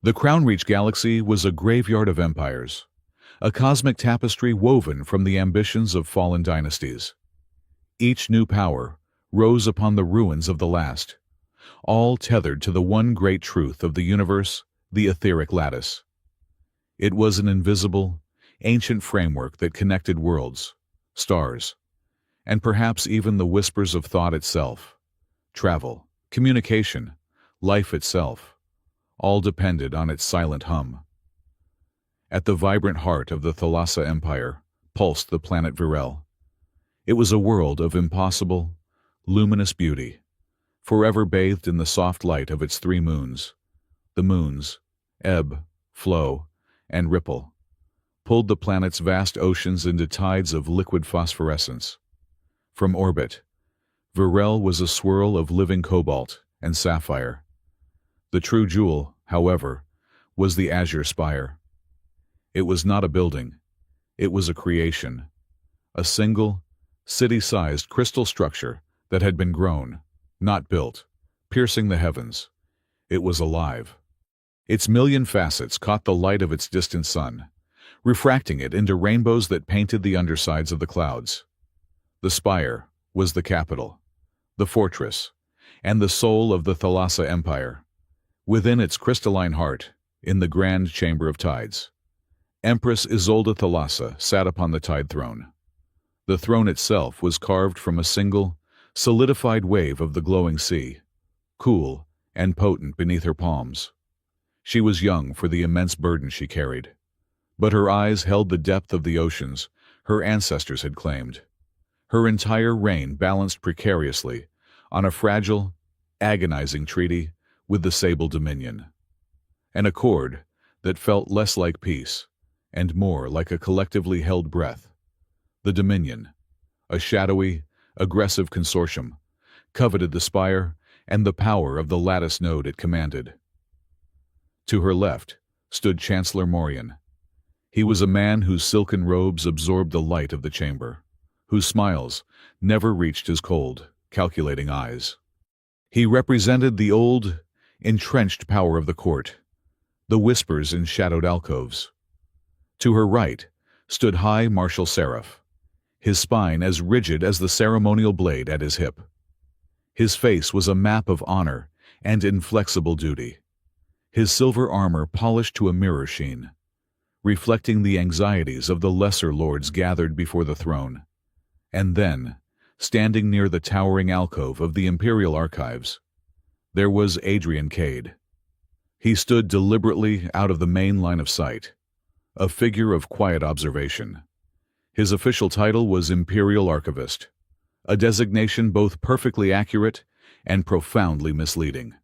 The Crown-Reach galaxy was a graveyard of empires, a cosmic tapestry woven from the ambitions of fallen dynasties. Each new power rose upon the ruins of the last, all tethered to the one great truth of the universe, the etheric lattice. It was an invisible, ancient framework that connected worlds, stars, and perhaps even the whispers of thought itself. Travel, communication, life itself, all depended on its silent hum. At the vibrant heart of the Thalassa Empire pulsed the planet Virel. It was a world of impossible, luminous beauty, forever bathed in the soft light of its three moons. The moons, ebb, flow, and ripple, pulled the planet's vast oceans into tides of liquid phosphorescence. From orbit, Virel was a swirl of living cobalt and sapphire. The true jewel, however, was the azure spire. It was not a building, it was a creation, a single, city-sized crystal structure that had been grown, not built, piercing the heavens. It was alive. Its million facets caught the light of its distant sun, refracting it into rainbows that painted the undersides of the clouds. The spire was the capital, the fortress, and the soul of the Thalassa Empire. Within its crystalline heart, in the grand chamber of tides, Empress Isolde Thalassa sat upon the tide throne. The throne itself was carved from a single, solidified wave of the glowing sea, cool and potent beneath her palms. She was young for the immense burden she carried, but her eyes held the depth of the oceans her ancestors had claimed. Her entire reign balanced precariously on a fragile, agonizing treaty with the Sable Dominion, an accord that felt less like peace and more like a collectively held breath. The Dominion, a shadowy, aggressive consortium, coveted the spire and the power of the lattice node it commanded. To her left stood Chancellor Morian. He was a man whose silken robes absorbed the light of the chamber, whose smiles never reached his cold, calculating eyes. He represented the old, entrenched power of the court, the whispers in shadowed alcoves. To her right stood High Marshal Seraph, his spine as rigid as the ceremonial blade at his hip. His face was a map of honor and inflexible duty, his silver armor polished to a mirror sheen, reflecting the anxieties of the lesser lords gathered before the throne. And then, standing near the towering alcove of the Imperial Archives, there was Adrian Cade. He stood deliberately out of the main line of sight, a figure of quiet observation. His official title was Imperial Archivist, a designation both perfectly accurate and profoundly misleading.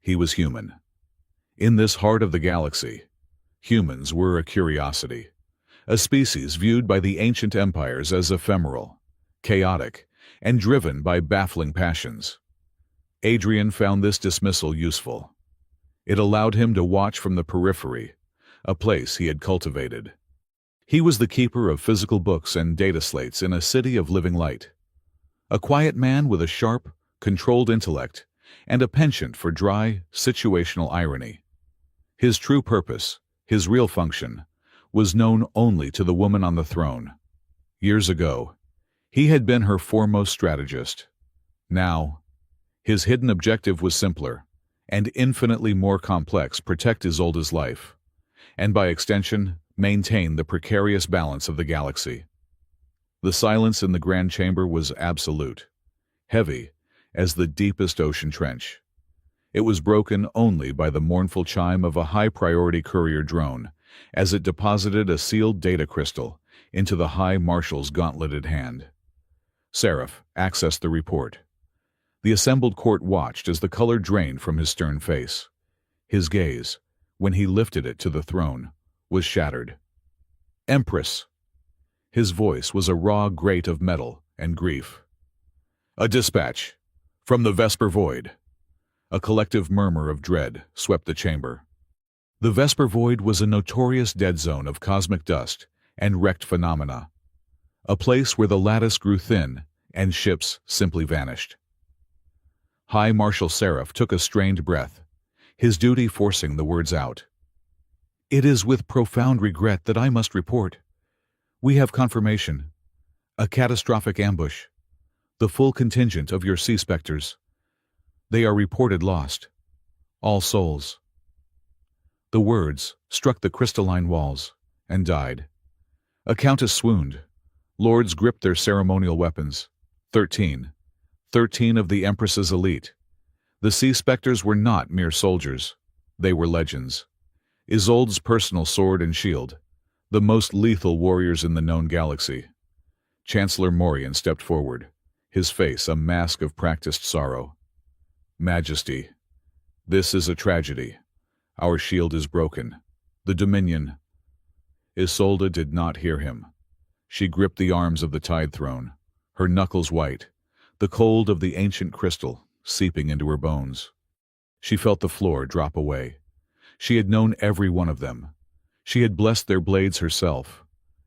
He was human. In this heart of the galaxy, humans were a curiosity, a species viewed by the ancient empires as ephemeral, chaotic, and driven by baffling passions. Adrian found this dismissal useful. It allowed him to watch from the periphery, a place he had cultivated. He was the keeper of physical books and data slates in a city of living light. A quiet man with a sharp, controlled intellect and a penchant for dry, situational irony. His true purpose, his real function, was known only to the woman on the throne. Years ago, he had been her foremost strategist. Now, his hidden objective was simpler and infinitely more complex: protect Isolde's life, and by extension, maintain the precarious balance of the galaxy. The silence in the grand chamber was absolute, heavy as the deepest ocean trench. It was broken only by the mournful chime of a high-priority courier drone as it deposited a sealed data crystal into the High Marshal's gauntleted hand. Seraph accessed the report. The assembled court watched as the color drained from his stern face. His gaze, when he lifted it to the throne, was shattered. Empress! His voice was a raw grate of metal and grief. A dispatch from the Vesper Void. A collective murmur of dread swept the chamber. The Vesper Void was a notorious dead zone of cosmic dust and wrecked phenomena, a place where the lattice grew thin and ships simply vanished. High Marshal Seraph took a strained breath, his duty forcing the words out. "It is with profound regret that I must report. We have confirmation. A catastrophic ambush. The full contingent of your sea specters. They are reported lost. All souls." The words struck the crystalline walls and died. A countess swooned. Lords gripped their ceremonial weapons. 13. 13 of the Empress's elite. The sea specters were not mere soldiers. They were legends. Isolde's personal sword and shield, the most lethal warriors in the known galaxy. Chancellor Morian stepped forward, his face a mask of practiced sorrow. "Majesty, this is a tragedy. Our shield is broken. The Dominion—" Isolde did not hear him. She gripped the arms of the Tide Throne, her knuckles white, the cold of the ancient crystal seeping into her bones. She felt the floor drop away. She had known every one of them. She had blessed their blades herself.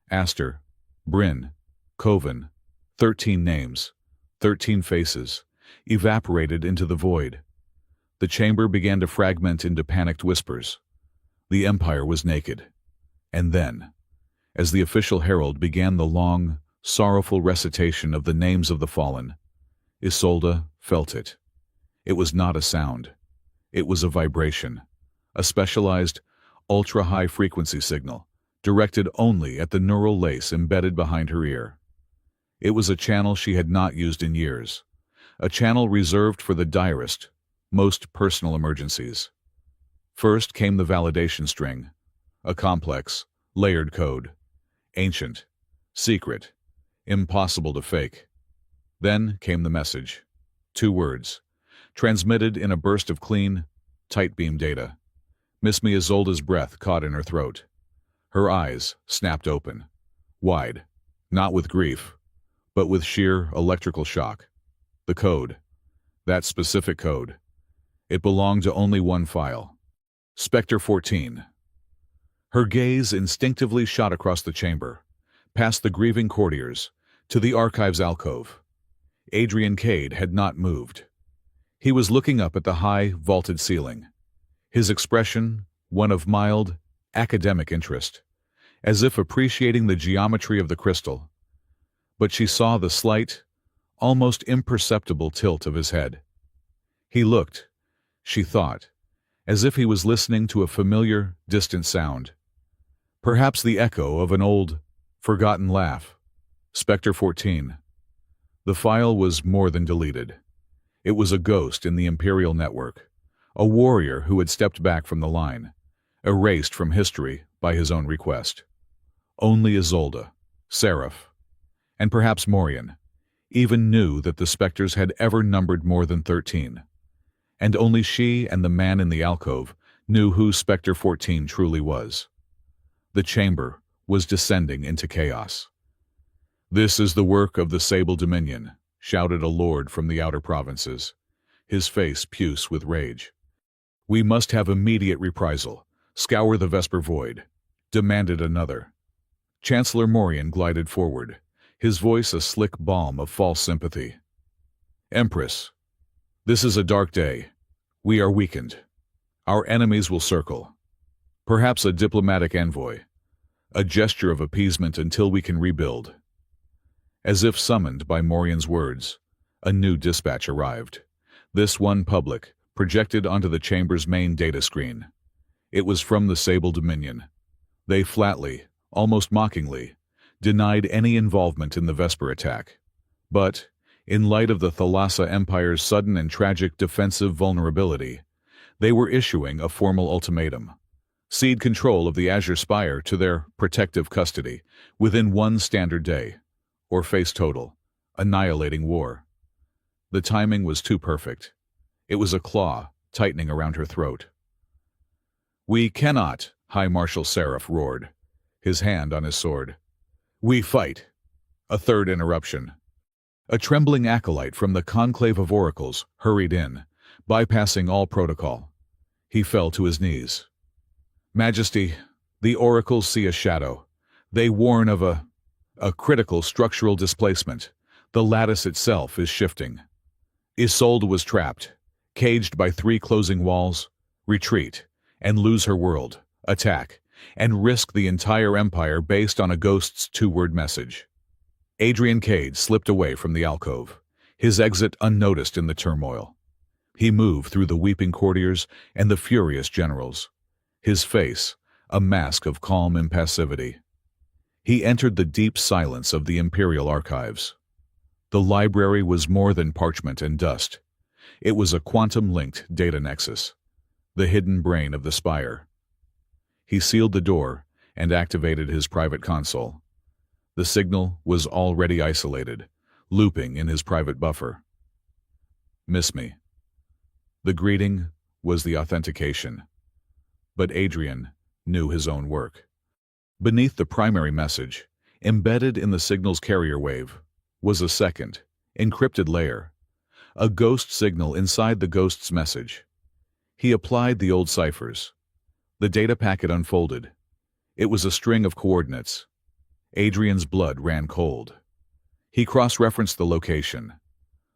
Aster, Bryn, Coven, 13 names, 13 faces, evaporated into the void. The chamber began to fragment into panicked whispers. The Empire was naked. And then, as the official herald began the long, sorrowful recitation of the names of the fallen, Isolde felt it. It was not a sound. It was a vibration, a specialized, ultra-high frequency signal, directed only at the neural lace embedded behind her ear. It was a channel she had not used in years, a channel reserved for the direst, most personal emergencies. First came the validation string, a complex, layered code, ancient, secret, impossible to fake. Then came the message, 2 words, transmitted in a burst of clean, tight-beam data. Miss Isolde's breath caught in her throat. Her eyes snapped open, wide, not with grief, but with sheer electrical shock. The code, that specific code. It belonged to only one file. Spectre 14. Her gaze instinctively shot across the chamber, past the grieving courtiers, to the archives alcove. Adrian Cade had not moved. He was looking up at the high, vaulted ceiling, his expression one of mild, academic interest, as if appreciating the geometry of the crystal. But she saw the slight, almost imperceptible tilt of his head. He looked, she thought, as if he was listening to a familiar, distant sound. Perhaps the echo of an old, forgotten laugh. Spectre 14. The file was more than deleted. It was a ghost in the Imperial network, a warrior who had stepped back from the line, erased from history by his own request. Only Isolde, Seraph, and perhaps Morian, even knew that the specters had ever numbered more than 13. And only she and the man in the alcove knew who Spectre 14 truly was. The chamber was descending into chaos. "This is the work of the Sable Dominion," shouted a lord from the outer provinces, his face puce with rage. "We must have immediate reprisal, scour the Vesper Void," demanded another. Chancellor Morian glided forward, his voice a slick balm of false sympathy. "Empress, this is a dark day. We are weakened. Our enemies will circle. Perhaps a diplomatic envoy, a gesture of appeasement until we can rebuild." As if summoned by Morian's words, a new dispatch arrived. This one public, projected onto the chamber's main data screen. It was from the Sable Dominion. They flatly, almost mockingly, denied any involvement in the Vesper attack. But, in light of the Thalassa Empire's sudden and tragic defensive vulnerability, they were issuing a formal ultimatum. Cede control of the Azure Spire to their protective custody within one standard day, or face total, annihilating war. The timing was too perfect. It was a claw tightening around her throat. "We cannot," High Marshal Seraph roared, his hand on his sword. "We fight." A third interruption. A trembling acolyte from the conclave of oracles hurried in, bypassing all protocol. He fell to his knees. "Majesty, the oracles see a shadow. They warn of a critical structural displacement. The lattice itself is shifting." Isolde was trapped, caged by 3 closing walls, retreat, and lose her world, attack, and risk the entire empire based on a ghost's two-word message. Adrian Cade slipped away from the alcove, his exit unnoticed in the turmoil. He moved through the weeping courtiers and the furious generals, his face a mask of calm impassivity. He entered the deep silence of the Imperial archives. The library was more than parchment and dust. It was a quantum-linked data nexus, the hidden brain of the Spire. He sealed the door and activated his private console. The signal was already isolated, looping in his private buffer. "Miss me." The greeting was the authentication. But Adrian knew his own work. Beneath the primary message, embedded in the signal's carrier wave, was a second, encrypted layer, a ghost signal inside the ghost's message. He applied the old ciphers. The data packet unfolded. It was a string of coordinates. Adrian's blood ran cold. He cross-referenced the location.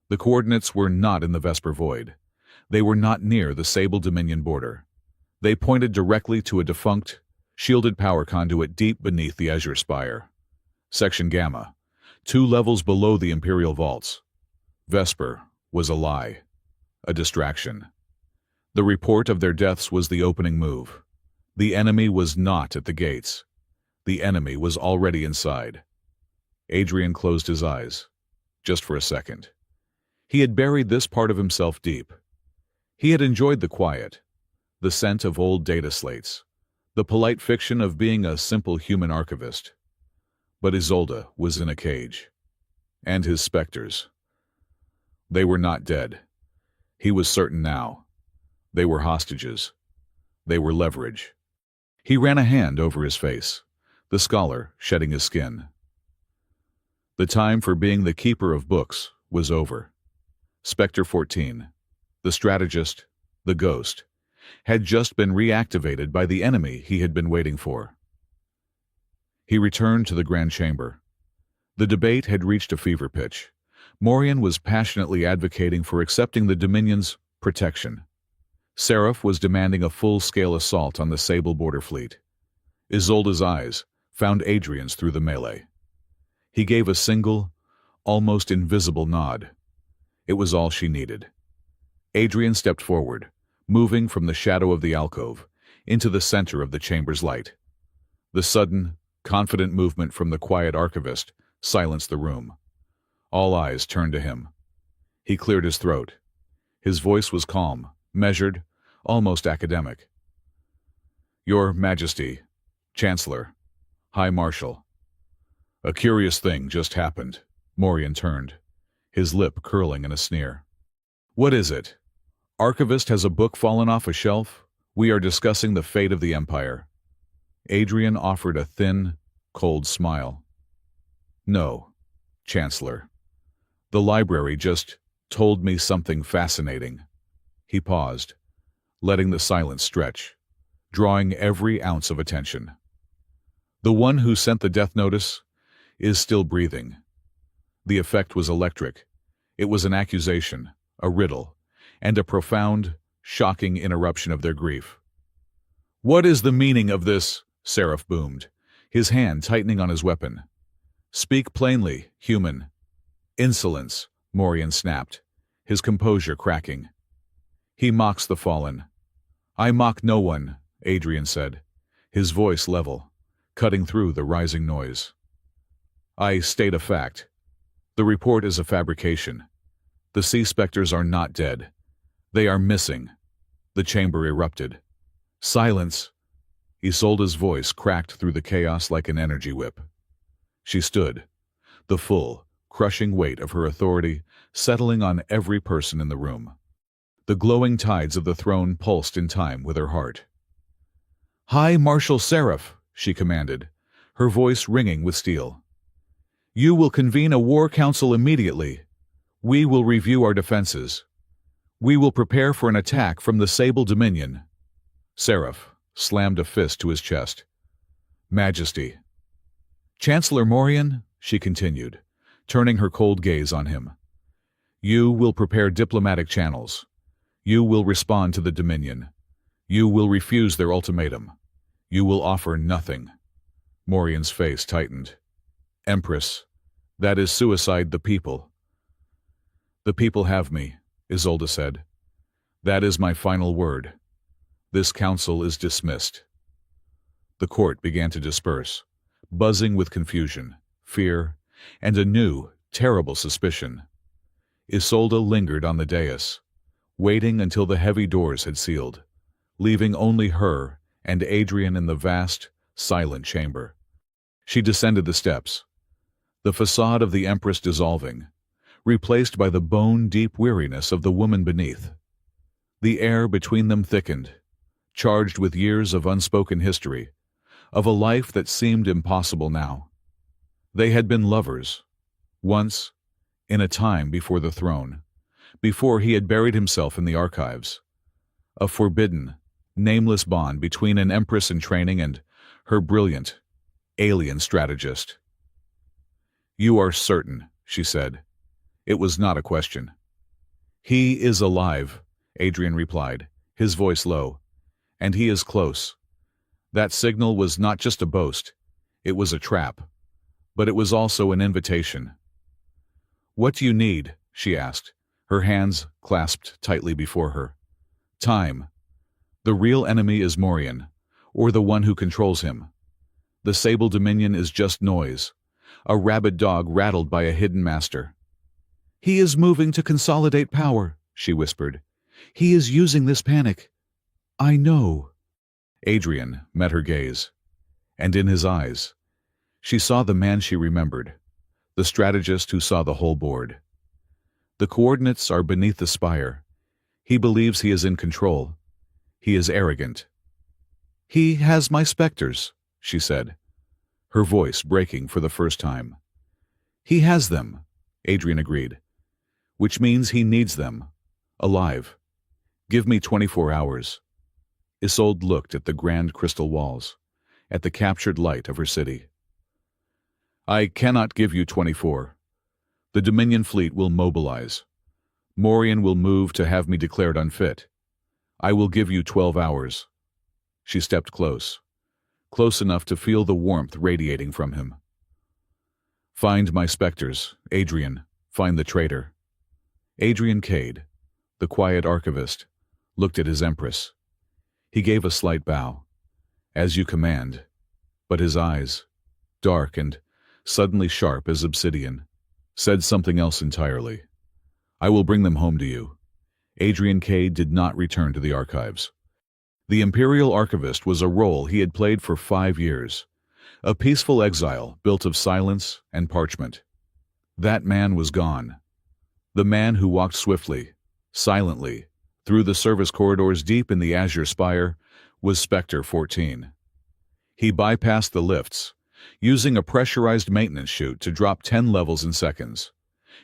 The coordinates were not in the Vesper Void. They were not near the Sable Dominion border. They pointed directly to a defunct, shielded power conduit deep beneath the Azure Spire. Section Gamma, 2 levels below the Imperial vaults. Vesper was a lie, a distraction. The report of their deaths was the opening move. The enemy was not at the gates. The enemy was already inside. Adrian closed his eyes, just for a second. He had buried this part of himself deep. He had enjoyed the quiet, the scent of old data slates, the polite fiction of being a simple human archivist. But Isolde was in a cage. And his specters. They were not dead. He was certain now. They were hostages. They were leverage. He ran a hand over his face, the scholar shedding his skin. The time for being the keeper of books was over. Spectre 14, the strategist, the ghost, had just been reactivated by the enemy he had been waiting for. He returned to the Grand Chamber. The debate had reached a fever pitch. Morian was passionately advocating for accepting the Dominion's protection. Seraph was demanding a full-scale assault on the Sable border fleet. Isolde's eyes found Adrian's through the melee. He gave a single, almost invisible nod. It was all she needed. Adrian stepped forward, moving from the shadow of the alcove into the center of the chamber's light. The sudden, confident movement from the quiet archivist silenced the room. All eyes turned to him. He cleared his throat. His voice was calm, measured, almost academic. "Your Majesty, Chancellor, High Marshal." "A curious thing just happened." Morian turned, his lip curling in a sneer. "What is it? Archivist has a book fallen off a shelf? We are discussing the fate of the Empire." Adrian offered a thin, cold smile. "No, Chancellor. The library just told me something fascinating." He paused, letting the silence stretch, drawing every ounce of attention. "The one who sent the death notice is still breathing." The effect was electric. It was an accusation, a riddle, and a profound, shocking interruption of their grief. "What is the meaning of this?" Seraph boomed, his hand tightening on his weapon. "Speak plainly, human." "Insolence," Morian snapped, his composure cracking. "He mocks the fallen." "I mock no one," Adrian said, his voice level, cutting through the rising noise. "I state a fact. The report is a fabrication. The sea specters are not dead. They are missing." The chamber erupted. "Silence!" Isolde's voice cracked through the chaos like an energy whip. She stood, the full, crushing weight of her authority settling on every person in the room. The glowing tides of the throne pulsed in time with her heart. "High Marshal Seraph," she commanded, her voice ringing with steel. "You will convene a war council immediately. We will review our defenses. We will prepare for an attack from the Sable Dominion." Seraph slammed a fist to his chest. "Majesty." "Chancellor Morian," she continued, turning her cold gaze on him. "You will prepare diplomatic channels. You will respond to the Dominion. You will refuse their ultimatum. You will offer nothing. Morian's face tightened. Empress, that is suicide. The people. The people have me, Isolde said. That is my final word. This council is dismissed. The court began to disperse, buzzing with confusion, fear, and a new, terrible suspicion. Isolde lingered on the dais, waiting until the heavy doors had sealed, leaving only her and Adrian in the vast, silent chamber. She descended the steps, the facade of the Empress dissolving, replaced by the bone-deep weariness of the woman beneath. The air between them thickened, charged with years of unspoken history, of a life that seemed impossible now. They had been lovers, once, in a time before the throne, before he had buried himself in the archives. A forbidden, nameless bond between an empress in training and her brilliant, alien strategist. You are certain, she said. It was not a question. He is alive, Adrian replied, his voice low. And he is close. That signal was not just a boast. It was a trap. But it was also an invitation. What do you need? She asked, her hands clasped tightly before her. Time. The real enemy is Morian, or the one who controls him. The Sable Dominion is just noise, a rabid dog rattled by a hidden master. He is moving to consolidate power, she whispered. He is using this panic. I know. Adrian met her gaze, and in his eyes, she saw the man she remembered, the strategist who saw the whole board. The coordinates are beneath the spire. He believes he is in control. He is arrogant. He has my specters, she said, her voice breaking for the first time. He has them, Adrian agreed, which means he needs them, alive. Give me 24 hours. Isolde looked at the grand crystal walls, at the captured light of her city. I cannot give you 24. The Dominion fleet will mobilize. Morian will move to have me declared unfit. I will give you 12 hours. She stepped close enough to feel the warmth radiating from him. Find my specters, Adrian. Find the traitor. Adrian Cade, the quiet archivist, looked at his Empress. He gave a slight bow. As you command. But his eyes, dark and suddenly sharp as obsidian, said something else entirely. I will bring them home to you. Adrian Cade did not return to the archives. The Imperial Archivist was a role he had played for 5 years, a peaceful exile built of silence and parchment. That man was gone. The man who walked swiftly, silently, through the service corridors deep in the Azure Spire was Spectre 14. He bypassed the lifts, using a pressurized maintenance chute to drop 10 levels in seconds,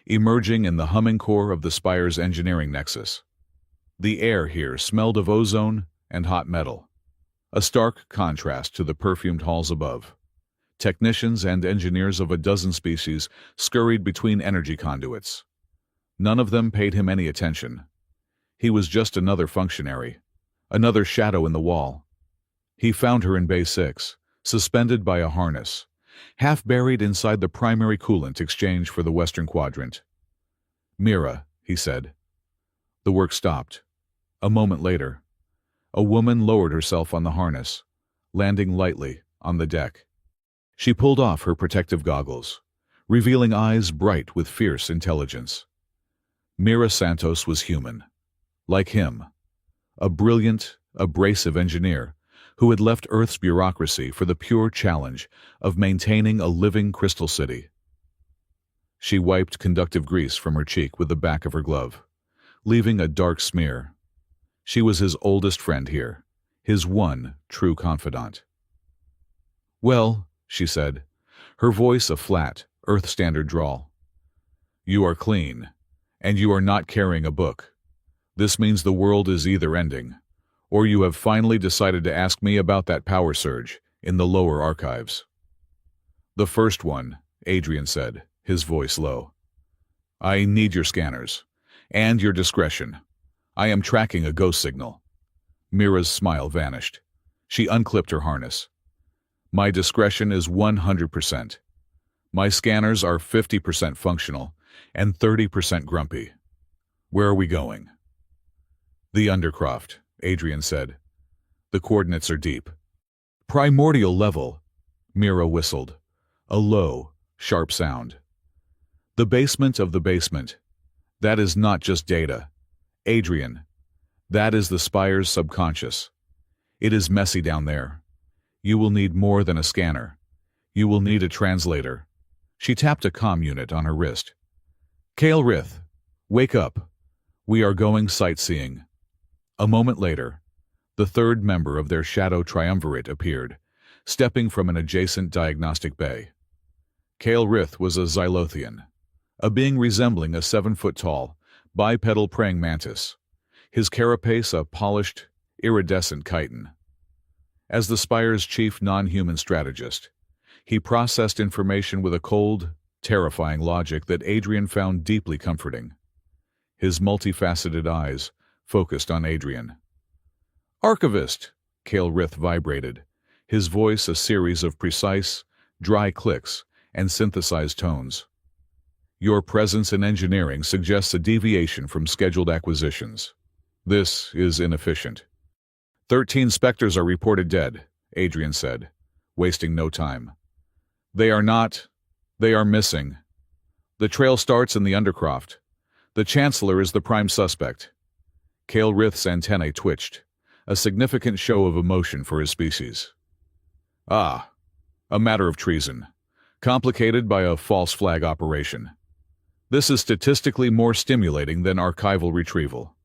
emerging in the humming core of the Spire's engineering nexus. The air here smelled of ozone and hot metal, a stark contrast to the perfumed halls above. Technicians and engineers of a dozen species scurried between energy conduits. None of them paid him any attention. He was just another functionary, another shadow in the wall. He found her in Bay 6, suspended by a harness, half buried inside the primary coolant exchange for the Western Quadrant. Mira, he said. The work stopped. A moment later, a woman lowered herself on the harness, landing lightly on the deck. She pulled off her protective goggles, revealing eyes bright with fierce intelligence. Mira Santos was human. Like him, a brilliant, abrasive engineer who had left Earth's bureaucracy for the pure challenge of maintaining a living crystal city. She wiped conductive grease from her cheek with the back of her glove, leaving a dark smear. She was his oldest friend here, his one true confidant. Well, she said, her voice a flat, Earth-standard drawl. You are clean, and you are not carrying a book. This means the world is either ending, or you have finally decided to ask me about that power surge in the lower archives. The first one, Adrian said, his voice low. I need your scanners, and your discretion. I am tracking a ghost signal. Mira's smile vanished. She unclipped her harness. My discretion is 100%. My scanners are 50% functional and 30% grumpy. Where are we going? The Undercroft, Adrian said. The coordinates are deep. Primordial level, Mira whistled. A low, sharp sound. The basement of the basement. That is not just data. Adrian, that is the Spire's subconscious. It is messy down there. You will need more than a scanner. You will need a translator. She tapped a comm unit on her wrist. Kale Rith, wake up. We are going sightseeing. A moment later, the third member of their shadow triumvirate appeared, stepping from an adjacent diagnostic bay. Kale Rith was a Xylothian, a being resembling a 7-foot-tall, bipedal praying mantis, his carapace a polished, iridescent chitin. As the Spire's chief non-human strategist, he processed information with a cold, terrifying logic that Adrian found deeply comforting. His multifaceted eyes focused on Adrian. Archivist, Kale Rith vibrated, his voice a series of precise, dry clicks and synthesized tones. Your presence in engineering suggests a deviation from scheduled acquisitions. This is inefficient. 13 Spectres are reported dead, Adrian said, wasting no time. They are missing. The trail starts in the Undercroft. The Chancellor is the prime suspect. Kale Rith's antennae twitched, a significant show of emotion for his species. Ah, a matter of treason, complicated by a false flag operation. This is statistically more stimulating than archival retrieval.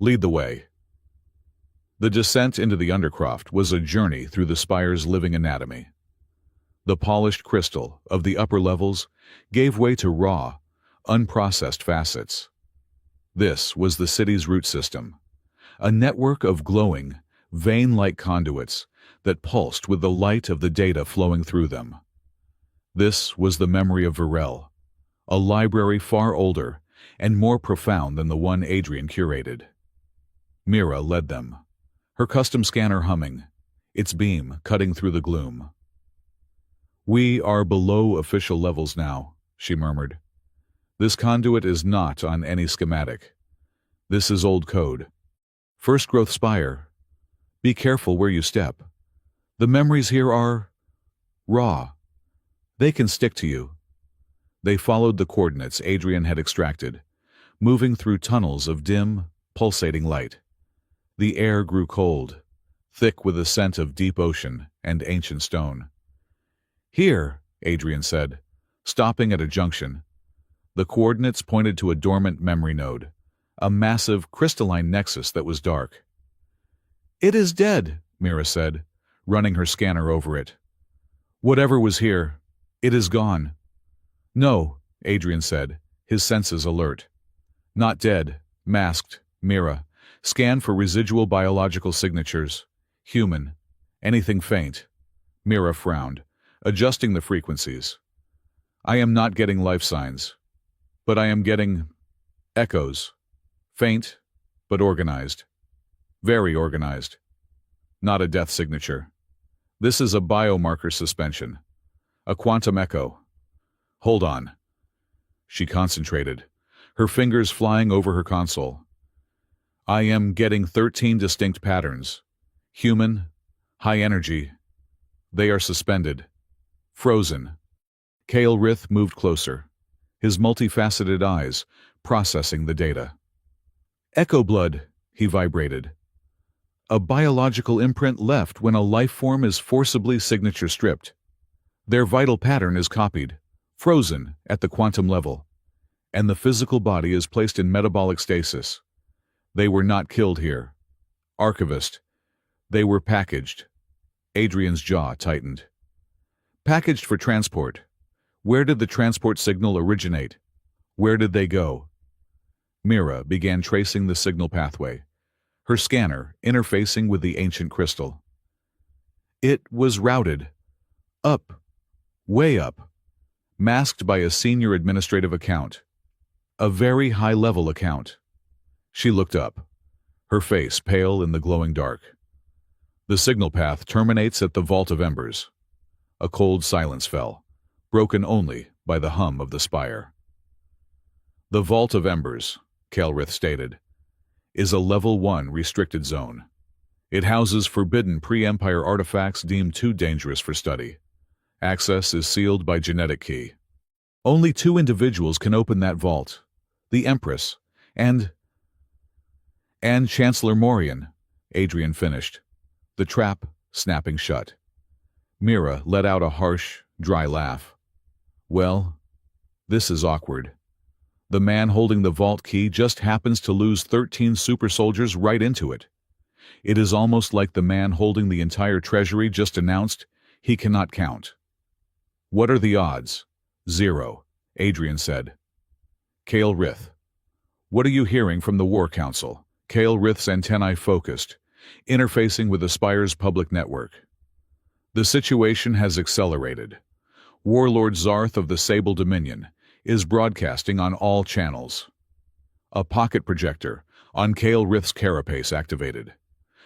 Lead the way. The descent into the Undercroft was a journey through the Spire's living anatomy. The polished crystal of the upper levels gave way to raw, unprocessed facets. This was the city's root system, a network of glowing, vein-like conduits that pulsed with the light of the data flowing through them. This was the memory of Varel, a library far older and more profound than the one Adrian curated. Mira led them, her custom scanner humming, its beam cutting through the gloom. We are below official levels now, she murmured. This conduit is not on any schematic. This is old code. First growth spire. Be careful where you step. The memories here are raw. They can stick to you. They followed the coordinates Adrian had extracted, moving through tunnels of dim, pulsating light. The air grew cold, thick with a scent of deep ocean and ancient stone. Here, Adrian said, stopping at a junction. The coordinates pointed to a dormant memory node, a massive crystalline nexus that was dark. It is dead, Mira said, running her scanner over it. Whatever was here, it is gone. No, Adrian said, his senses alert. Not dead, masked, Mira. Scan for residual biological signatures. Human. Anything faint. Mira frowned, adjusting the frequencies. I am not getting life signs, but I am getting echoes. Faint, but organized. Very organized. Not a death signature. This is a biomarker suspension. A quantum echo. Hold on. She concentrated, her fingers flying over her console. I am getting 13 distinct patterns. Human, high energy. They are suspended. Frozen. Kale Rith moved closer, his multifaceted eyes processing the data. Echo blood, he vibrated. A biological imprint left when a life form is forcibly signature stripped. Their vital pattern is copied, frozen at the quantum level, and the physical body is placed in metabolic stasis. They were not killed here. Archivist. They were packaged. Adrian's jaw tightened. Packaged for transport. Where did the transport signal originate? Where did they go? Mira began tracing the signal pathway, her scanner interfacing with the ancient crystal. It was routed. Up. Way up. Masked by a senior administrative account. A very high-level account. She looked up, her face pale in the glowing dark. The signal path terminates at the Vault of Embers. A cold silence fell, broken only by the hum of the spire. The Vault of Embers, Kael'rith stated, is a Level 1 restricted zone. It houses forbidden pre-Empire artifacts deemed too dangerous for study. Access is sealed by genetic key. Only 2 individuals can open that vault, the Empress and Chancellor Morian, Adrian finished, the trap snapping shut. Mira let out a harsh, dry laugh. Well, this is awkward. The man holding the vault key just happens to lose 13 super soldiers right into it. It is almost like the man holding the entire treasury just announced he cannot count. What are the odds? 0, Adrian said. Kael'rith. What are you hearing from the War Council? Kael'rith's antennae focused, interfacing with the Spire's public network. The situation has accelerated. Warlord Zarth of the Sable Dominion is broadcasting on all channels. A pocket projector on Kael'rith's carapace activated,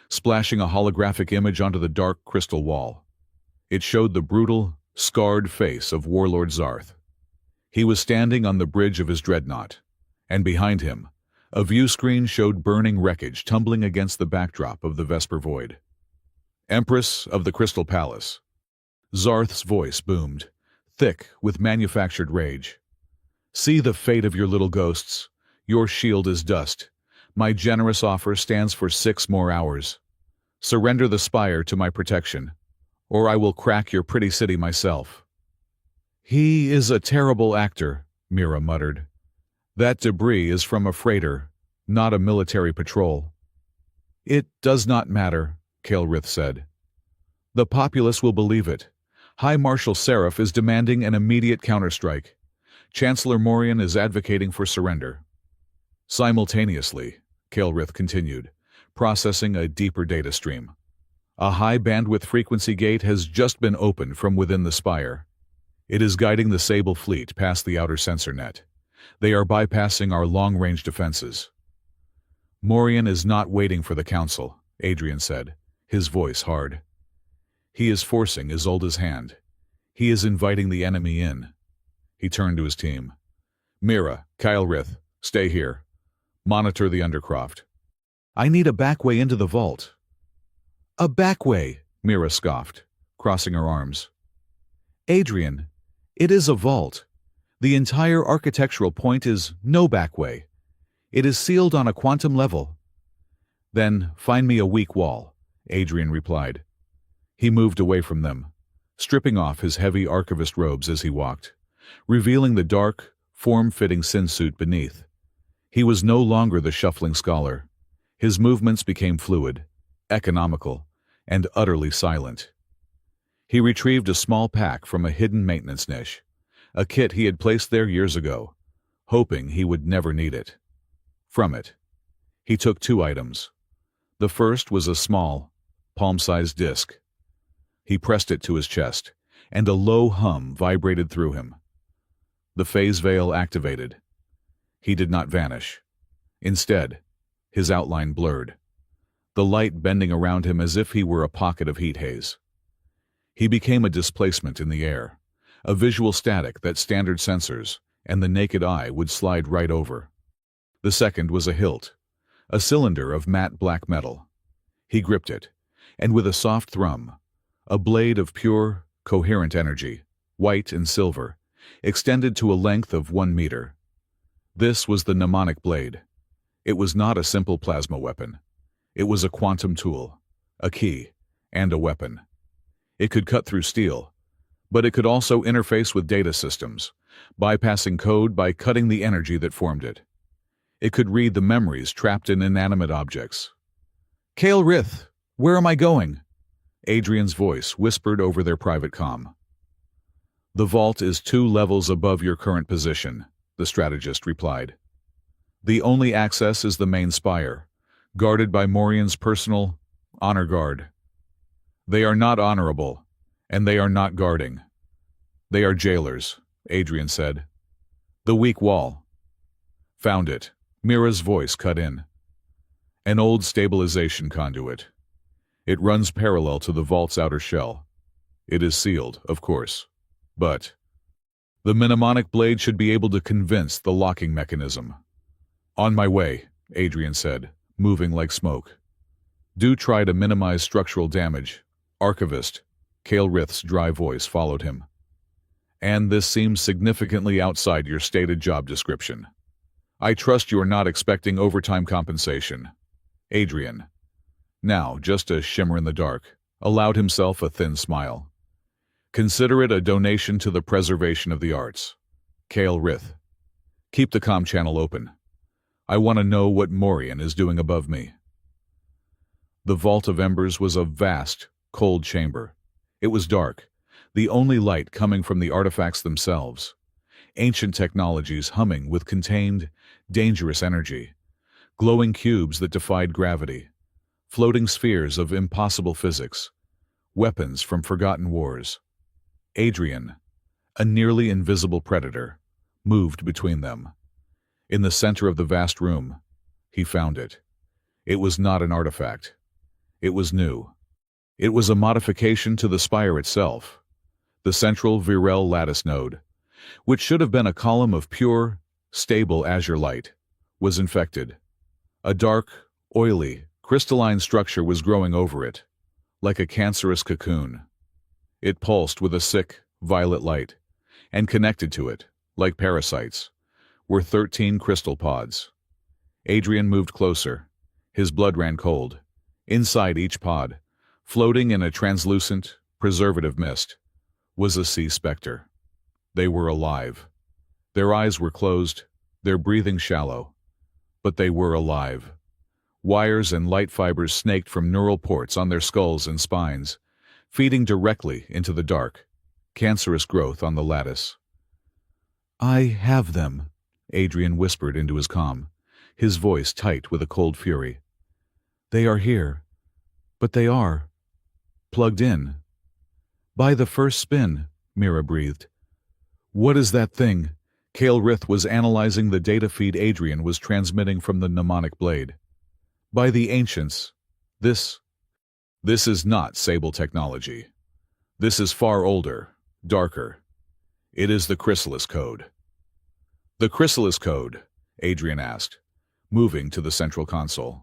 splashing a holographic image onto the dark crystal wall. It showed the brutal, scarred face of Warlord Zarth. He was standing on the bridge of his dreadnought, and behind him, a view screen showed burning wreckage tumbling against the backdrop of the Vesper Void. Empress of the Crystal Palace. Zarth's voice boomed, thick with manufactured rage. See the fate of your little ghosts. Your shield is dust. My generous offer stands for 6 more hours. Surrender the spire to my protection, or I will crack your pretty city myself. He is a terrible actor, Mira muttered. That debris is from a freighter, not a military patrol. It does not matter, Kael'rith said. The populace will believe it. High Marshal Seraph is demanding an immediate counterstrike. Chancellor Morian is advocating for surrender. Simultaneously, Kael'rith continued, processing a deeper data stream. A high-bandwidth frequency gate has just been opened from within the spire. It is guiding the Sable fleet past the outer sensor net. They are bypassing our long-range defenses. Morian is not waiting for the Council, Adrian said, his voice hard. He is forcing Isolde's hand. He is inviting the enemy in. He turned to his team. Mira, Kael'rith, stay here. Monitor the Undercroft. I need a back way into the vault. A back way, Mira scoffed, crossing her arms. Adrian, it is a vault. The entire architectural point is no back way. It is sealed on a quantum level. Then find me a weak wall, Adrian replied. He moved away from them, stripping off his heavy archivist robes as he walked, revealing the dark, form-fitting synsuit beneath. He was no longer the shuffling scholar. His movements became fluid, economical, and utterly silent. He retrieved a small pack from a hidden maintenance niche, a kit he had placed there years ago, hoping he would never need it. From it, he took 2 items. The first was a small, palm-sized disc. He pressed it to his chest, and a low hum vibrated through him. The phase veil activated. He did not vanish. Instead, his outline blurred, the light bending around him as if he were a pocket of heat haze. He became a displacement in the air, a visual static that standard sensors and the naked eye would slide right over. The second was a hilt, a cylinder of matte black metal. He gripped it, and with a soft thrum, a blade of pure, coherent energy, white and silver, extended to a length of 1 meter. This was the mnemonic blade. It was not a simple plasma weapon. It was a quantum tool, a key, and a weapon. It could cut through steel, but it could also interface with data systems, bypassing code by cutting the energy that formed it. It could read the memories trapped in inanimate objects. Kael'rith, where am I going? Adrian's voice whispered over their private comm. The vault is 2 levels above your current position, the strategist replied. The only access is the main spire, guarded by Morian's personal honor guard. They are not honorable, and they are not guarding. They are jailers, Adrian said. The weak wall. Found it. Mira's voice cut in. An old stabilization conduit. It runs parallel to the vault's outer shell. It is sealed, of course. But the mnemonic blade should be able to convince the locking mechanism. On my way, Adrian said, moving like smoke. Do try to minimize structural damage. Archivist, Kale Rith's dry voice followed him. And this seems significantly outside your stated job description. I trust you are not expecting overtime compensation. Adrian, now just a shimmer in the dark, allowed himself a thin smile. Consider it a donation to the preservation of the arts. Kale Rith. Keep the comm channel open. I want to know what Morian is doing above me. The Vault of Embers was a vast, cold chamber. It was dark, the only light coming from the artifacts themselves. Ancient technologies humming with contained, dangerous energy. Glowing cubes that defied gravity. Floating spheres of impossible physics. Weapons from forgotten wars. Adrian, a nearly invisible predator, moved between them. In the center of the vast room, he found it. It was not an artifact. It was new. It was a modification to the spire itself. The central Virel lattice node, which should have been a column of pure, stable azure light, was infected. A dark, oily, crystalline structure was growing over it, like a cancerous cocoon. It pulsed with a sick, violet light, and connected to it, like parasites, were 13 crystal pods. Adrian moved closer. His blood ran cold. Inside each pod, floating in a translucent, preservative mist, was a sea specter. They were alive. Their eyes were closed, their breathing shallow, but they were alive. Wires and light fibers snaked from neural ports on their skulls and spines, feeding directly into the dark, cancerous growth on the lattice. I have them, Adrian whispered into his comm, his voice tight with a cold fury. They are here, but they are plugged in. By the first spin, Mira breathed. What is that thing? Kale Rith was analyzing the data feed Adrian was transmitting from the mnemonic blade. By the ancients, this is not Sable technology. This is far older, darker. It is the Chrysalis Code. The Chrysalis Code, Adrian asked, moving to the central console.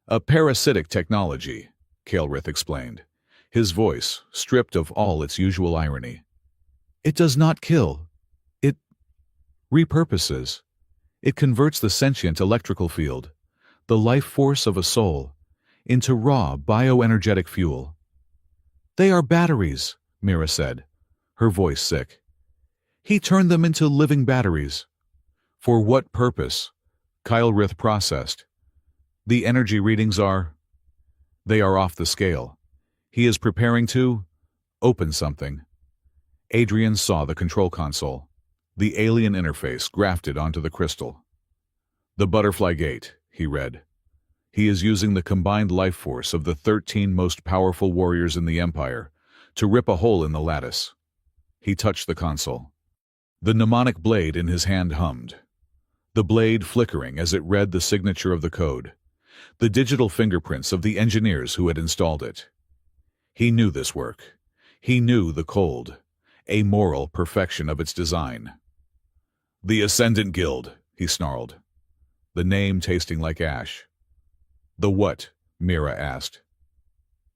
A parasitic technology, Kale Rith explained, his voice stripped of all its usual irony. It does not kill. It repurposes. It converts the sentient electrical field, the life force of a soul, into raw bioenergetic fuel. They are batteries, Mira said, her voice sick. He turned them into living batteries. For what purpose? Kyle Rith processed. The energy readings are... They are off the scale. He is preparing to open something. Adrian saw the control console, the alien interface grafted onto the crystal. The Butterfly Gate, he read. He is using the combined life force of the 13 most powerful warriors in the Empire to rip a hole in the lattice. He touched the console. The mnemonic blade in his hand hummed, the blade flickering as it read the signature of the code, the digital fingerprints of the engineers who had installed it. He knew this work. He knew the cold, amoral perfection of its design. The Ascendant Guild, he snarled, the name tasting like ash. The what? Mira asked.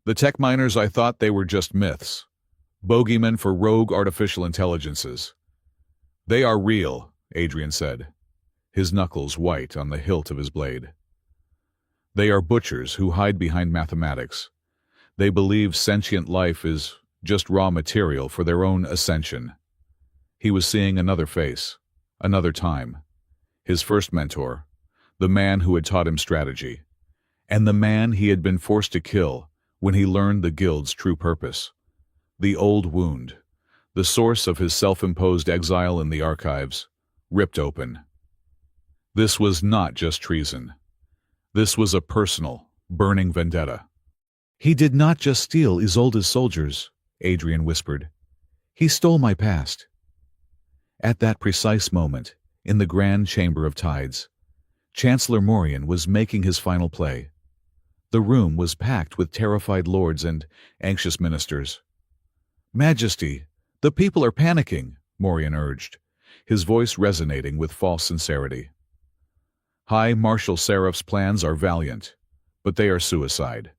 The tech miners, I thought they were just myths, bogeymen for rogue artificial intelligences. They are real, Adrian said, his knuckles white on the hilt of his blade. They are butchers who hide behind mathematics. They believe sentient life is just raw material for their own ascension. He was seeing another face, another time. His first mentor, the man who had taught him strategy, and the man he had been forced to kill when he learned the Guild's true purpose. The old wound, the source of his self-imposed exile in the archives, ripped open. This was not just treason. This was a personal, burning vendetta. He did not just steal Isolde's soldiers, Adrian whispered. He stole my past. At that precise moment, in the grand chamber of tides, Chancellor Morian was making his final play. The room was packed with terrified lords and anxious ministers. "Majesty, the people are panicking," Morian urged, his voice resonating with false sincerity. "High Marshal Seraph's plans are valiant, but they are suicide.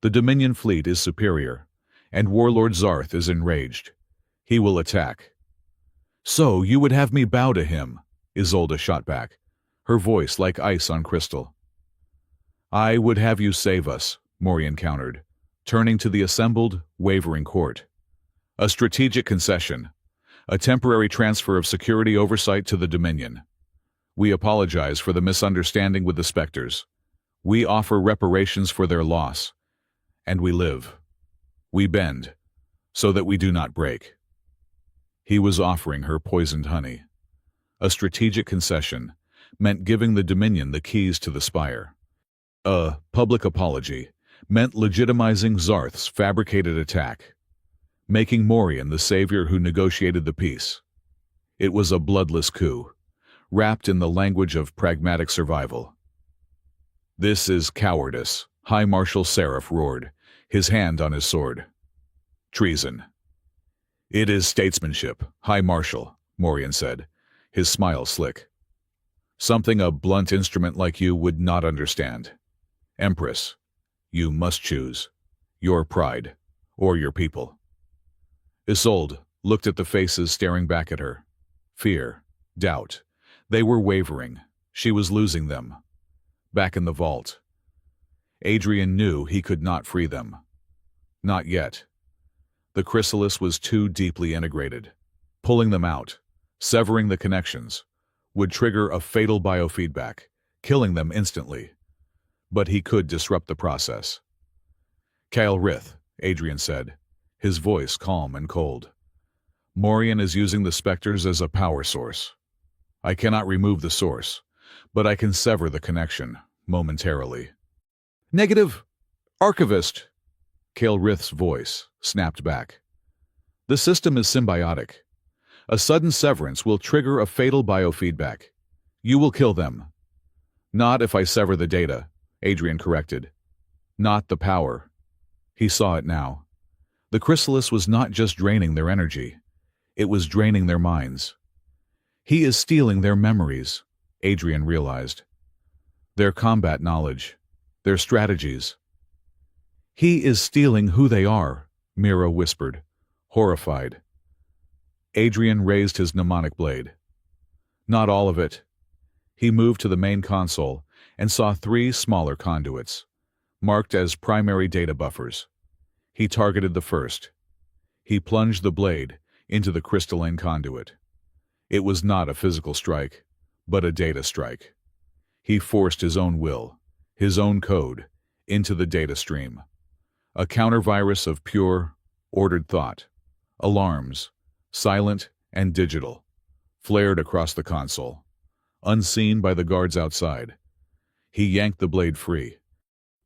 The Dominion fleet is superior, and Warlord Zarth is enraged. He will attack." "So you would have me bow to him?" Isolde shot back, her voice like ice on crystal. "I would have you save us," Morian countered, turning to the assembled, wavering court. "A strategic concession, a temporary transfer of security oversight to the Dominion. We apologize for the misunderstanding with the Spectres. We offer reparations for their loss. And we live. We bend, so that we do not break." He was offering her poisoned honey. A strategic concession meant giving the Dominion the keys to the spire. A public apology meant legitimizing Zarth's fabricated attack, making Morian the savior who negotiated the peace. It was a bloodless coup, wrapped in the language of pragmatic survival. "This is cowardice," High Marshal Seraph roared, his hand on his sword. "Treason." "It is statesmanship, High Marshal," Morian said, his smile slick. "Something a blunt instrument like you would not understand. Empress, you must choose your pride or your people." Isolde looked at the faces staring back at her. Fear, doubt. They were wavering. She was losing them. Back in the vault. Adrian knew he could not free them. Not yet. The chrysalis was too deeply integrated. Pulling them out, severing the connections, would trigger a fatal biofeedback, killing them instantly. But he could disrupt the process. "Kael Rith," Adrian said, his voice calm and cold. "Morian is using the Spectres as a power source. I cannot remove the source, but I can sever the connection, momentarily." "Negative! Archivist!" Kael Rith's voice snapped back. "The system is symbiotic. A sudden severance will trigger a fatal biofeedback. You will kill them." "Not if I sever the data," Adrian corrected. "Not the power." He saw it now. The chrysalis was not just draining their energy. It was draining their minds. He is stealing their memories, Adrian realized. Their combat knowledge, their strategies. "He is stealing who they are," Mira whispered, horrified. Adrian raised his mnemonic blade. "Not all of it." He moved to the main console and saw 3 smaller conduits, marked as primary data buffers. He targeted the first. He plunged the blade into the crystalline conduit. It was not a physical strike, but a data strike. He forced his own will, his own code, into the data stream. A counter-virus of pure, ordered thought. Alarms, silent and digital, flared across the console, unseen by the guards outside. He yanked the blade free.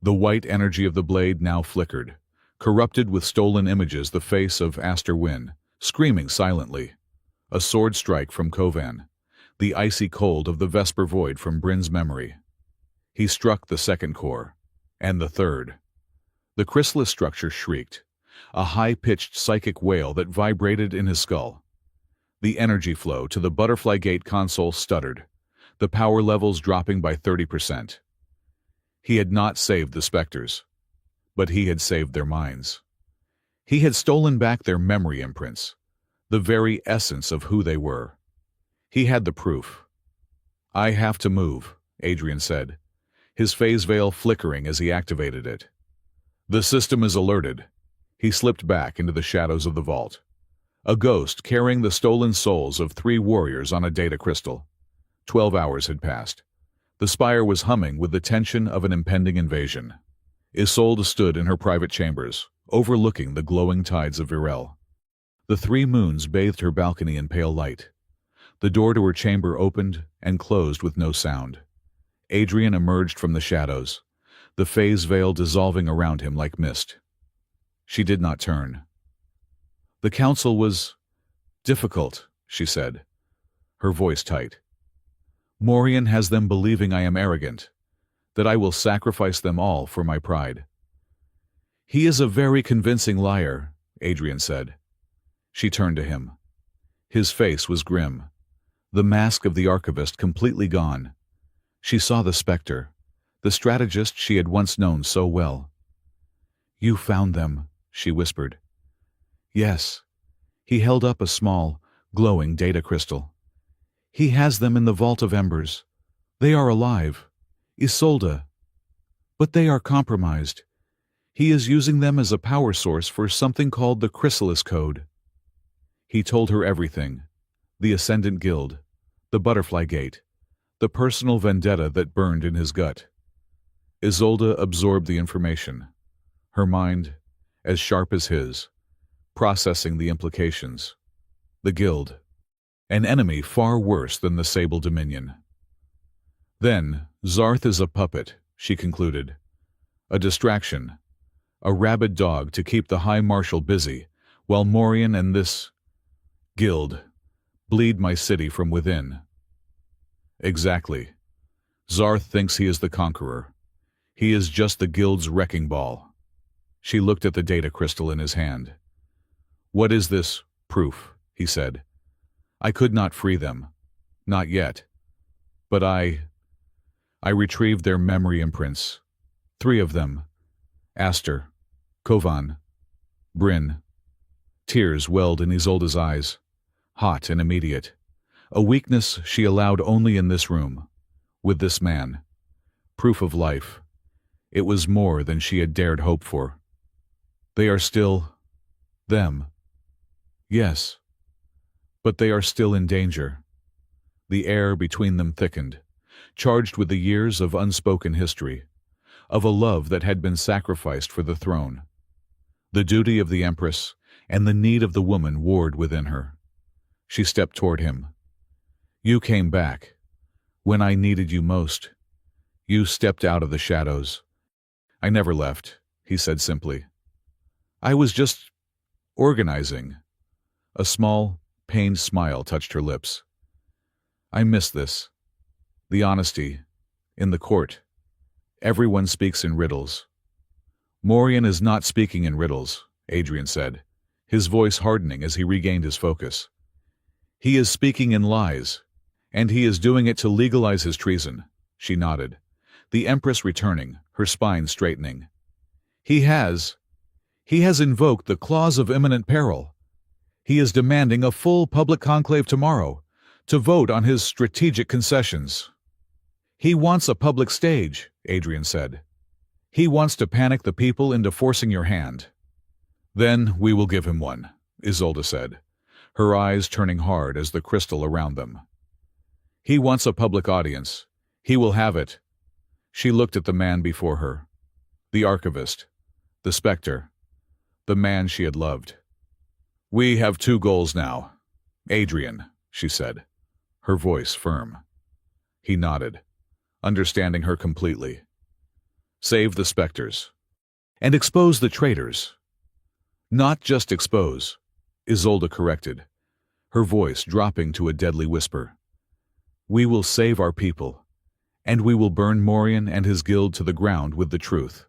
The white energy of the blade now flickered, corrupted with stolen images the face of Aster Wynn, screaming silently. A sword strike from Kovan, the icy cold of the Vesper Void from Bryn's memory. He struck the second core, and the third. The chrysalis structure shrieked, a high-pitched psychic wail that vibrated in his skull. The energy flow to the Butterfly Gate console stuttered, the power levels dropping by 30%. He had not saved the Spectres, but he had saved their minds. He had stolen back their memory imprints, the very essence of who they were. He had the proof. "I have to move," Adrian said, his phase veil flickering as he activated it. "The system is alerted." He slipped back into the shadows of the vault. A ghost carrying the stolen souls of 3 warriors on a data crystal. 12 hours had passed. The spire was humming with the tension of an impending invasion. Isolde stood in her private chambers, overlooking the glowing tides of Virel. The 3 moons bathed her balcony in pale light. The door to her chamber opened and closed with no sound. Adrian emerged from the shadows, the phase veil dissolving around him like mist. She did not turn. "The council was difficult," she said, her voice tight. Morian has them believing I am arrogant, that I will sacrifice them all for my pride. He is a very convincing liar, Adrian said. She turned to him. His face was grim, the mask of the archivist completely gone. She saw the specter, the strategist she had once known so well. You found them, she whispered. Yes. He held up a small, glowing data crystal. He has them in the Vault of Embers. They are alive. Isolde. But they are compromised. He is using them as a power source for something called the Chrysalis Code. He told her everything. The Ascendant Guild, the Butterfly Gate, the personal vendetta that burned in his gut. Isolde absorbed the information, her mind, as sharp as his, processing the implications. The Guild, an enemy far worse than the Sable Dominion. Then, Zarth is a puppet, she concluded. A distraction, a rabid dog to keep the High Marshal busy, while Morian and this Guild bleed my city from within. Exactly. Zarth thinks he is the conqueror. He is just the Guild's wrecking ball. She looked at the data crystal in his hand. What is this proof? He said. I could not free them. Not yet. But I retrieved their memory imprints. 3 of them. Aster, Kovan, Bryn. Tears welled in Isolde's eyes, hot and immediate. A weakness she allowed only in this room, with this man. Proof of life. It was more than she had dared hope for. They are still them. Yes. But they are still in danger. The air between them thickened, charged with the years of unspoken history, of a love that had been sacrificed for the throne. The duty of the Empress and the need of the woman warred within her. She stepped toward him. You came back. When I needed you most. You stepped out of the shadows. I never left, he said simply. I was just organizing. A small, pained smile touched her lips. I miss this. The honesty. In the court. Everyone speaks in riddles. Morian is not speaking in riddles, Adrian said, his voice hardening as he regained his focus. He is speaking in lies, and he is doing it to legalize his treason, she nodded, the Empress returning, her spine straightening. He has invoked the clause of imminent peril. He is demanding a full public conclave tomorrow to vote on his strategic concessions. He wants a public stage, Adrian said. He wants to panic the people into forcing your hand. Then we will give him one, Isolde said, her eyes turning hard as the crystal around them. He wants a public audience. He will have it. She looked at the man before her. The archivist. The specter. The man she had loved. We have 2 goals now. Adrian, she said, her voice firm. He nodded, understanding her completely. Save the specters. And expose the traitors. Not just expose, Isolde corrected, her voice dropping to a deadly whisper. We will save our people, and we will burn Morian and his guild to the ground with the truth.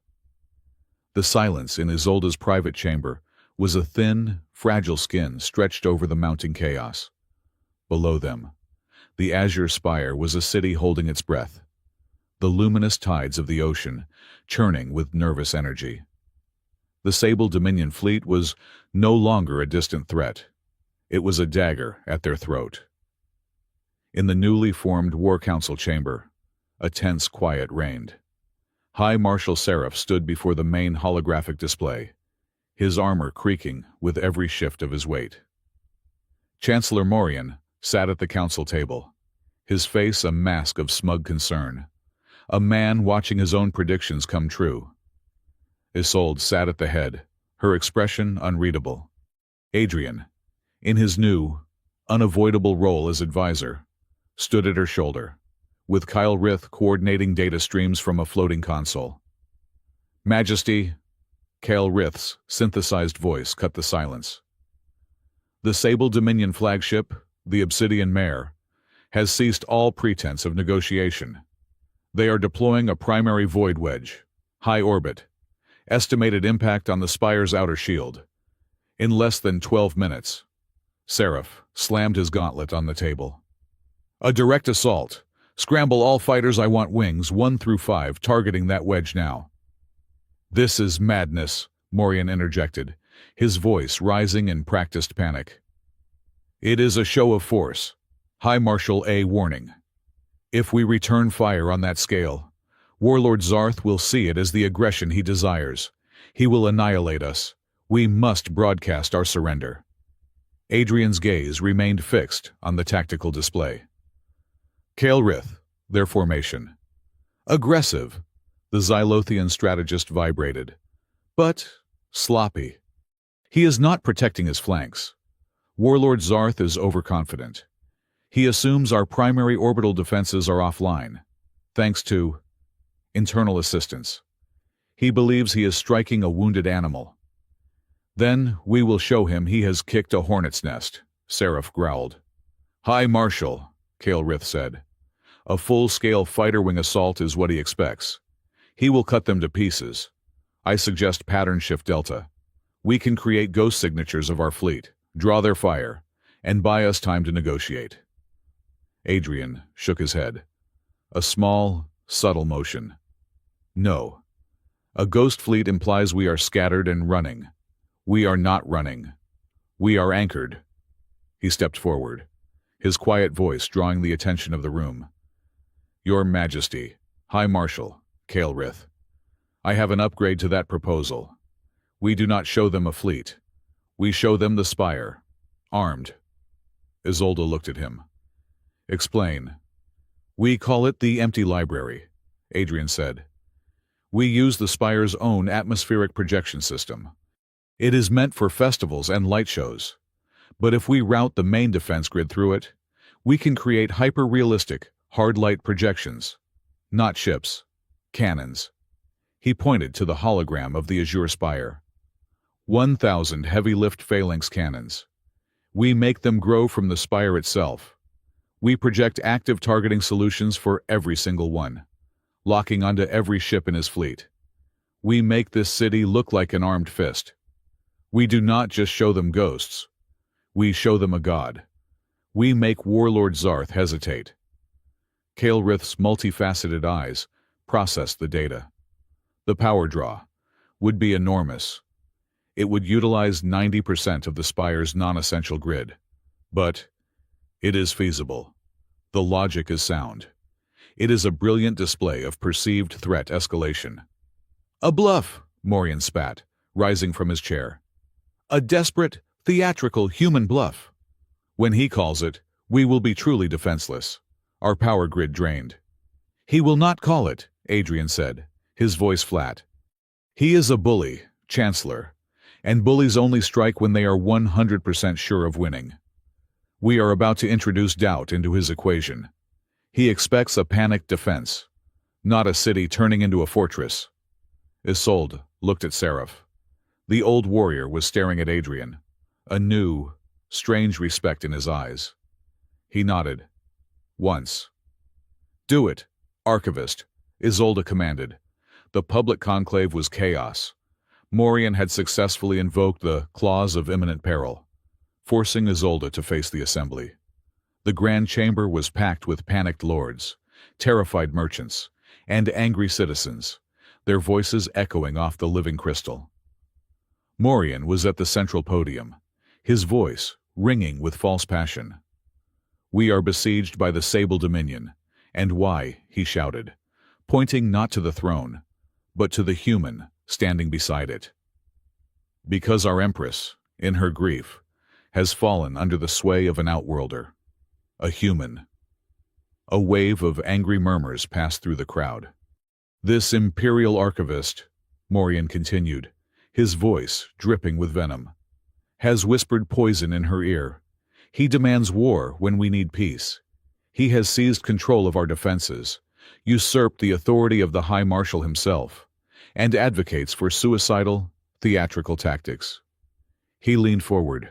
The silence in Isolde's private chamber was a thin, fragile skin stretched over the mounting chaos. Below them, the azure spire was a city holding its breath, the luminous tides of the ocean churning with nervous energy. The Sable Dominion fleet was no longer a distant threat. It was a dagger at their throat. In the newly formed War Council chamber, a tense quiet reigned. High Marshal Seraph stood before the main holographic display, his armor creaking with every shift of his weight. Chancellor Morian sat at the council table, his face a mask of smug concern, a man watching his own predictions come true. Isolde sat at the head, her expression unreadable. Adrian, in his new, unavoidable role as advisor, stood at her shoulder, with Kyle Rith coordinating data streams from a floating console. Majesty, Kyle Rith's synthesized voice cut the silence. The Sable Dominion flagship, the Obsidian Mare, has ceased all pretense of negotiation. They are deploying a primary void wedge, high orbit, estimated impact on the spire's outer shield. In less than 12 minutes. Seraph slammed his gauntlet on the table. A direct assault. Scramble all fighters, I want wings 1 through 5 targeting that wedge now. This is madness, Morian interjected, his voice rising in practiced panic. It is a show of force. High Marshal A warning. If we return fire on that scale, Warlord Zarth will see it as the aggression he desires. He will annihilate us. We must broadcast our surrender. Adrian's gaze remained fixed on the tactical display. Kael'rith, their formation. Aggressive, the Xylothian strategist vibrated. But sloppy. He is not protecting his flanks. Warlord Zarth is overconfident. He assumes our primary orbital defenses are offline, thanks to internal assistance. He believes he is striking a wounded animal. Then we will show him he has kicked a hornet's nest, Seraph growled. High Marshal, Kael'rith said. A full-scale fighter wing assault is what he expects. He will cut them to pieces. I suggest pattern shift Delta. We can create ghost signatures of our fleet, draw their fire, and buy us time to negotiate. Adrian shook his head. A small, subtle motion. No. A ghost fleet implies we are scattered and running. We are not running. We are anchored. He stepped forward, his quiet voice drawing the attention of the room. Your Majesty, High Marshal, Kael'rith, I have an upgrade to that proposal. We do not show them a fleet. We show them the spire, armed. Isolde looked at him. Explain. We call it the Empty Library, Adrian said. We use the spire's own atmospheric projection system. It is meant for festivals and light shows. But if we route the main defense grid through it, we can create hyper-realistic, hard-light projections. Not ships. Cannons. He pointed to the hologram of the Azure Spire. 1,000 heavy-lift phalanx cannons. We make them grow from the spire itself. We project active targeting solutions for every single one, locking onto every ship in his fleet. We make this city look like an armed fist. We do not just show them ghosts. We show them a god. We make Warlord Zarth hesitate. Kael'rith's multifaceted eyes processed the data. The power draw would be enormous. It would utilize 90% of the spire's non-essential grid. But it is feasible. The logic is sound. It is a brilliant display of perceived threat escalation. A bluff, Morian spat, rising from his chair. A desperate, theatrical human bluff. When he calls it, we will be truly defenseless, our power grid drained. He will not call it, Adrian said, his voice flat. He is a bully, Chancellor, and bullies only strike when they are 100% sure of winning. We are about to introduce doubt into his equation. He expects a panicked defense, not a city turning into a fortress. Isolde looked at Seraph. The old warrior was staring at Adrian, a new, strange respect in his eyes. He nodded. Once. Do it, Archivist, Isolde commanded. The public conclave was chaos. Morian had successfully invoked the clause of imminent peril, forcing Isolde to face the assembly. The grand chamber was packed with panicked lords, terrified merchants, and angry citizens, their voices echoing off the living crystal. Morian was at the central podium, his voice ringing with false passion. We are besieged by the Sable Dominion, and why, he shouted, pointing not to the throne, but to the human standing beside it. Because our Empress, in her grief, has fallen under the sway of an outworlder, a human. A wave of angry murmurs passed through the crowd. This imperial archivist, Morian continued, his voice dripping with venom, has whispered poison in her ear. He demands war when we need peace. He has seized control of our defenses, usurped the authority of the High Marshal himself, and advocates for suicidal, theatrical tactics. He leaned forward.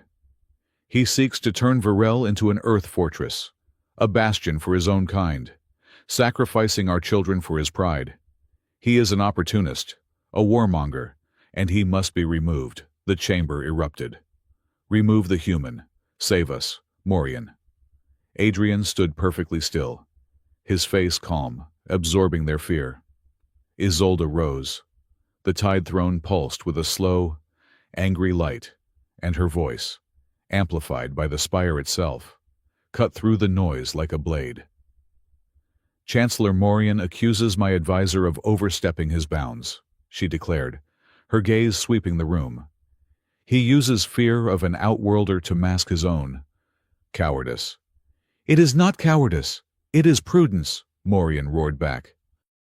He seeks to turn Varel into an earth fortress, a bastion for his own kind, sacrificing our children for his pride. He is an opportunist, a warmonger, and he must be removed. The chamber erupted. Remove the human. Save us, Morian. Adrian stood perfectly still, his face calm, absorbing their fear. Isolde rose. The Tide Throne pulsed with a slow, angry light, and her voice, amplified by the spire itself, cut through the noise like a blade. Chancellor Morian accuses my advisor of overstepping his bounds, she declared, her gaze sweeping the room. He uses fear of an outworlder to mask his own cowardice. It is not cowardice. It is prudence, Morian roared back.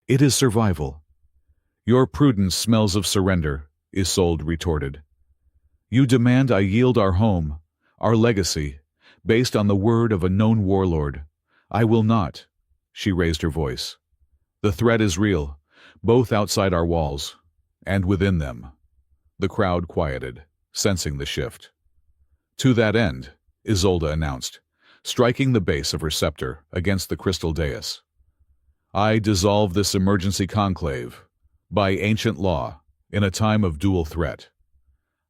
It is survival. Your prudence smells of surrender, Isolde retorted. You demand I yield our home, our legacy, based on the word of a known warlord. I will not. She raised her voice. The threat is real, both outside our walls and within them. The crowd quieted, sensing the shift. To that end, Isolde announced, striking the base of her scepter against the crystal dais. I dissolve this emergency conclave, by ancient law, in a time of dual threat.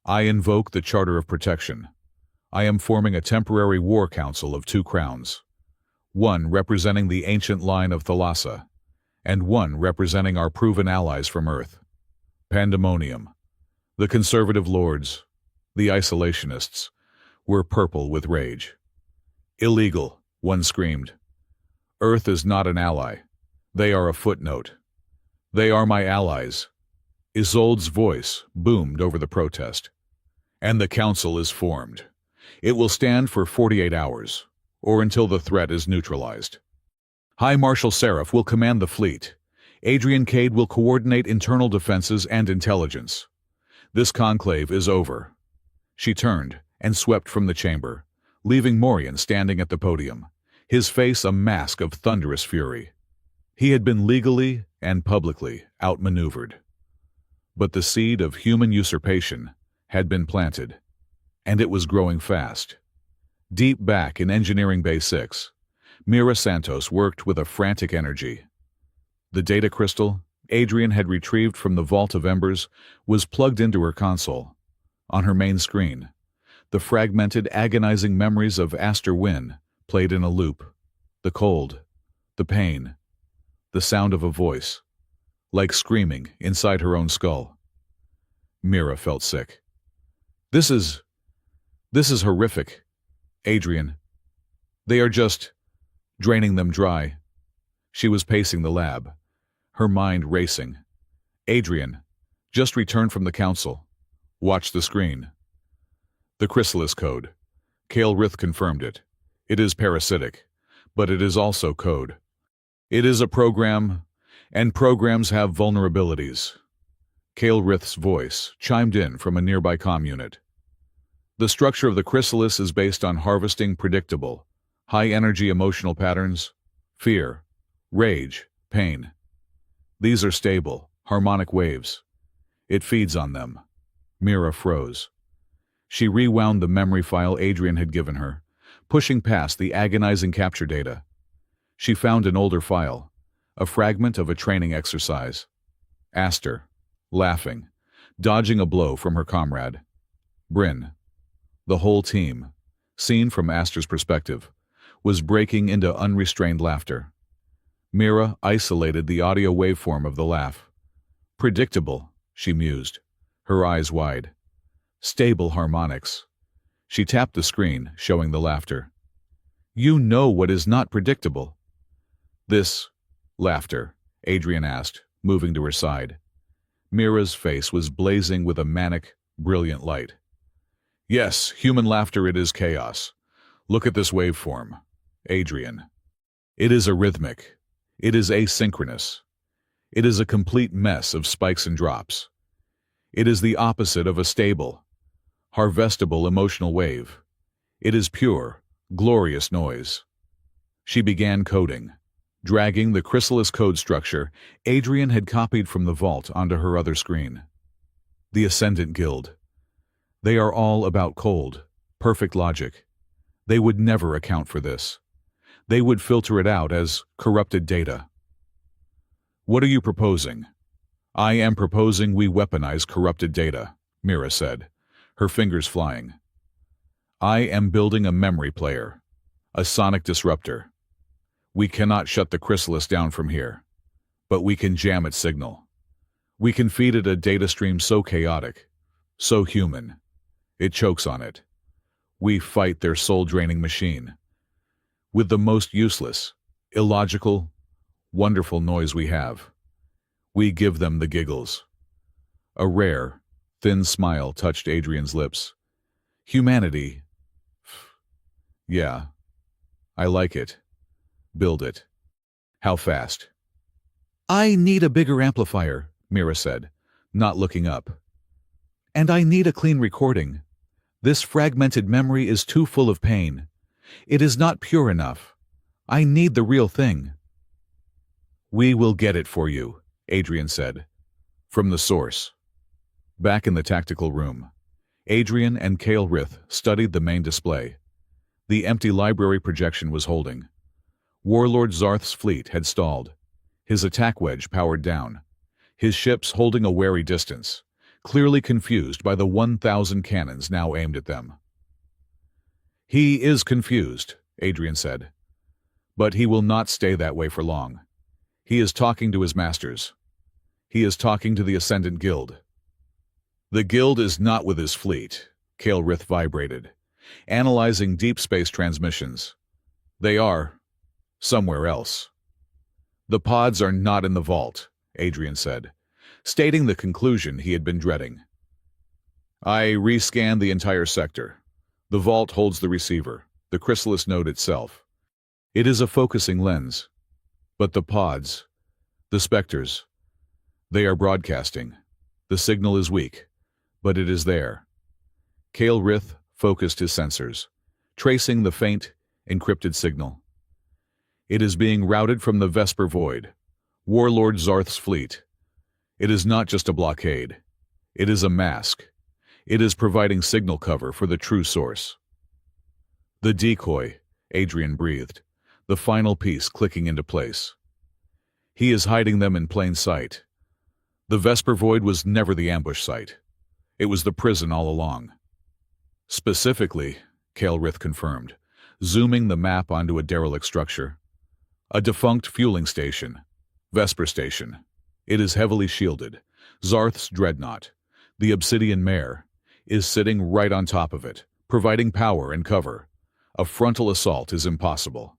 I invoke the Charter of Protection. I am forming a temporary war council of 2 crowns, one representing the ancient line of Thalassa, and one representing our proven allies from Earth. Pandemonium. The conservative lords, the isolationists, were purple with rage. Illegal, one screamed. Earth is not an ally. They are a footnote. They are my allies. Isolde's voice boomed over the protest. And the council is formed. It will stand for 48 hours, or until the threat is neutralized. High Marshal Seraph will command the fleet. Adrian Cade will coordinate internal defenses and intelligence. This conclave is over. She turned and swept from the chamber, leaving Morian standing at the podium, his face a mask of thunderous fury. He had been legally and publicly outmaneuvered. But the seed of human usurpation had been planted, and it was growing fast. Deep back in Engineering Bay 6, Mira Santos worked with a frantic energy. The data crystal Adrian had retrieved from the Vault of Embers was plugged into her console. On her main screen, the fragmented, agonizing memories of Aster Wynn played in a loop. The cold, the pain, the sound of a voice, like screaming inside her own skull. Mira felt sick. This is horrific, Adrian. They are just draining them dry. She was pacing the lab, her mind racing. Adrian, just returned from the council. Watch the screen. The Chrysalis code. Kale Rith confirmed it. It is parasitic, but it is also code. It is a program, and programs have vulnerabilities. Kale Rith's voice chimed in from a nearby comm unit. The structure of the Chrysalis is based on harvesting predictable, high-energy emotional patterns, fear, rage, pain. These are stable, harmonic waves. It feeds on them. Mira froze. She rewound the memory file Adrian had given her, pushing past the agonizing capture data. She found an older file, a fragment of a training exercise. Aster, laughing, dodging a blow from her comrade. Bryn. The whole team, seen from Aster's perspective, was breaking into unrestrained laughter. Mira isolated the audio waveform of the laugh. Predictable, she mused, her eyes wide. Stable harmonics. She tapped the screen, showing the laughter. You know what is not predictable. This laughter, Adrian asked, moving to her side. Mira's face was blazing with a manic, brilliant light. Yes, human laughter, it is chaos. Look at this waveform, Adrian. It is arrhythmic. It is asynchronous. It is a complete mess of spikes and drops. It is the opposite of a stable, harvestable emotional wave. It is pure, glorious noise. She began coding, dragging the Chrysalis code structure Adrian had copied from the vault onto her other screen. The Ascendant Guild. They are all about cold, perfect logic. They would never account for this. They would filter it out as corrupted data. What are you proposing? I am proposing we weaponize corrupted data, Mira said, her fingers flying. I am building a memory player, a sonic disruptor. We cannot shut the chrysalis down from here, but we can jam its signal. We can feed it a data stream so chaotic, so human, it chokes on it. We fight their soul-draining machine. With the most useless, illogical, wonderful noise we have. We give them the giggles. A rare, thin smile touched Adrian's lips. Humanity. Yeah, I like it. Build it. How fast? I need a bigger amplifier, Mira said, not looking up. And I need a clean recording. This fragmented memory is too full of pain. It is not pure enough. I need the real thing. We will get it for you, Adrian said. From the source. Back in the tactical room, Adrian and Kale Rith studied the main display. The empty library projection was holding. Warlord Zarth's fleet had stalled. His attack wedge powered down. His ships holding a wary distance, clearly confused by the 1,000 cannons now aimed at them. He is confused, Adrian said. But he will not stay that way for long. He is talking to his masters. He is talking to the Ascendant Guild. The Guild is not with his fleet, Kale Rith vibrated, analyzing deep space transmissions. They are somewhere else. The pods are not in the vault, Adrian said, stating the conclusion he had been dreading. I rescanned the entire sector. The vault holds the receiver, the chrysalis node itself. It is a focusing lens. But the pods, the specters, they are broadcasting. The signal is weak, but it is there. Kale Rith focused his sensors, tracing the faint, encrypted signal. It is being routed from the Vesper Void, Warlord Zarth's fleet. It is not just a blockade. It is a mask. It is providing signal cover for the true source. The decoy, Adrian breathed, the final piece clicking into place. He is hiding them in plain sight. The Vesper Void was never the ambush site. It was the prison all along. Specifically, Kale Rith confirmed, zooming the map onto a derelict structure. A defunct fueling station. Vesper Station. It is heavily shielded. Zarth's dreadnought, the Obsidian Mare, is sitting right on top of it, providing power and cover. A frontal assault is impossible.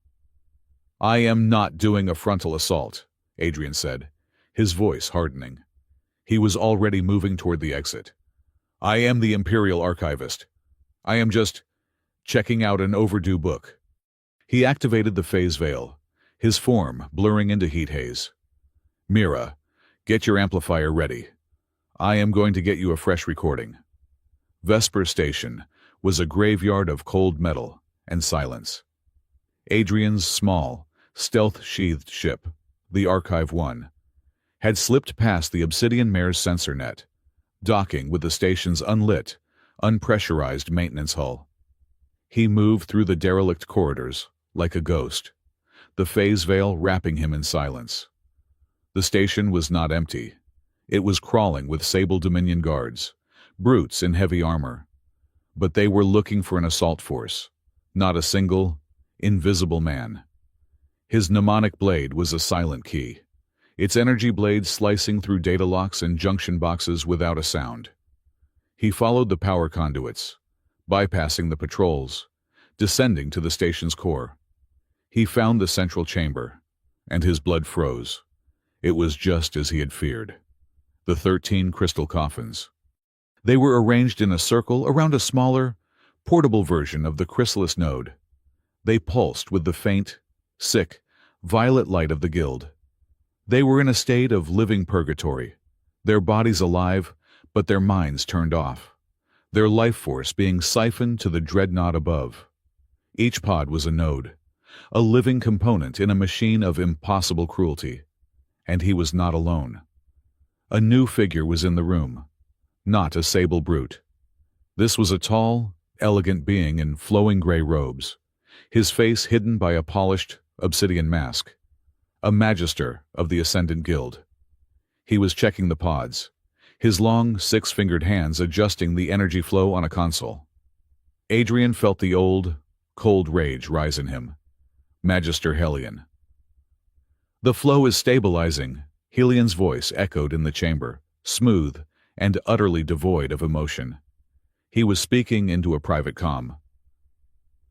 I am not doing a frontal assault, Adrian said, his voice hardening. He was already moving toward the exit. I am the Imperial Archivist. I am just checking out an overdue book. He activated the phase veil, his form blurring into heat haze. Mira, get your amplifier ready. I am going to get you a fresh recording. Vesper Station was a graveyard of cold metal and silence. Adrian's small, stealth-sheathed ship, the Archive 1, had slipped past the Obsidian Mare's sensor net, docking with the station's unlit, unpressurized maintenance hull. He moved through the derelict corridors like a ghost, the phase veil wrapping him in silence. The station was not empty. It was crawling with Sable Dominion guards, brutes in heavy armor. But they were looking for an assault force, not a single, invisible man. His mnemonic blade was a silent key, its energy blade slicing through data locks and junction boxes without a sound. He followed the power conduits, bypassing the patrols, descending to the station's core. He found the central chamber, and his blood froze. It was just as he had feared. The 13 crystal coffins. They were arranged in a circle around a smaller, portable version of the chrysalis node. They pulsed with the faint, sick, violet light of the guild. They were in a state of living purgatory, their bodies alive, but their minds turned off, their life force being siphoned to the dreadnought above. Each pod was a node, a living component in a machine of impossible cruelty. And he was not alone. A new figure was in the room, not a sable brute. This was a tall, elegant being in flowing gray robes, his face hidden by a polished obsidian mask, a magister of the Ascendant Guild. He was checking the pods, his long, six-fingered hands adjusting the energy flow on a console. Adrian felt the old, cold rage rise in him. Magister Hellion. "The flow is stabilizing," Helion's voice echoed in the chamber, smooth and utterly devoid of emotion. He was speaking into a private comm.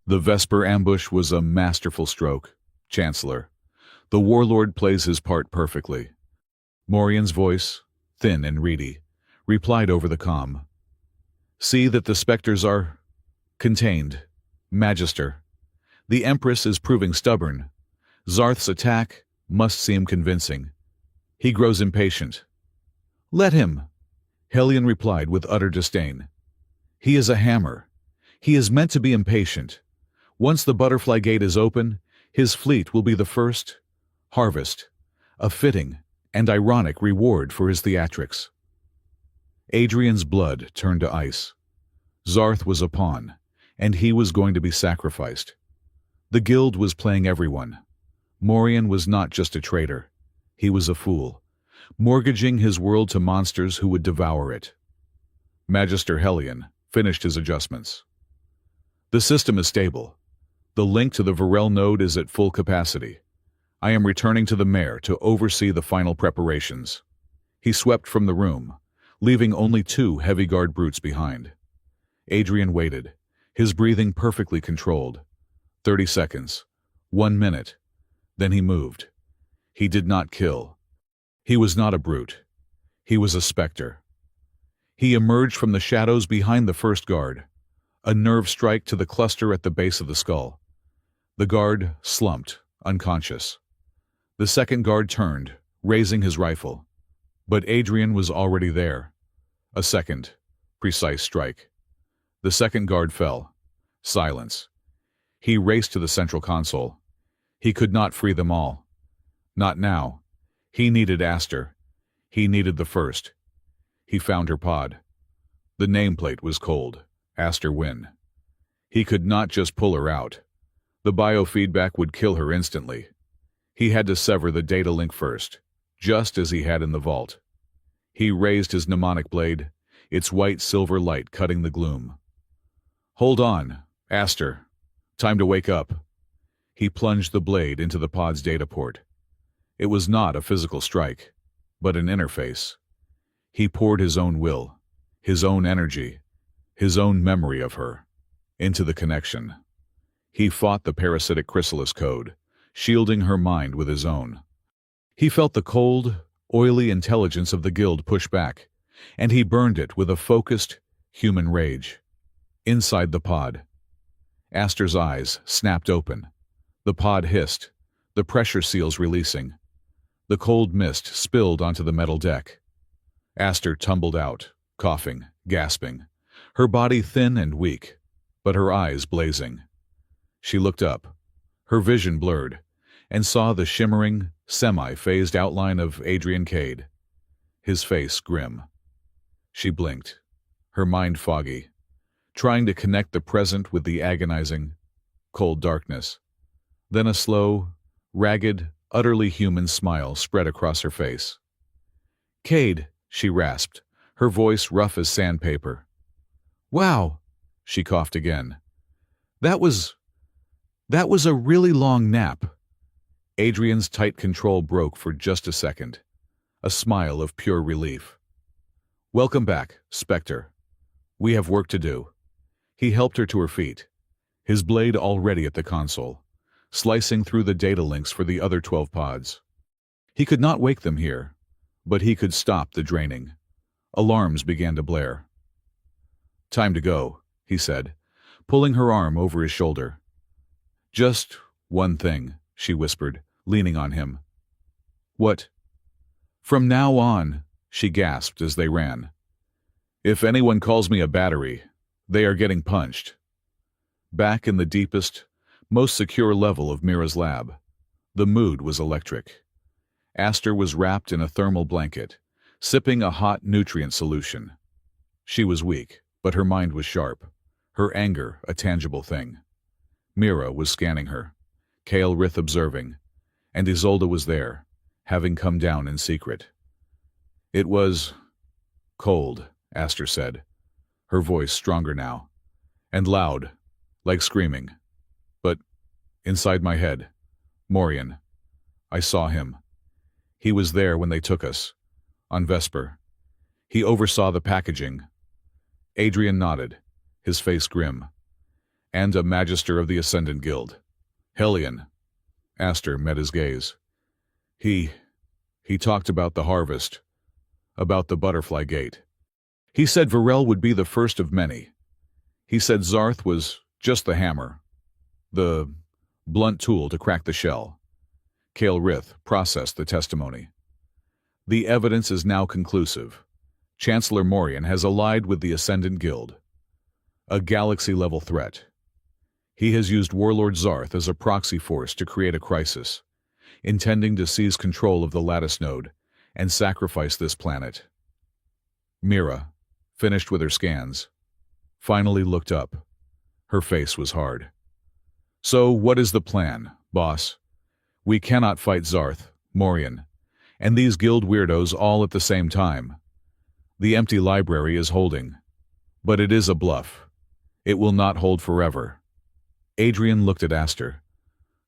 "The Vesper ambush was a masterful stroke, Chancellor. The warlord plays his part perfectly." Morian's voice, thin and reedy, replied over the comm. "See that the specters are contained, Magister. The Empress is proving stubborn. Zarth's attack must seem convincing. He grows impatient." "Let him," Hellion replied with utter disdain. "He is a hammer. He is meant to be impatient. Once the butterfly gate is open, his fleet will be the first harvest, a fitting and ironic reward for his theatrics." Adrian's blood turned to ice. Zarth was a pawn, and he was going to be sacrificed. The guild was playing everyone. Morian was not just a traitor. He was a fool, mortgaging his world to monsters who would devour it. Magister Hellion finished his adjustments. "The system is stable. The link to the Varel node is at full capacity. I am returning to the Mare to oversee the final preparations." He swept from the room, leaving only 2 heavy guard brutes behind. Adrian waited, his breathing perfectly controlled. 30 seconds. 1 minute. Then he moved. He did not kill. He was not a brute. He was a specter. He emerged from the shadows behind the first guard, a nerve strike to the cluster at the base of the skull. The guard slumped, unconscious. The second guard turned, raising his rifle. But Adrian was already there. A second, precise strike. The second guard fell. Silence. He raced to the central console. He could not free them all. Not now. He needed Aster. He needed the first. He found her pod. The nameplate was cold. Aster Wynn. He could not just pull her out. The biofeedback would kill her instantly. He had to sever the data link first, just as he had in the vault. He raised his mnemonic blade, its white-silver light cutting the gloom. "Hold on, Aster. Time to wake up." He plunged the blade into the pod's data port. It was not a physical strike, but an interface. He poured his own will, his own energy, his own memory of her, into the connection. He fought the parasitic chrysalis code, shielding her mind with his own. He felt the cold, oily intelligence of the guild push back, and he burned it with a focused, human rage. Inside the pod, Aster's eyes snapped open. The pod hissed, the pressure seals releasing. The cold mist spilled onto the metal deck. Aster tumbled out, coughing, gasping, her body thin and weak, but her eyes blazing. She looked up, her vision blurred, and saw the shimmering, semi-phased outline of Adrian Cade, his face grim. She blinked, her mind foggy, trying to connect the present with the agonizing, cold darkness. Then a slow, ragged, utterly human smile spread across her face. "Cade," she rasped, her voice rough as sandpaper. "Wow," she coughed again. That was a really long nap." Adrian's tight control broke for just a second, a smile of pure relief. "Welcome back, Spectre. We have work to do." He helped her to her feet, his blade already at the console, slicing through the data links for the other 12 pods. He could not wake them here, but he could stop the draining. Alarms began to blare. "Time to go," he said, pulling her arm over his shoulder. "Just one thing," she whispered, leaning on him. "What?" "From now on," she gasped as they ran. "If anyone calls me a battery, they are getting punched." Back in the deepest, most secure level of Mira's lab, the mood was electric. Aster was wrapped in a thermal blanket, sipping a hot nutrient solution. She was weak, but her mind was sharp, her anger a tangible thing. Mira was scanning her, Kale Rith observing, and Isolde was there, having come down in secret. It was cold, Aster said, her voice stronger now, and loud, like screaming. But inside my head, Morian, I saw him. He was there when they took us, on Vesper. He oversaw the packaging. Adrian nodded, his face grim. And a Magister of the Ascendant Guild. Hellion. Aster met his gaze. He talked about the harvest, about the butterfly gate. He said Varel would be the first of many. He said Zarth was just the hammer, the blunt tool to crack the shell. Kale Rith processed the testimony. The evidence is now conclusive. Chancellor Morian has allied with the Ascendant Guild, a galaxy-level threat. He has used Warlord Zarth as a proxy force to create a crisis, intending to seize control of the Lattice Node and sacrifice this planet. Mira, finished with her scans, finally looked up. Her face was hard. So what is the plan, boss? We cannot fight Zarth, Morian, and these guild weirdos all at the same time. The empty library is holding, but it is a bluff. It will not hold forever. Adrian looked at Aster,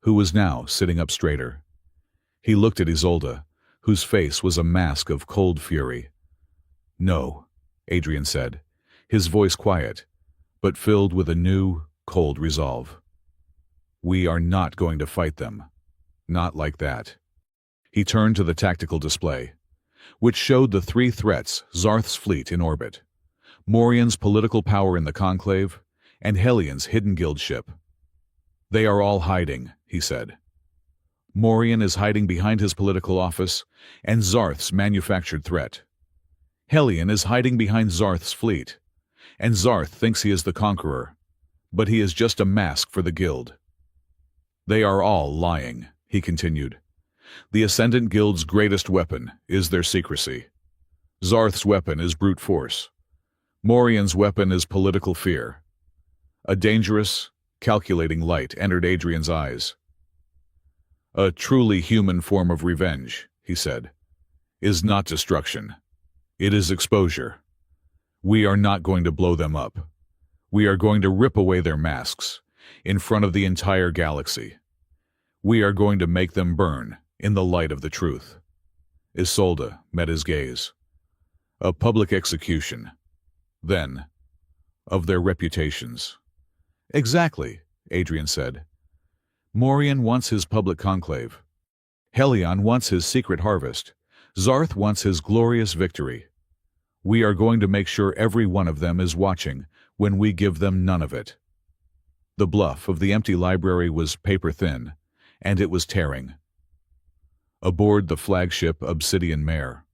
who was now sitting up straighter. He looked at Isolde, whose face was a mask of cold fury. No, Adrian said, his voice quiet, but filled with a new, cold resolve. We are not going to fight them. Not like that. He turned to the tactical display, which showed the three threats Zarth's fleet in orbit, Morian's political power in the Conclave, and Hellion's hidden guild ship. They are all hiding, he said. Morian is hiding behind his political office and Zarth's manufactured threat. Hellion is hiding behind Zarth's fleet, and Zarth thinks he is the conqueror, but he is just a mask for the guild. They are all lying, he continued. The Ascendant Guild's greatest weapon is their secrecy. Zarth's weapon is brute force. Morian's weapon is political fear. A dangerous, calculating light entered Adrian's eyes. A truly human form of revenge, he said, is not destruction. It is exposure. We are not going to blow them up. We are going to rip away their masks, in front of the entire galaxy. We are going to make them burn in the light of the truth. Isolde met his gaze. A public execution. Then, of their reputations. Exactly, Adrian said. Morian wants his public conclave. Hellion wants his secret harvest. Zarth wants his glorious victory. We are going to make sure every one of them is watching when we give them none of it. The bluff of the empty library was paper-thin, and it was tearing. Aboard the flagship Obsidian Mare,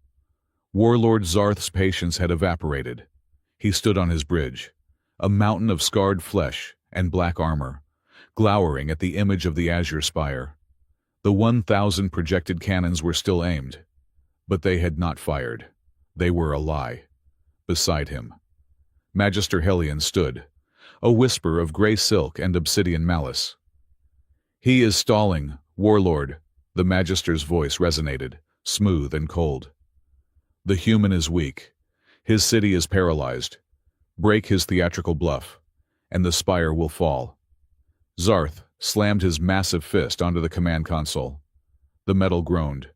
Warlord Zarth's patience had evaporated. He stood on his bridge, a mountain of scarred flesh and black armor, glowering at the image of the Azure Spire. The 1,000 projected cannons were still aimed, but they had not fired. They were a lie. Beside him, Magister Hellion stood, a whisper of gray silk and obsidian malice. He is stalling, Warlord, the Magister's voice resonated, smooth and cold. The human is weak. His city is paralyzed. Break his theatrical bluff, and the spire will fall. Zarth slammed his massive fist onto the command console. The metal groaned.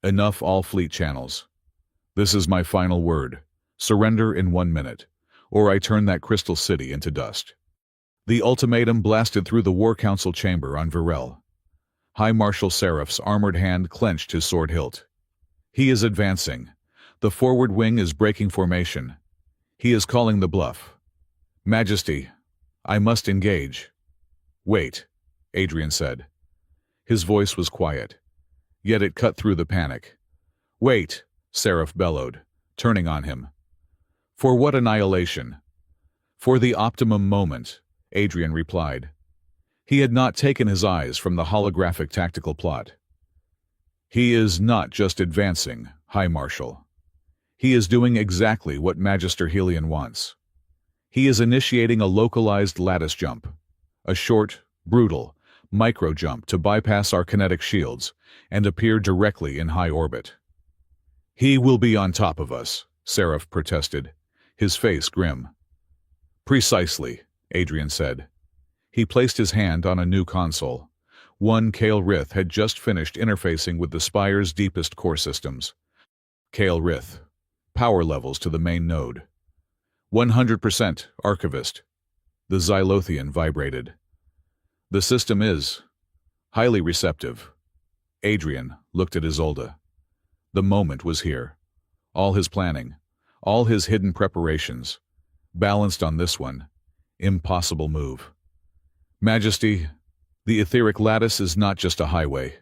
Enough all fleet channels. This is my final word. Surrender in 1 minute, or I turn that crystal city into dust. The ultimatum blasted through the War Council chamber on Varel. High Marshal Seraph's armored hand clenched his sword hilt. He is advancing. The forward wing is breaking formation. He is calling the bluff. Majesty, I must engage. Wait, Adrian said. His voice was quiet, yet it cut through the panic. Wait, Seraph bellowed, turning on him. For what annihilation? For the optimum moment, Adrian replied. He had not taken his eyes from the holographic tactical plot. He is not just advancing, High Marshal. He is doing exactly what Magister Hellion wants. He is initiating a localized lattice jump, a short, Brutal, micro-jump to bypass our kinetic shields and appear directly in high orbit. "He will be on top of us," Seraph protested, his face grim. "Precisely," Adrian said. He placed his hand on a new console. One Kale Rith had just finished interfacing with the Spire's deepest core systems. Kale Rith. Power levels to the main node. 100% Archivist. The Xylothian vibrated. "The system is highly receptive." Adrian looked at Isolde. The moment was here. All his planning, all his hidden preparations, balanced on this one. Impossible move. "Majesty, the etheric lattice is not just a highway.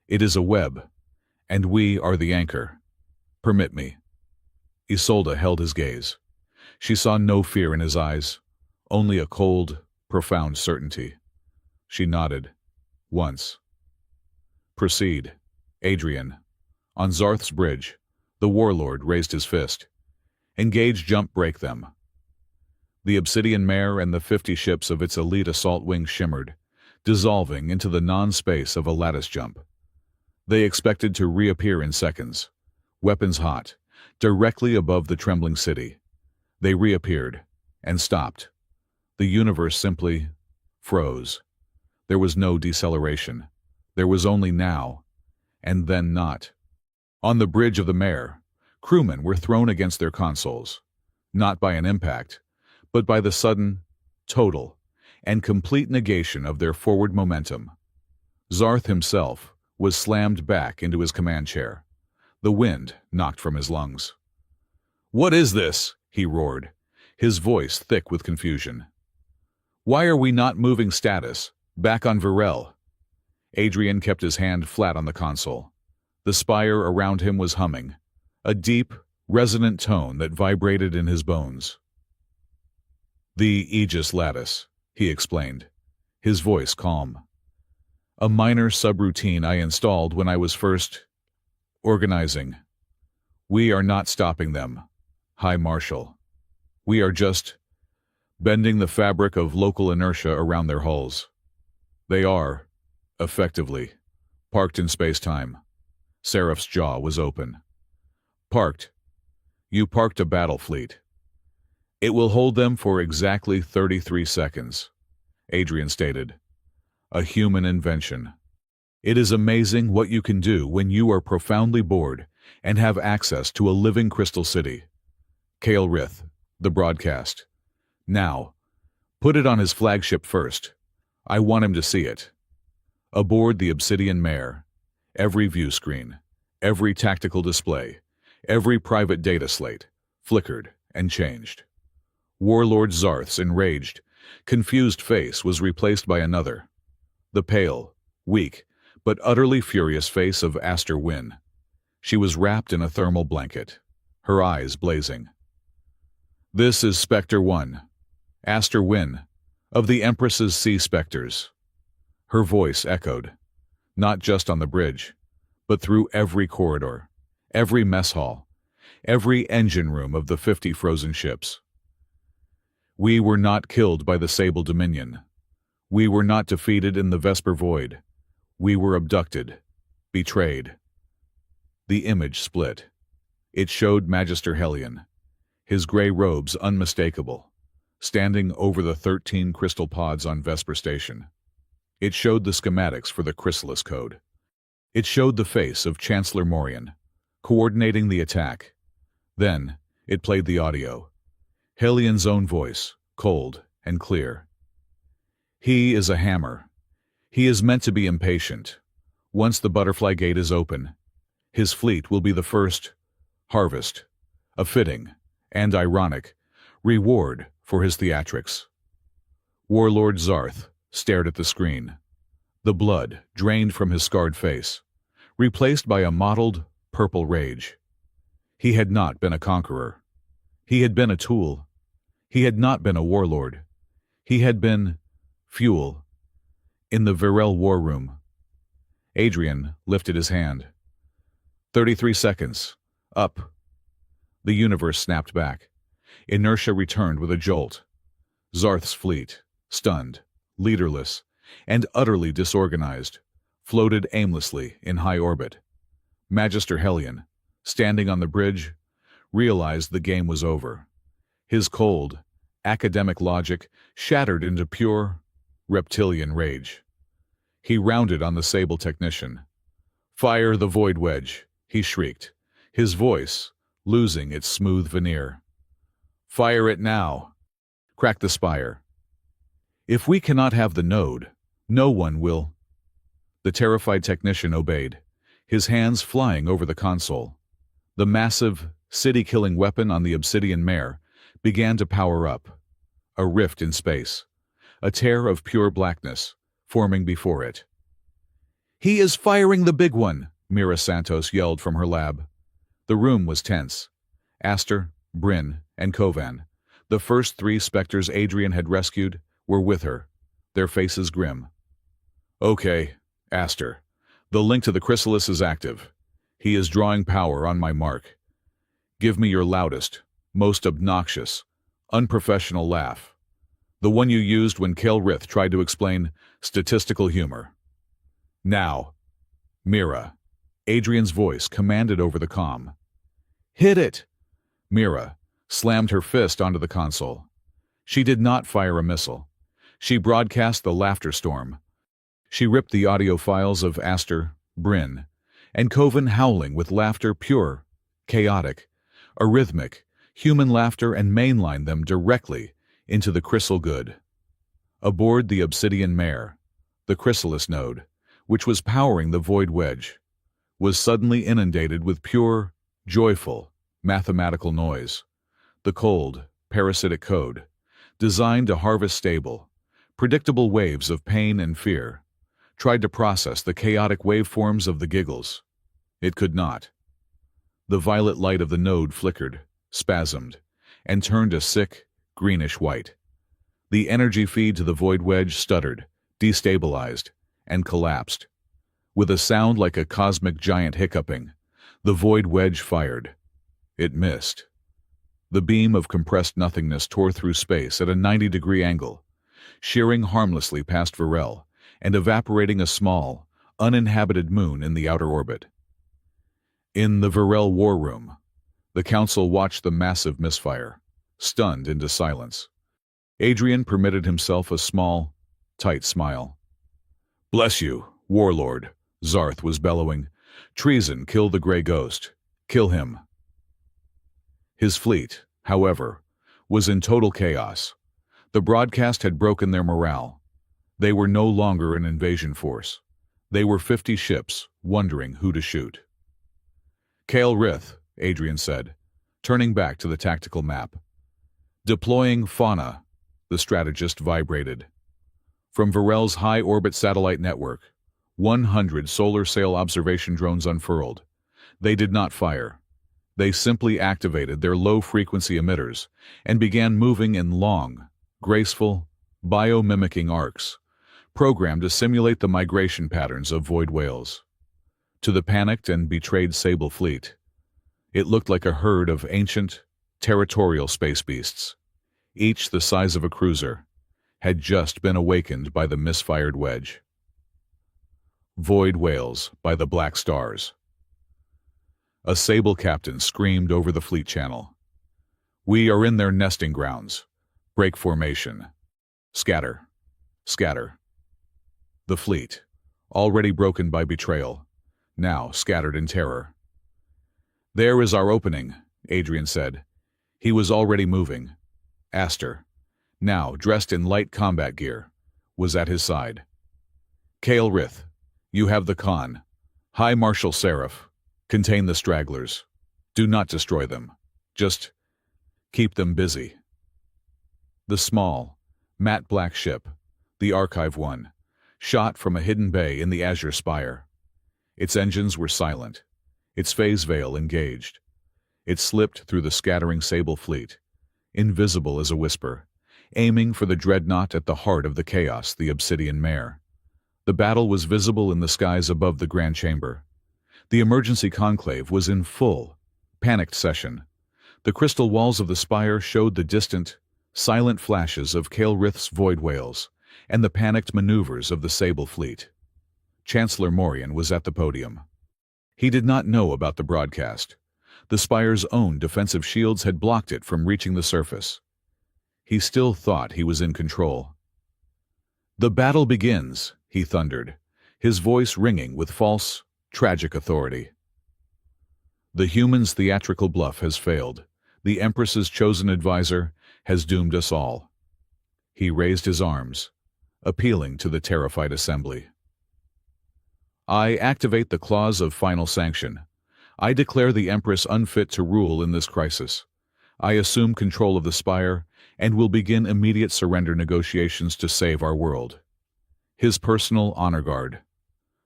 It is a web, and we are the anchor. Permit me." Isolde held his gaze. She saw no fear in his eyes, only a cold, profound certainty. She nodded. Once. "Proceed." Adrian. On Zarth's bridge, the warlord raised his fist. "Engage, jump, break them." The Obsidian Mare and the 50 ships of its elite assault wing shimmered, dissolving into the non-space of a lattice jump. They expected to reappear in seconds, weapons hot, directly above the trembling city. They reappeared, and stopped. The universe simply froze. There was no deceleration. There was only now, and then not. On the bridge of the Mare, crewmen were thrown against their consoles, not by an impact, but by the sudden, total, and complete negation of their forward momentum. Zarth himself was slammed back into his command chair, the wind knocked from his lungs. "What is this?" he roared, his voice thick with confusion. "Why are we not moving status, back on Virel?" Adrian kept his hand flat on the console. The spire around him was humming, a deep, resonant tone that vibrated in his bones. "The Aegis lattice," he explained, his voice calm. "A minor subroutine I installed when I was first organizing. We are not stopping them, High Marshal. We are just bending the fabric of local inertia around their hulls. They are, effectively, parked in space-time." Seraph's jaw was open. "Parked? You parked a battle fleet. It will hold them for exactly 33 seconds, Adrian stated. "A human invention. It is amazing what you can do when you are profoundly bored and have access to a living crystal city." Kale Rith, the broadcast. "Now, put it on his flagship first. I want him to see it." Aboard the Obsidian Mare, every view screen, every tactical display, every private data slate, flickered and changed. Warlord Zarth's enraged, confused face was replaced by another. The pale, weak, but utterly furious face of Aster Wynn. She was wrapped in a thermal blanket, her eyes blazing. "This is Spectre 1, Aster Wynn, of the Empress's Sea Spectres." Her voice echoed, not just on the bridge, but through every corridor, every mess hall, every engine room of the 50 frozen ships. "We were not killed by the Sable Dominion. We were not defeated in the Vesper Void. We were abducted, betrayed." The image split. It showed Magister Hellion, his gray robes unmistakable, standing over the 13 crystal pods on Vesper Station. It showed the schematics for the Chrysalis Code. It showed the face of Chancellor Morian, coordinating the attack. Then, it played the audio. Hellion's own voice, cold and clear. "He is a hammer. He is meant to be impatient. Once the butterfly gate is open, his fleet will be the first harvest, a fitting and ironic reward for his theatrics." Warlord Zarth stared at the screen. The blood drained from his scarred face, replaced by a mottled, purple rage. He had not been a conqueror. He had been a tool. He had not been a warlord. He had been fuel. In the Virel war room. Adrian lifted his hand. 33 seconds. Up. The universe snapped back. Inertia returned with a jolt. Zarth's fleet, stunned, leaderless, and utterly disorganized, floated aimlessly in high orbit. Magister Hellion, standing on the bridge, realized the game was over. His cold, academic logic shattered into pure, reptilian rage. He rounded on the Sable technician. "Fire the Void Wedge," he shrieked, his voice losing its smooth veneer. "Fire it now!" Crack the spire. "If we cannot have the node, no one will." The terrified technician obeyed, his hands flying over the console. The massive, city-killing weapon on the obsidian mare began to power up. A rift in space, a tear of pure blackness, forming before it. "He is firing the big one!" Mira Santos yelled from her lab. The room was tense. Aster, Bryn, and Kovan, the first three specters Adrian had rescued, were with her, their faces grim. "Okay, Aster. The link to the chrysalis is active. He is drawing power on my mark. Give me your loudest, most obnoxious, unprofessional laugh. The one you used when Kael Rith tried to explain statistical humor. Now." "Mira." Adrian's voice commanded over the comm. "Hit it!" Mira slammed her fist onto the console. She did not fire a missile. She broadcast the laughter storm. She ripped the audio files of Aster, Bryn, and Kovan howling with laughter pure, chaotic, arrhythmic, human laughter and mainlined them directly into the Crystal Good. Aboard the obsidian mare, the chrysalis node, which was powering the Void Wedge, was suddenly inundated with pure, joyful, mathematical noise. The cold, parasitic code, designed to harvest stable, predictable waves of pain and fear, tried to process the chaotic waveforms of the giggles. It could not. The violet light of the node flickered, spasmed, and turned a sick, greenish white. The energy feed to the Void Wedge stuttered, destabilized, and collapsed. With a sound like a cosmic giant hiccuping, the Void Wedge fired. It missed. The beam of compressed nothingness tore through space at a 90-degree angle, shearing harmlessly past Varel and evaporating a small, uninhabited moon in the outer orbit. In the Varel war room, the Council watched the massive misfire, stunned into silence. Adrian permitted himself a small, tight smile. "Bless you, Warlord," Zarth was bellowing. "Treason, kill the Grey Ghost. Kill him." His fleet, however, was in total chaos. The broadcast had broken their morale. They were no longer an invasion force. They were 50 ships, wondering who to shoot. "Kael Rith," Adrian said, turning back to the tactical map. "Deploying Fauna," the strategist vibrated. From Varel's high-orbit satellite network, 100 solar sail observation drones unfurled. They did not fire. They simply activated their low-frequency emitters and began moving in long, graceful, biomimicking arcs, programmed to simulate the migration patterns of void whales. To the panicked and betrayed Sable fleet, it looked like a herd of ancient, territorial space beasts, each the size of a cruiser, had just been awakened by the misfired wedge. Void Whales by the Black Stars. A Sable captain screamed over the fleet channel. "We are in their nesting grounds. Break formation. Scatter. Scatter." The fleet, already broken by betrayal, now scattered in terror. "There is our opening," Adrian said. He was already moving. Aster, now dressed in light combat gear, was at his side. "Kael Rith, you have the con. High Marshal Seraph, contain the stragglers. Do not destroy them. Just keep them busy." The small, matte black ship, the Archive 1, shot from a hidden bay in the azure spire. Its engines were silent, its phase veil engaged. It slipped through the scattering Sable fleet, invisible as a whisper, aiming for the dreadnought at the heart of the chaos, the Obsidian Mare. The battle was visible in the skies above the Grand Chamber. The emergency conclave was in full, panicked session. The crystal walls of the spire showed the distant, silent flashes of Kael Rith's void whales and the panicked maneuvers of the Sable fleet. Chancellor Morian was at the podium. He did not know about the broadcast. The Spire's own defensive shields had blocked it from reaching the surface. He still thought he was in control. "The battle begins," he thundered, his voice ringing with false, tragic authority. "The humans' theatrical bluff has failed. The Empress's chosen advisor has doomed us all." He raised his arms, appealing to the terrified assembly. "I activate the clause of final sanction. I declare the Empress unfit to rule in this crisis. I assume control of the Spire and will begin immediate surrender negotiations to save our world." His personal honor guard,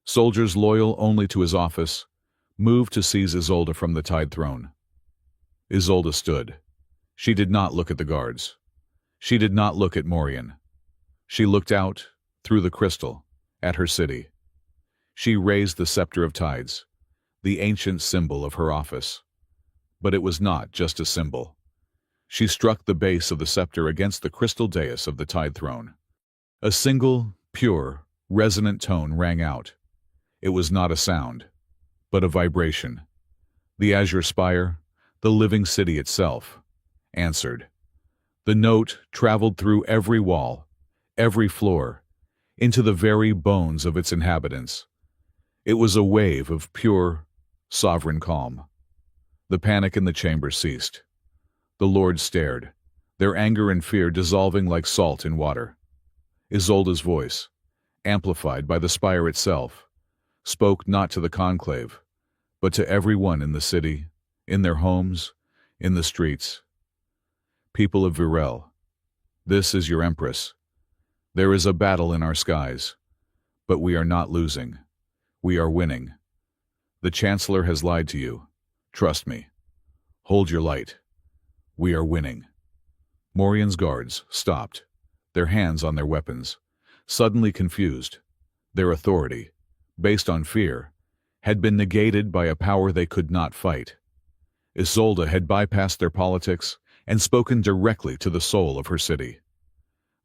soldiers loyal only to his office, moved to seize Isolde from the Tide Throne. Isolde stood. She did not look at the guards. She did not look at Morian. She looked out, through the crystal, at her city. She raised the scepter of tides, the ancient symbol of her office. But it was not just a symbol. She struck the base of the scepter against the crystal dais of the Tide Throne. A single, pure, resonant tone rang out. It was not a sound, but a vibration. The Azure Spire, the living city itself, answered. The note traveled through every wall, every floor, into the very bones of its inhabitants. It was a wave of pure, sovereign calm. The panic in the chamber ceased. The lords stared, their anger and fear dissolving like salt in water. Isolde's voice, amplified by the Spire itself, spoke not to the conclave, but to everyone in the city, in their homes, in the streets. "People of Virel, this is your Empress. There is a battle in our skies, but we are not losing. We are winning. The Chancellor has lied to you. Trust me. Hold your light. We are winning." Morian's guards stopped, their hands on their weapons, suddenly confused. Their authority, based on fear, had been negated by a power they could not fight. Isolde had bypassed their politics and spoken directly to the soul of her city.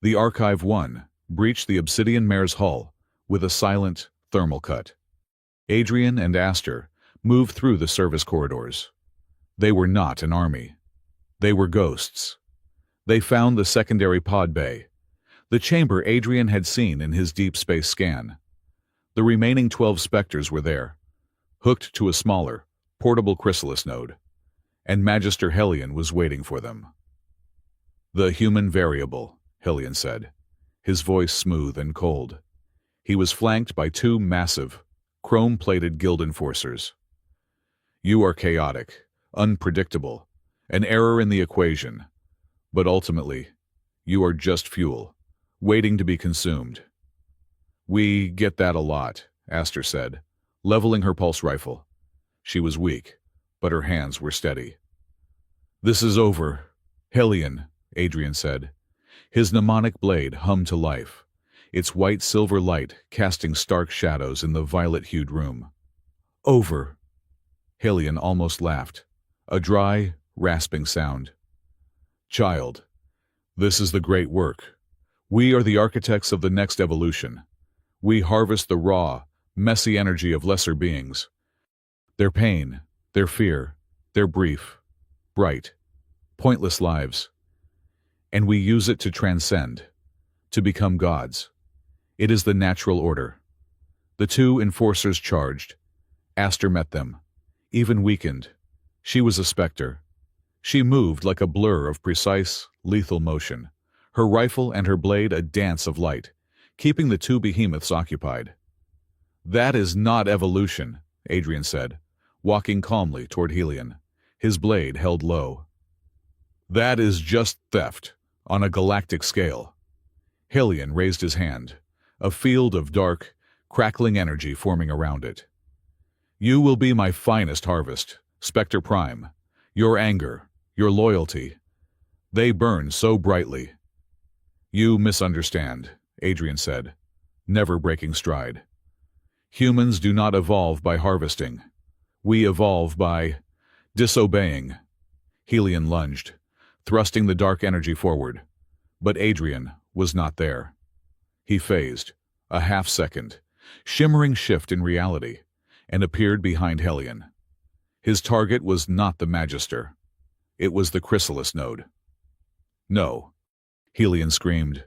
The Archive 1 breached the Obsidian Mare's hull with a silent, thermal cut. Adrian and Aster moved through the service corridors. They were not an army. They were ghosts. They found the secondary pod bay, the chamber Adrian had seen in his deep space scan. The remaining 12 Spectres were there, hooked to a smaller, portable chrysalis node, and Magister Hellion was waiting for them. "The human variable," Hellion said, his voice smooth and cold. He was flanked by 2 massive, chrome-plated guild enforcers. "You are chaotic, unpredictable, an error in the equation, but ultimately, you are just fuel, waiting to be consumed." "We get that a lot," Aster said, leveling her pulse rifle. She was weak, but her hands were steady. "This is over, Hellion," Adrian said. His mnemonic blade hummed to life, its white-silver light casting stark shadows in the violet-hued room. "Over." Hellion almost laughed, a dry, rasping sound. "Child, this is the great work. We are the architects of the next evolution. We harvest the raw, messy energy of lesser beings. Their pain, their fear, their brief, bright, pointless lives. And we use it to transcend, to become gods. It is the natural order." The 2 enforcers charged. Aster met them, even weakened. She was a specter. She moved like a blur of precise, lethal motion, her rifle and her blade a dance of light, keeping the 2 behemoths occupied. "That is not evolution," Adrian said, walking calmly toward Hellion, his blade held low. "That is just theft, on a galactic scale." Hellion raised his hand, a field of dark, crackling energy forming around it. "You will be my finest harvest, Spectre Prime. Your anger, your loyalty, they burn so brightly." "You misunderstand," Adrian said, never breaking stride. "Humans do not evolve by harvesting. We evolve by disobeying." Hellion lunged, thrusting the dark energy forward, but Adrian was not there. He phased, a half-second, shimmering shift in reality, and appeared behind Hellion. His target was not the Magister. It was the Chrysalis node. No, Helion screamed,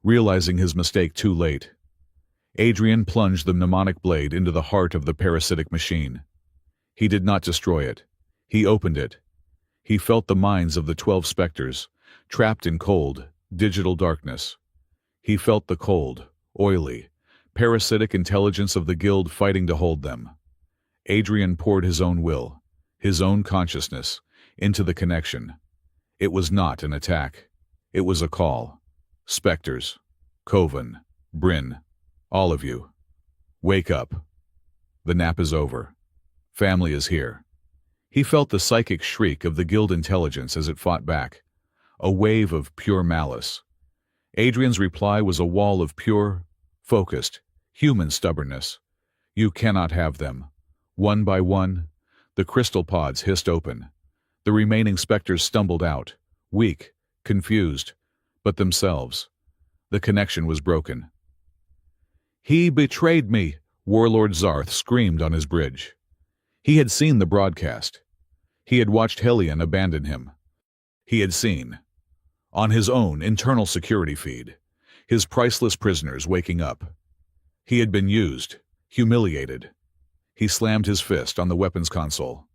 realizing his mistake too late. Adrian plunged the mnemonic blade into the heart of the parasitic machine. He did not destroy it. He opened it. He felt the minds of the 12 specters, trapped in cold, digital darkness. He felt the cold, oily, parasitic intelligence of the guild fighting to hold them. Adrian poured his own will, his own consciousness, into the connection. It was not an attack. It was a call. Specters, Coven, Bryn, all of you. Wake up. The nap is over. Family is here. He felt the psychic shriek of the guild intelligence as it fought back, a wave of pure malice. Adrian's reply was a wall of pure, focused, human stubbornness. You cannot have them. One by one, the crystal pods hissed open. The remaining specters stumbled out, weak, confused, but themselves. The connection was broken. He betrayed me, Warlord Zarth screamed on his bridge. He had seen the broadcast. He had watched Hellion abandon him. He had seen, on his own internal security feed, his priceless prisoners waking up. He had been used, humiliated. He slammed his fist on the weapons console.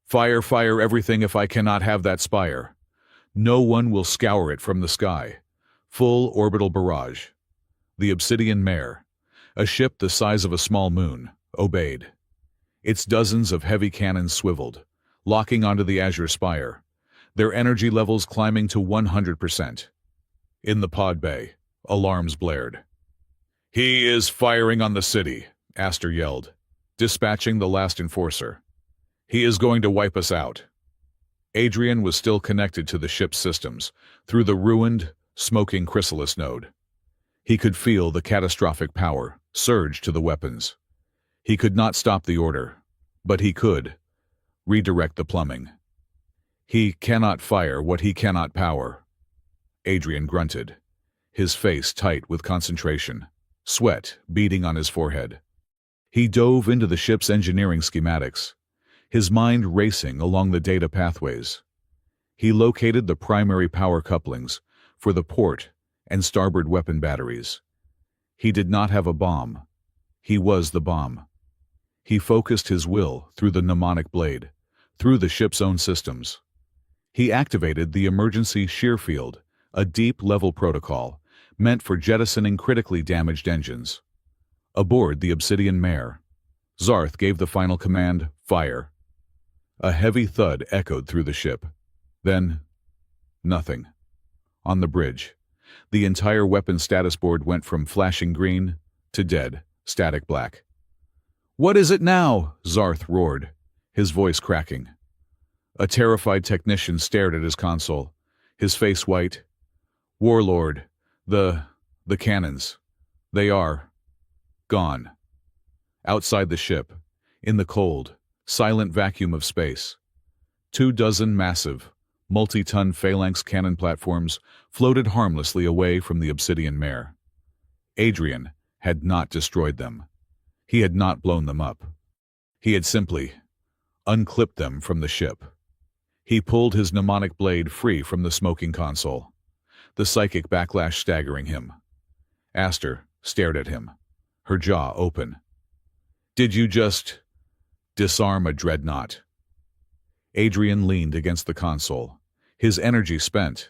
Fire, fire everything if I cannot have that spire. No one will scour it from the sky. Full orbital barrage. The Obsidian Mare, a ship the size of a small moon, obeyed. Its dozens of heavy cannons swiveled, locking onto the Azure Spire, their energy levels climbing to 100%. In the pod bay, alarms blared. He is firing on the city, Aster yelled, dispatching the last enforcer. He is going to wipe us out. Adrian was still connected to the ship's systems, through the ruined, smoking Chrysalis node. He could feel the catastrophic power surge to the weapons. He could not stop the order, but he could redirect the plumbing. He cannot fire what he cannot power. Adrian grunted, his face tight with concentration, sweat beading on his forehead. He dove into the ship's engineering schematics, his mind racing along the data pathways. He located the primary power couplings for the port and starboard weapon batteries. He did not have a bomb. He was the bomb. He focused his will through the mnemonic blade, through the ship's own systems. He activated the emergency shear field, a deep-level protocol meant for jettisoning critically damaged engines. Aboard the Obsidian Mare, Zarth gave the final command, fire. A heavy thud echoed through the ship. Then, nothing. On the bridge, the entire weapon status board went from flashing green to dead, static black. What is it now? Zarth roared, his voice cracking. A terrified technician stared at his console, his face white. Warlord, the cannons, they are gone. Outside the ship, in the cold, silent vacuum of space, 24 massive, multi-ton phalanx cannon platforms floated harmlessly away from the Obsidian Mare. Adrian had not destroyed them. He had not blown them up. He had simply unclipped them from the ship. He pulled his mnemonic blade free from the smoking console, the psychic backlash staggering him. Aster stared at him, her jaw open. Did you just disarm a dreadnought? Adrian leaned against the console, his energy spent,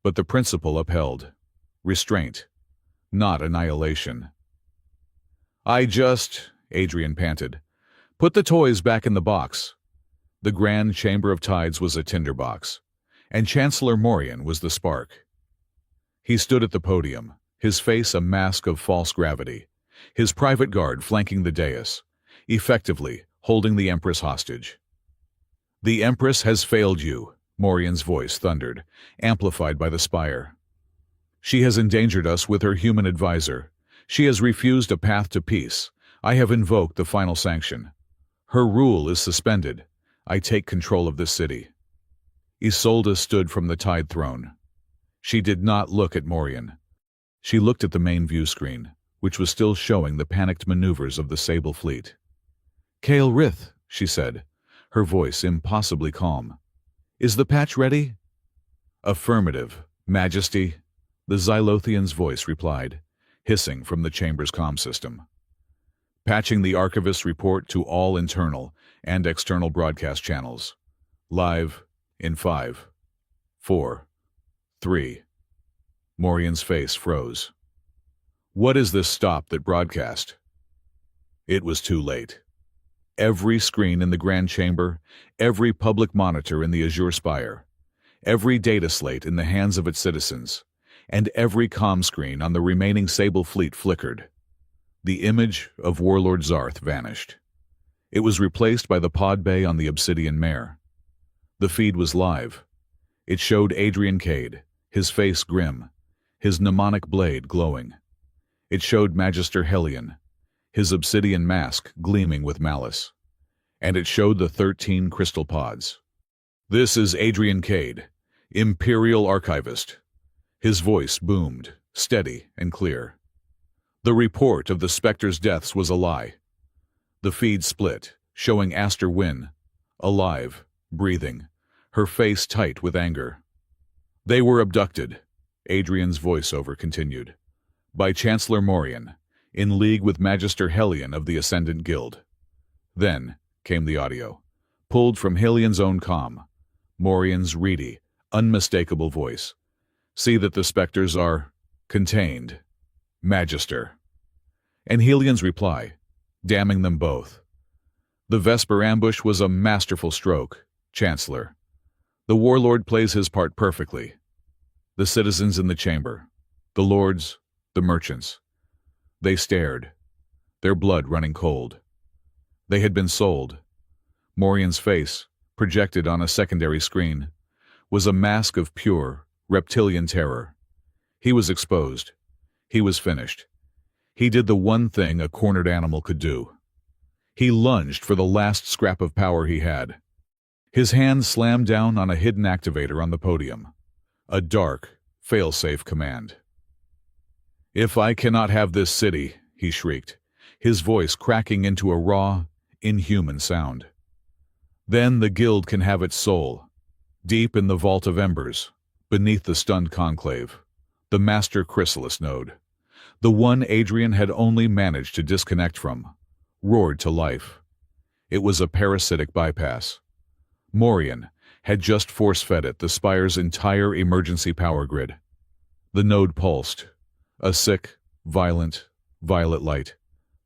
but the principle upheld. Restraint, not annihilation. Adrian panted. Put the toys back in the box. The Grand Chamber of Tides was a tinderbox, and Chancellor Morian was the spark. He stood at the podium, his face a mask of false gravity, his private guard flanking the dais, effectively holding the Empress hostage. The Empress has failed you, Morian's voice thundered, amplified by the spire. She has endangered us with her human advisor. She has refused a path to peace. I have invoked the final sanction. Her rule is suspended. I take control of this city. Isolde stood from the tide throne. She did not look at Morian. She looked at the main view screen, which was still showing the panicked maneuvers of the Sable fleet. "Kael Rith," she said, her voice impossibly calm. "Is the patch ready?" "Affirmative, Majesty," the Xylothian's voice replied, hissing from the chamber's comm system. "Patching the Archivist's report to all internal and external broadcast channels. Live in 5, 4, 3. Morian's face froze. "What is this stop that broadcast?" It was too late. Every screen in the Grand Chamber, every public monitor in the Azure Spire, every data slate in the hands of its citizens, and every comm screen on the remaining Sable fleet flickered. The image of Warlord Zarth vanished. It was replaced by the pod bay on the Obsidian Mare. The feed was live. It showed Adrian Cade, his face grim, his mnemonic blade glowing. It showed Magister Hellion, his obsidian mask gleaming with malice. And it showed the 13 crystal pods. "This is Adrian Cade, Imperial Archivist." His voice boomed, steady and clear. The report of the Spectre's deaths was a lie. The feed split, showing Aster Wynn, alive, breathing, her face tight with anger. "They were abducted," Adrian's voiceover continued, "by Chancellor Morian, in league with Magister Hellion of the Ascendant Guild." Then came the audio, pulled from Hellion's own comm, Morian's reedy, unmistakable voice. "See that the Spectres are contained, Magister." And Hellion's reply, damning them both. "The Vesper ambush was a masterful stroke, Chancellor. The Warlord plays his part perfectly. The citizens in the chamber, the lords, the merchants. They stared, their blood running cold. They had been sold. Morian's face, projected on a secondary screen, was a mask of pure, reptilian terror. He was exposed. He was finished. He did the one thing a cornered animal could do. He lunged for the last scrap of power he had. His hand slammed down on a hidden activator on the podium. A dark, fail-safe command. "If I cannot have this city," he shrieked, his voice cracking into a raw, inhuman sound, "then the Guild can have its soul. Deep in the Vault of Embers, beneath the stunned conclave, the Master Chrysalis node, the one Adrian had only managed to disconnect from, roared to life. It was a parasitic bypass. Morian had just force-fed it the Spire's entire emergency power grid. The node pulsed, a sick, violent, violet light,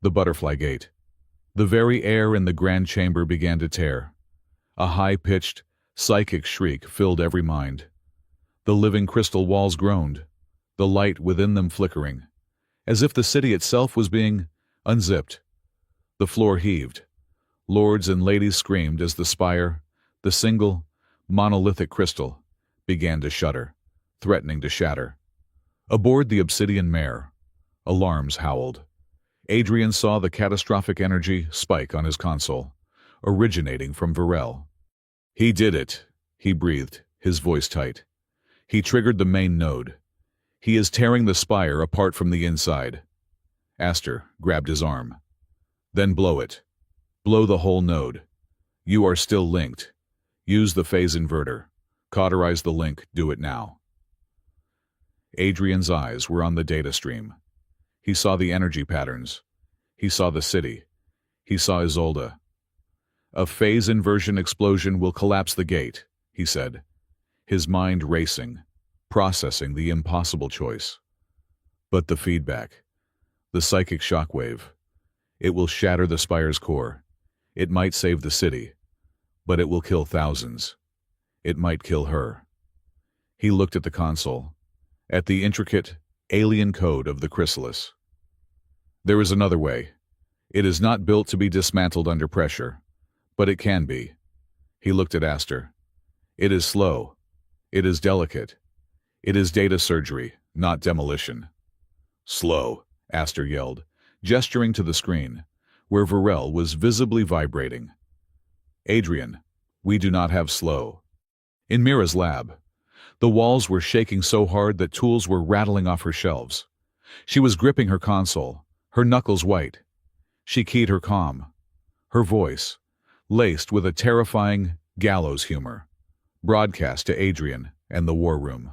the butterfly gate. The very air in the Grand Chamber began to tear. A high-pitched, psychic shriek filled every mind. The living crystal walls groaned, the light within them flickering, as if the city itself was being unzipped. The floor heaved. Lords and ladies screamed as the spire, the single, monolithic crystal, began to shudder, threatening to shatter. Aboard the Obsidian Mare, alarms howled. Adrian saw the catastrophic energy spike on his console, originating from Varel. "He did it," he breathed, his voice tight. "He triggered the main node. He is tearing the spire apart from the inside." Aster grabbed his arm. "Then blow it. Blow the whole node. You are still linked. Use the phase inverter. Cauterize the link. Do it now." Adrian's eyes were on the data stream. He saw the energy patterns. He saw the city. He saw Isolde. "A phase inversion explosion will collapse the gate," he said, his mind racing, processing the impossible choice. But the feedback, the psychic shockwave, it will shatter the spire's core. It might save the city, but it will kill thousands. It might kill her. He looked at the console, at the intricate, alien code of the chrysalis. "There is another way. It is not built to be dismantled under pressure, but it can be." He looked at Aster. "It is slow. It is delicate. It is data surgery, not demolition." "Slow," Aster yelled, gesturing to the screen, where Varel was visibly vibrating. "Adrian, we do not have slow." In Mira's lab, the walls were shaking so hard that tools were rattling off her shelves. She was gripping her console, her knuckles white. She keyed her comm, her voice, laced with a terrifying gallows humor, broadcast to Adrian and the war room.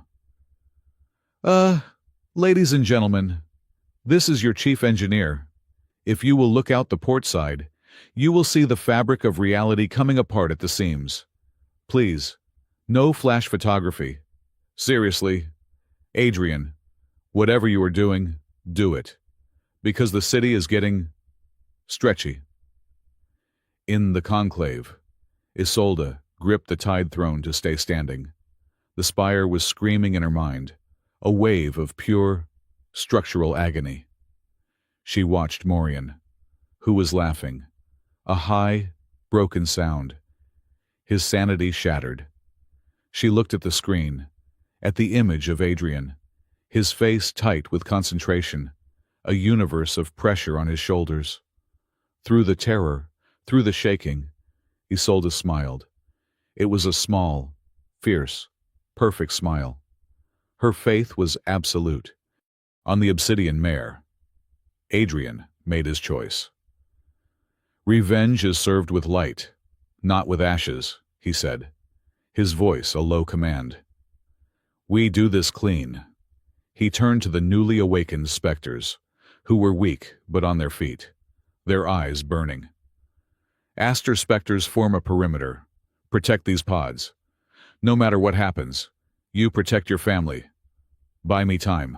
Uh, Ladies and gentlemen, this is your chief engineer. If you will look out the port side, you will see the fabric of reality coming apart at the seams. Please, no flash photography. Seriously, Adrian, whatever you are doing, do it. Because the city is getting stretchy. In the conclave, Isolde gripped the tide throne to stay standing. The spire was screaming in her mind, a wave of pure, structural agony. She watched Morian, who was laughing, a high, broken sound. His sanity shattered. She looked at the screen, at the image of Adrian, his face tight with concentration, a universe of pressure on his shoulders. Through the terror, through the shaking, Isolde smiled. It was a small, fierce, perfect smile. Her faith was absolute. On the obsidian mare, Adrian made his choice. Revenge is served with light, not with ashes, he said, his voice a low command. We do this clean. He turned to the newly awakened specters, who were weak but on their feet, their eyes burning. Aster specters form a perimeter. Protect these pods. No matter what happens, you protect your family. Buy me time.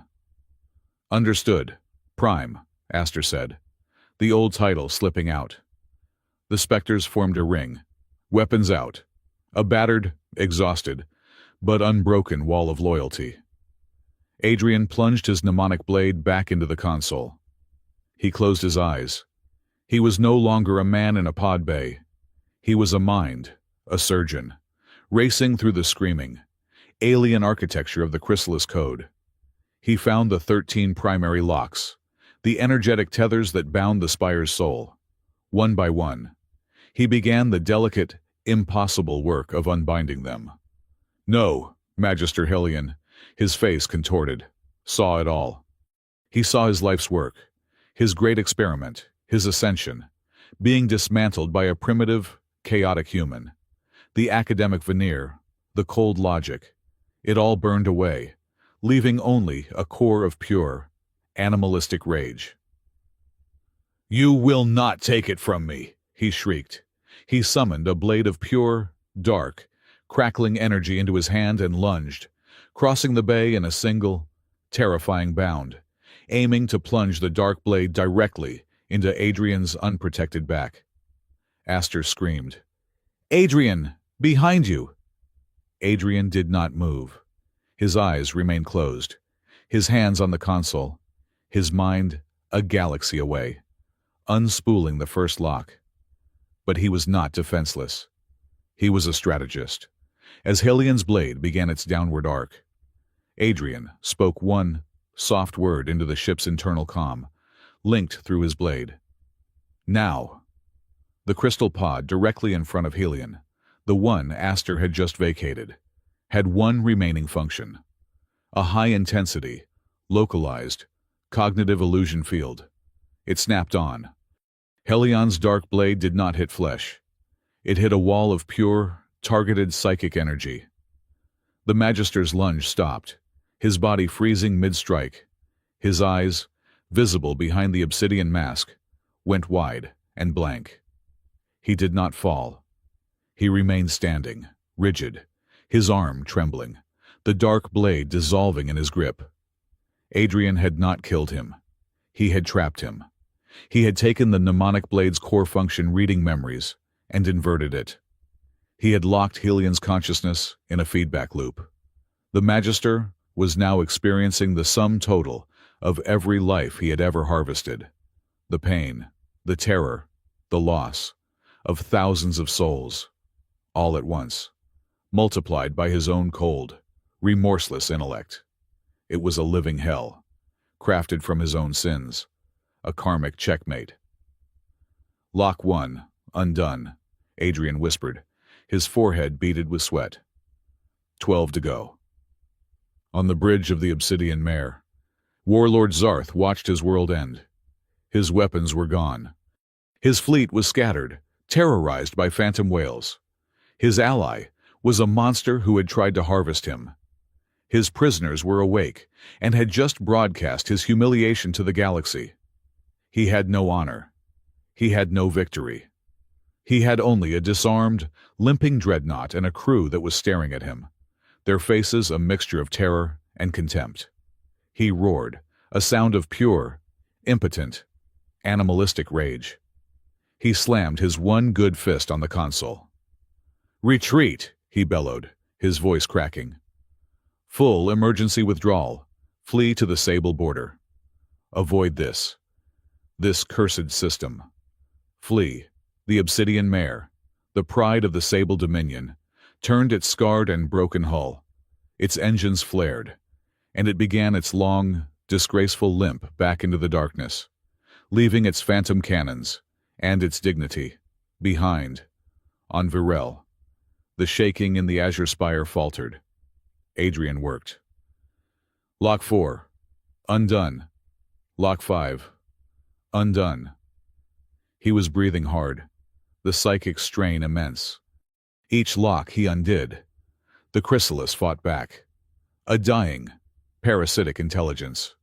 Understood. Prime, Aster said, the old title slipping out. The specters formed a ring, weapons out, a battered, exhausted, but unbroken wall of loyalty. Adrian plunged his mnemonic blade back into the console. He closed his eyes. He was no longer a man in a pod bay. He was a mind, a surgeon, racing through the screaming, alien architecture of the Chrysalis Code. He found the 13 primary locks, the energetic tethers that bound the spire's soul. One by one, he began the delicate, impossible work of unbinding them. No, Magister Hillian, his face contorted, saw it all. He saw his life's work, his great experiment, his ascension, being dismantled by a primitive, chaotic human. The academic veneer, the cold logic, it all burned away, leaving only a core of pure, animalistic rage. You will not take it from me, he shrieked. He summoned a blade of pure, dark, crackling energy into his hand and lunged, crossing the bay in a single, terrifying bound, aiming to plunge the dark blade directly into Adrian's unprotected back. Aster screamed, Adrian, behind you! Adrian did not move. His eyes remained closed, his hands on the console, his mind a galaxy away, unspooling the first lock. But he was not defenseless. He was a strategist. As Hillian's blade began its downward arc, Adrian spoke one soft word into the ship's internal comm, linked through his blade. Now. The crystal pod directly in front of Hillian, the one Aster had just vacated, had one remaining function. A high-intensity, localized, cognitive illusion field. It snapped on. Helion's dark blade did not hit flesh. It hit a wall of pure, targeted psychic energy. The Magister's lunge stopped, his body freezing mid-strike. His eyes, visible behind the obsidian mask, went wide and blank. He did not fall. He remained standing, rigid, his arm trembling, the dark blade dissolving in his grip. Adrian had not killed him. He had trapped him. He had taken the mnemonic blade's core function reading memories and inverted it. He had locked Hillian's consciousness in a feedback loop. The Magister was now experiencing the sum total of every life he had ever harvested. The pain, the terror, the loss of thousands of souls, all at once, multiplied by his own cold, remorseless intellect. It was a living hell, crafted from his own sins, a karmic checkmate. Lock 1, undone, Adrian whispered, his forehead beaded with sweat. 12 to go. On the bridge of the obsidian mare, Warlord Zarth watched his world end. His weapons were gone. His fleet was scattered, terrorized by phantom whales. His ally was a monster who had tried to harvest him. His prisoners were awake and had just broadcast his humiliation to the galaxy. He had no honor. He had no victory. He had only a disarmed, limping dreadnought and a crew that was staring at him, their faces a mixture of terror and contempt. He roared, a sound of pure, impotent, animalistic rage. He slammed his one good fist on the console. "Retreat!" he bellowed, his voice cracking. "Full emergency withdrawal. Flee to the Sable border. Avoid this cursed system. Flee." The Obsidian Mare, the pride of the Sable Dominion, turned its scarred and broken hull. Its engines flared, and it began its long, disgraceful limp back into the darkness, leaving its phantom cannons and its dignity behind. On Virel, the shaking in the azure spire faltered. Adrian worked. Lock 4. Undone. Lock 5. Undone. He was breathing hard, the psychic strain immense. Each lock he undid, the chrysalis fought back. A dying, parasitic intelligence.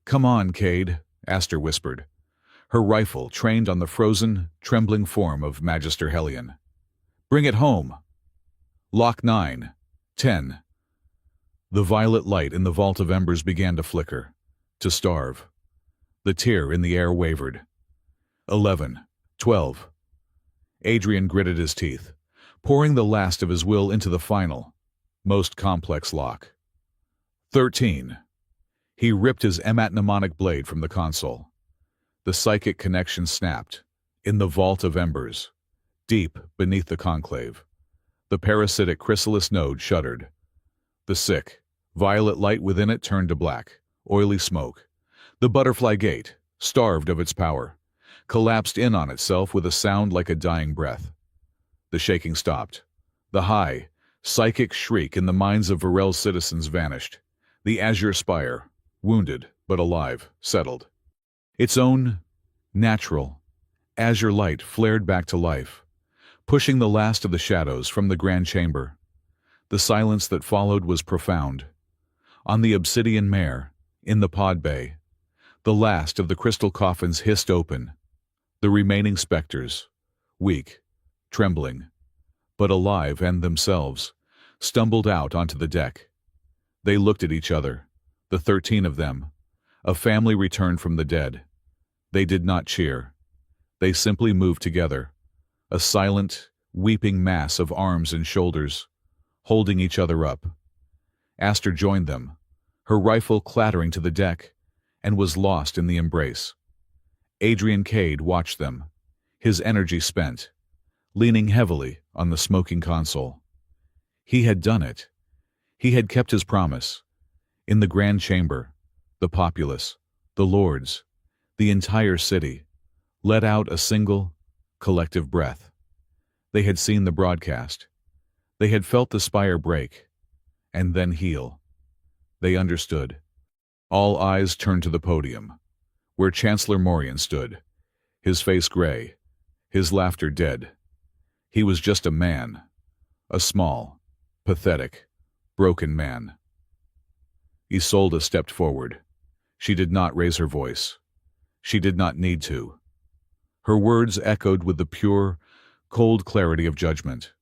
"Come on, Cade," Aster whispered, her rifle trained on the frozen, trembling form of Magister Hellion. "Bring it home." Lock 9. 10. The violet light in the vault of embers began to flicker, to starve. The tear in the air wavered. 11. 12. Adrian gritted his teeth, pouring the last of his will into the final, most complex lock. 13. He ripped his ematmnemonic blade from the console. The psychic connection snapped, in the vault of embers, deep beneath the conclave. The parasitic chrysalis node shuddered. The sick, violet light within it turned to black, oily smoke. The butterfly gate, starved of its power, collapsed in on itself with a sound like a dying breath. The shaking stopped. The high, psychic shriek in the minds of Virel's citizens vanished. The azure spire, wounded but alive, settled. Its own, natural, azure light flared back to life, pushing the last of the shadows from the grand chamber. The silence that followed was profound. On the Obsidian Mare, in the pod bay, the last of the crystal coffins hissed open. The remaining specters, weak, trembling, but alive and themselves, stumbled out onto the deck. They looked at each other, the 13 of them, a family returned from the dead. They did not cheer. They simply moved together, a silent, weeping mass of arms and shoulders, holding each other up. Aster joined them, her rifle clattering to the deck, and was lost in the embrace. Adrian Cade watched them, his energy spent, leaning heavily on the smoking console. He had done it. He had kept his promise. In the grand chamber, the populace, the lords, the entire city, let out a single, collective breath. They had seen the broadcast. They had felt the spire break, and then heal. They understood. All eyes turned to the podium, where Chancellor Morian stood, his face gray, his laughter dead. He was just a man, a small, pathetic, broken man. Isolde stepped forward. She did not raise her voice. She did not need to. Her words echoed with the pure, cold clarity of judgment.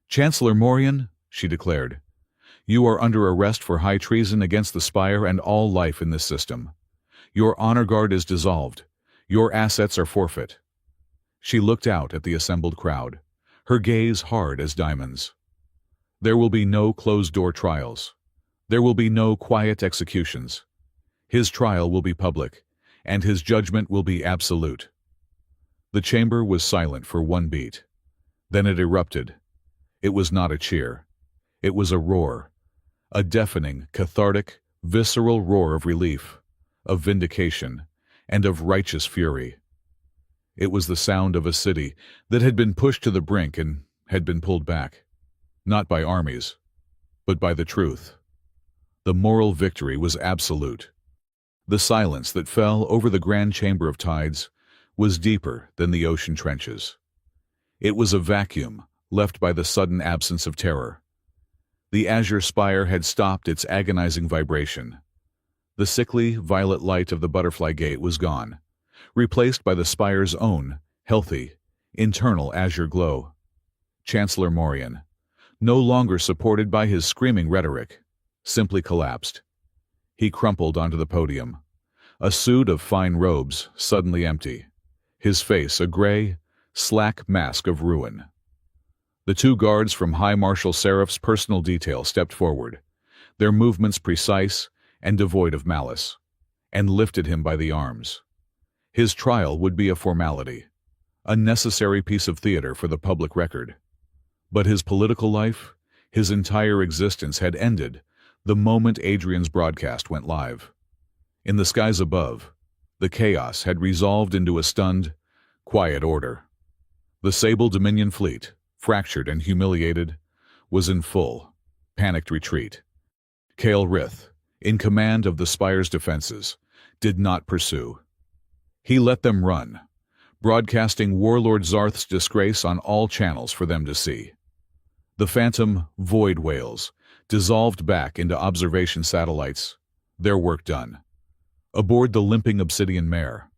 "Chancellor Morian," she declared, "you are under arrest for high treason against the Spire and all life in this system. Your honor guard is dissolved. Your assets are forfeit." She looked out at the assembled crowd, her gaze hard as diamonds. "There will be no closed-door trials. There will be no quiet executions. His trial will be public, and his judgment will be absolute." The chamber was silent for one beat. Then it erupted. It was not a cheer. It was a roar, a deafening, cathartic, visceral roar of relief, of vindication, and of righteous fury. It was the sound of a city that had been pushed to the brink and had been pulled back, not by armies, but by the truth. The moral victory was absolute. The silence that fell over the grand chamber of tides was deeper than the ocean trenches. It was a vacuum left by the sudden absence of terror. The azure spire had stopped its agonizing vibration. The sickly, violet light of the butterfly gate was gone, replaced by the spire's own, healthy, internal azure glow. Chancellor Morian, no longer supported by his screaming rhetoric, simply collapsed. He crumpled onto the podium, a suit of fine robes suddenly empty, his face a gray, slack mask of ruin. The two guards from High Marshal Seraph's personal detail stepped forward, their movements precise and devoid of malice, and lifted him by the arms. His trial would be a formality, a necessary piece of theater for the public record. But his political life, his entire existence had ended the moment Adrian's broadcast went live. In the skies above, the chaos had resolved into a stunned, quiet order. The Sable Dominion fleet, fractured and humiliated, was in full, panicked retreat. Kael Rith, in command of the Spire's defenses, did not pursue. He let them run, broadcasting Warlord Zarth's disgrace on all channels for them to see. The phantom void whales dissolved back into observation satellites, their work done. Aboard the limping obsidian mare,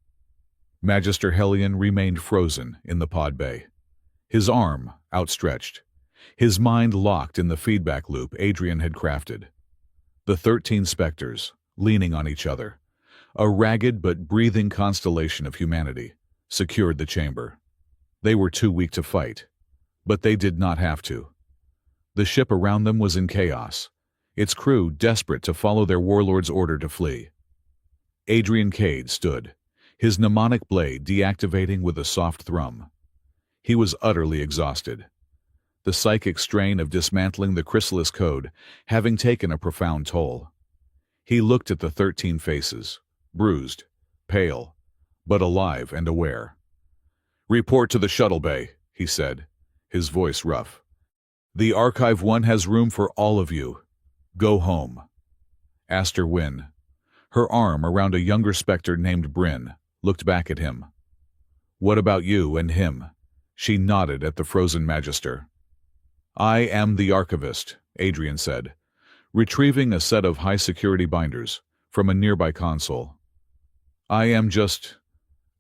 Magister Hellion remained frozen in the pod bay, his arm outstretched, his mind locked in the feedback loop Adrian had crafted. The 13 specters, leaning on each other, a ragged but breathing constellation of humanity, secured the chamber. They were too weak to fight, but they did not have to. The ship around them was in chaos, its crew desperate to follow their warlord's order to flee. Adrian Cade stood, his mnemonic blade deactivating with a soft thrum. He was utterly exhausted, the psychic strain of dismantling the chrysalis code having taken a profound toll. He looked at the 13 faces, bruised, pale, but alive and aware. "Report to the shuttle bay," he said, his voice rough. "The Archive 1 has room for all of you. Go home." Aster Wynn, her arm around a younger specter named Bryn, looked back at him. "What about you and him?" She nodded at the frozen Magister. "I am the Archivist," Adrian said, retrieving a set of high-security binders from a nearby console. "I am just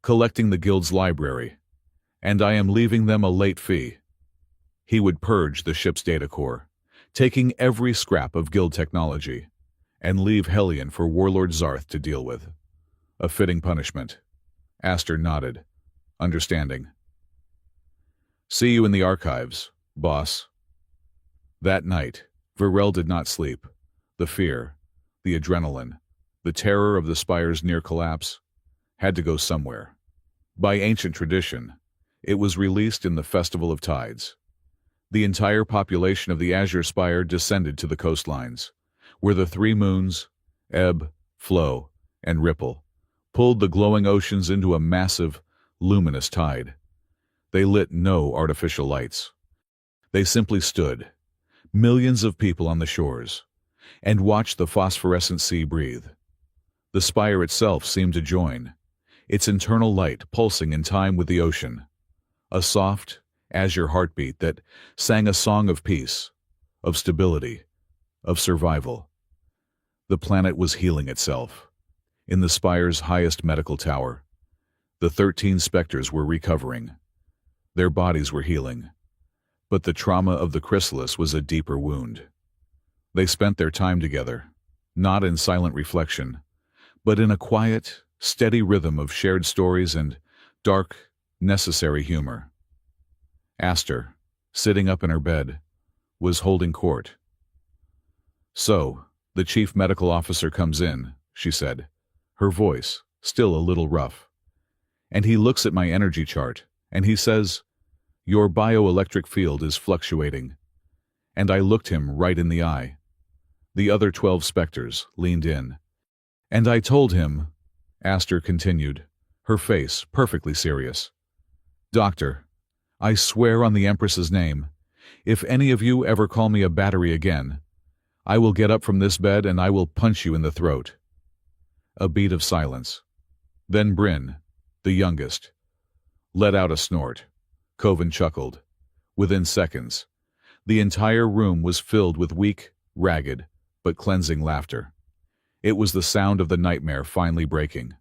collecting the Guild's library, and I am leaving them a late fee." He would purge the ship's data core, taking every scrap of Guild technology, and leave Hellion for Warlord Zarth to deal with. A fitting punishment. Aster nodded, understanding. "See you in the archives, boss." That night, Varel did not sleep. The fear, the adrenaline, the terror of the Spire's near collapse had to go somewhere. By ancient tradition, it was released in the Festival of Tides. The entire population of the Azure Spire descended to the coastlines, where the 3 moons, ebb, flow, and ripple, pulled the glowing oceans into a massive, luminous tide. They lit no artificial lights. They simply stood, millions of people on the shores, and watched the phosphorescent sea breathe. The spire itself seemed to join, its internal light pulsing in time with the ocean, a soft, azure heartbeat that sang a song of peace, of stability, of survival. The planet was healing itself. In the spire's highest medical tower, the 13 specters were recovering. Their bodies were healing, but the trauma of the chrysalis was a deeper wound. They spent their time together, not in silent reflection, but in a quiet, steady rhythm of shared stories and dark, necessary humor. Aster, sitting up in her bed, was holding court. "So, the chief medical officer comes in," she said, her voice still a little rough. "And he looks at my energy chart, and he says, 'Your bioelectric field is fluctuating.'" And I looked him right in the eye. The other 12 specters leaned in. "And I told him," Aster continued, her face perfectly serious, "Doctor, I swear on the Empress's name, if any of you ever call me a battery again, I will get up from this bed and I will punch you in the throat." A beat of silence. Then Bryn, the youngest, let out a snort. Coven chuckled. Within seconds, the entire room was filled with weak, ragged, but cleansing laughter. It was the sound of the nightmare finally breaking,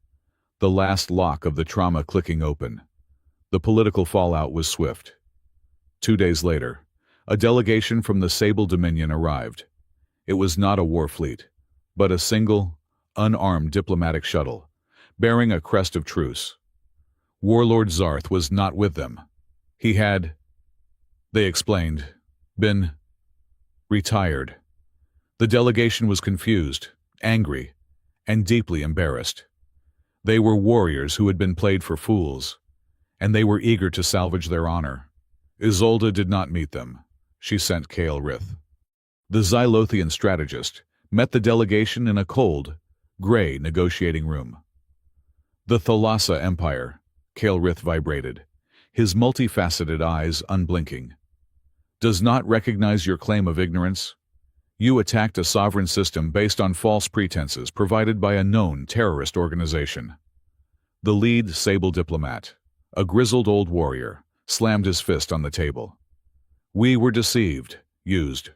the last lock of the trauma clicking open. The political fallout was swift. 2 days later, a delegation from the Sable Dominion arrived. It was not a war fleet, but a single, unarmed diplomatic shuttle, bearing a crest of truce. Warlord Zarth was not with them. He had, they explained, been retired. The delegation was confused, angry, and deeply embarrassed. They were warriors who had been played for fools, and they were eager to salvage their honor. Isolde did not meet them. She sent Kael Rith. The Xylothian strategist met the delegation in a cold, gray negotiating room. The Thalassa Empire, Kael Rith vibrated, his multifaceted eyes unblinking, does not recognize your claim of ignorance. You attacked a sovereign system based on false pretenses provided by a known terrorist organization. The lead Sable diplomat, a grizzled old warrior, slammed his fist on the table. We were deceived, used.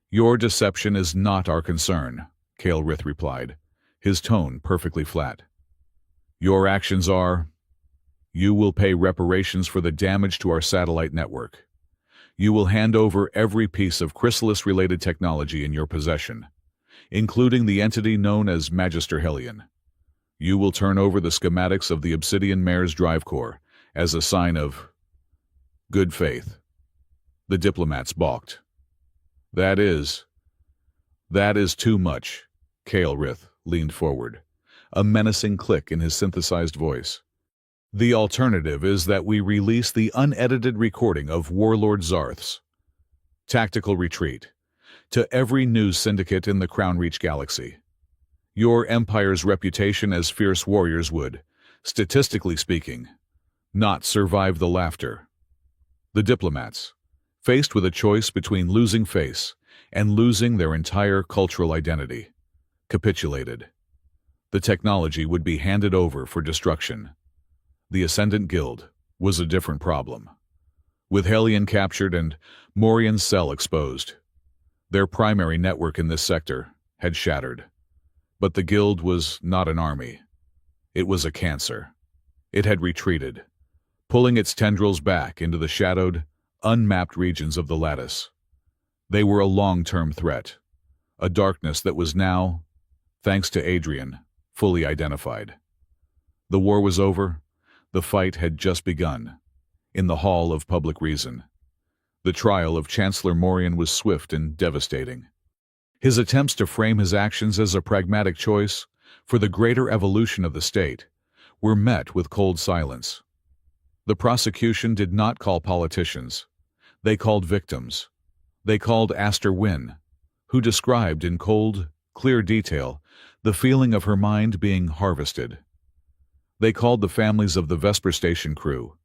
Your deception is not our concern, Kael Rith replied, his tone perfectly flat. Your actions are, you will pay reparations for the damage to our satellite network. You will hand over every piece of chrysalis-related technology in your possession, including the entity known as Magister Hellion. You will turn over the schematics of the Obsidian Mare's drive core as a sign of good faith. The diplomats balked. That is too much. Kael Rith leaned forward, a menacing click in his synthesized voice. The alternative is that we release the unedited recording of Warlord Zarth's tactical retreat to every news syndicate in the Crown Reach galaxy. Your empire's reputation as fierce warriors would, statistically speaking, not survive the laughter. The diplomats, faced with a choice between losing face and losing their entire cultural identity, capitulated. The technology would be handed over for destruction. The Ascendant Guild was a different problem. With Hellion captured and Morian's cell exposed, their primary network in this sector had shattered. But the Guild was not an army. It was a cancer. It had retreated, pulling its tendrils back into the shadowed, unmapped regions of the lattice. They were a long-term threat, a darkness that was now, thanks to Adrian, fully identified. The war was over. The fight had just begun. In the Hall of Public Reason, the trial of Chancellor Morian was swift and devastating. His attempts to frame his actions as a pragmatic choice for the greater evolution of the state were met with cold silence. The prosecution did not call politicians. They called victims. They called Aster Wynn, who described in cold, clear detail the feeling of her mind being harvested. They called the families of the Vesper Station crew,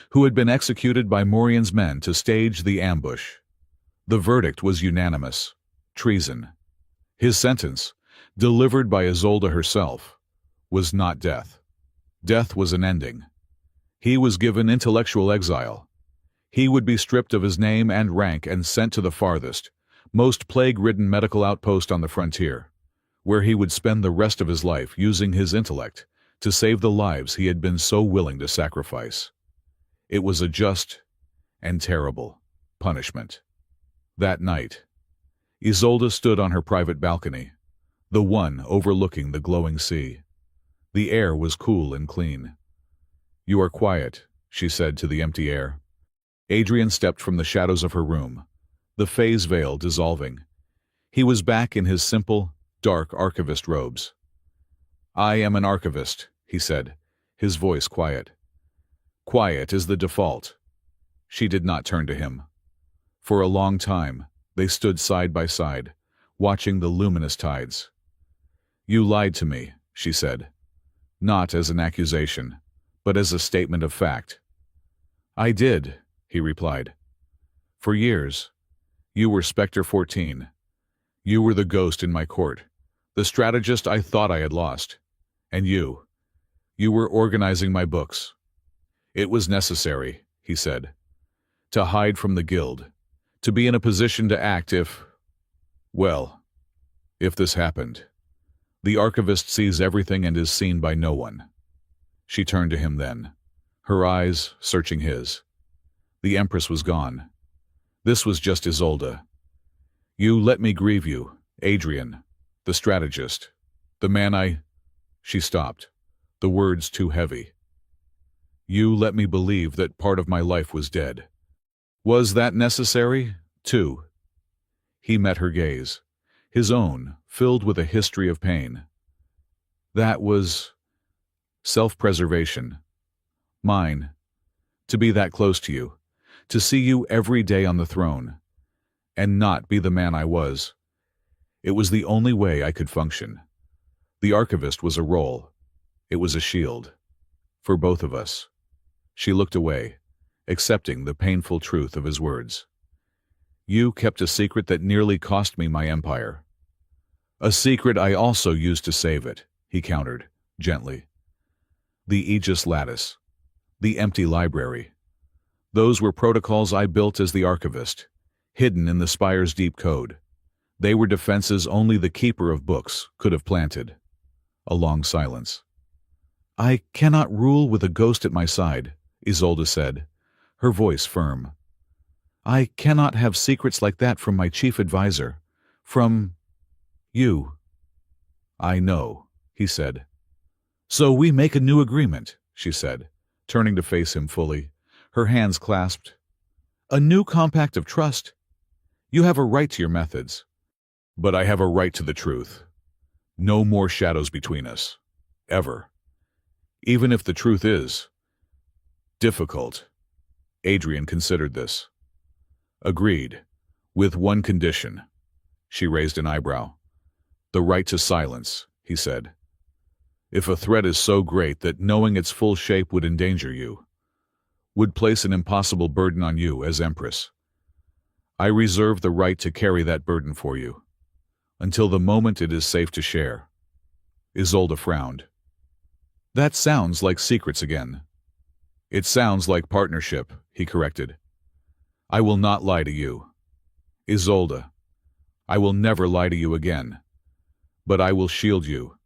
who had been executed by Morian's men to stage the ambush. The verdict was unanimous: treason. His sentence, delivered by Isolde herself, was not death. Death was an ending. He was given intellectual exile. He would be stripped of his name and rank and sent to the farthest, most plague-ridden medical outpost on the frontier, where he would spend the rest of his life using his intellect to save the lives he had been so willing to sacrifice. It was a just and terrible punishment. That night, Isolde stood on her private balcony, the one overlooking the glowing sea. The air was cool and clean. You are quiet, she said to the empty air. Adrian stepped from the shadows of her room, the phase veil dissolving. He was back in his simple, dark archivist robes. I am an archivist, he said, his voice quiet. Quiet is the default. She did not turn to him. For a long time, they stood side by side, watching the luminous tides. You lied to me, she said, not as an accusation, but as a statement of fact. I did, he replied. For years, you were Spectre 14. You were the ghost in my court, The strategist I thought I had lost. And you were organizing my books. It was necessary, he said, to hide from the guild, to be in a position to act if this happened. The archivist sees everything and is seen by no one. She turned to him then, her eyes searching his. The Empress was gone. This was just Isolde. You let me grieve you, Adrian, the strategist, the man. She stopped, the words too heavy. You let me believe that part of my life was dead. Was that necessary, too? He met her gaze, his own, filled with a history of pain. That was self-preservation. Mine. To be that close to you, to see you every day on the throne, and not be the man I was. It was the only way I could function. The archivist was a role. It was a shield. For both of us. She looked away, accepting the painful truth of his words. You kept a secret that nearly cost me my empire. A secret I also used to save it, he countered, gently. The Aegis lattice. The empty library. Those were protocols I built as the archivist, hidden in the spire's deep code. They were defenses only the keeper of books could have planted. A long silence. I cannot rule with a ghost at my side, Isolde said, her voice firm. I cannot have secrets like that from my chief advisor, from you. I know, he said. So we make a new agreement, she said, turning to face him fully, her hands clasped. A new compact of trust. You have a right to your methods. But I have a right to the truth. No more shadows between us. Ever. Even if the truth is difficult. Adrian considered this. Agreed. With one condition. She raised an eyebrow. The right to silence, he said. If a threat is so great that knowing its full shape would endanger you, would place an impossible burden on you as Empress, I reserve the right to carry that burden for you, until the moment it is safe to share. Isolde frowned. That sounds like secrets again. It sounds like partnership, he corrected. I will not lie to you. Isolde, I will never lie to you again. But I will shield you,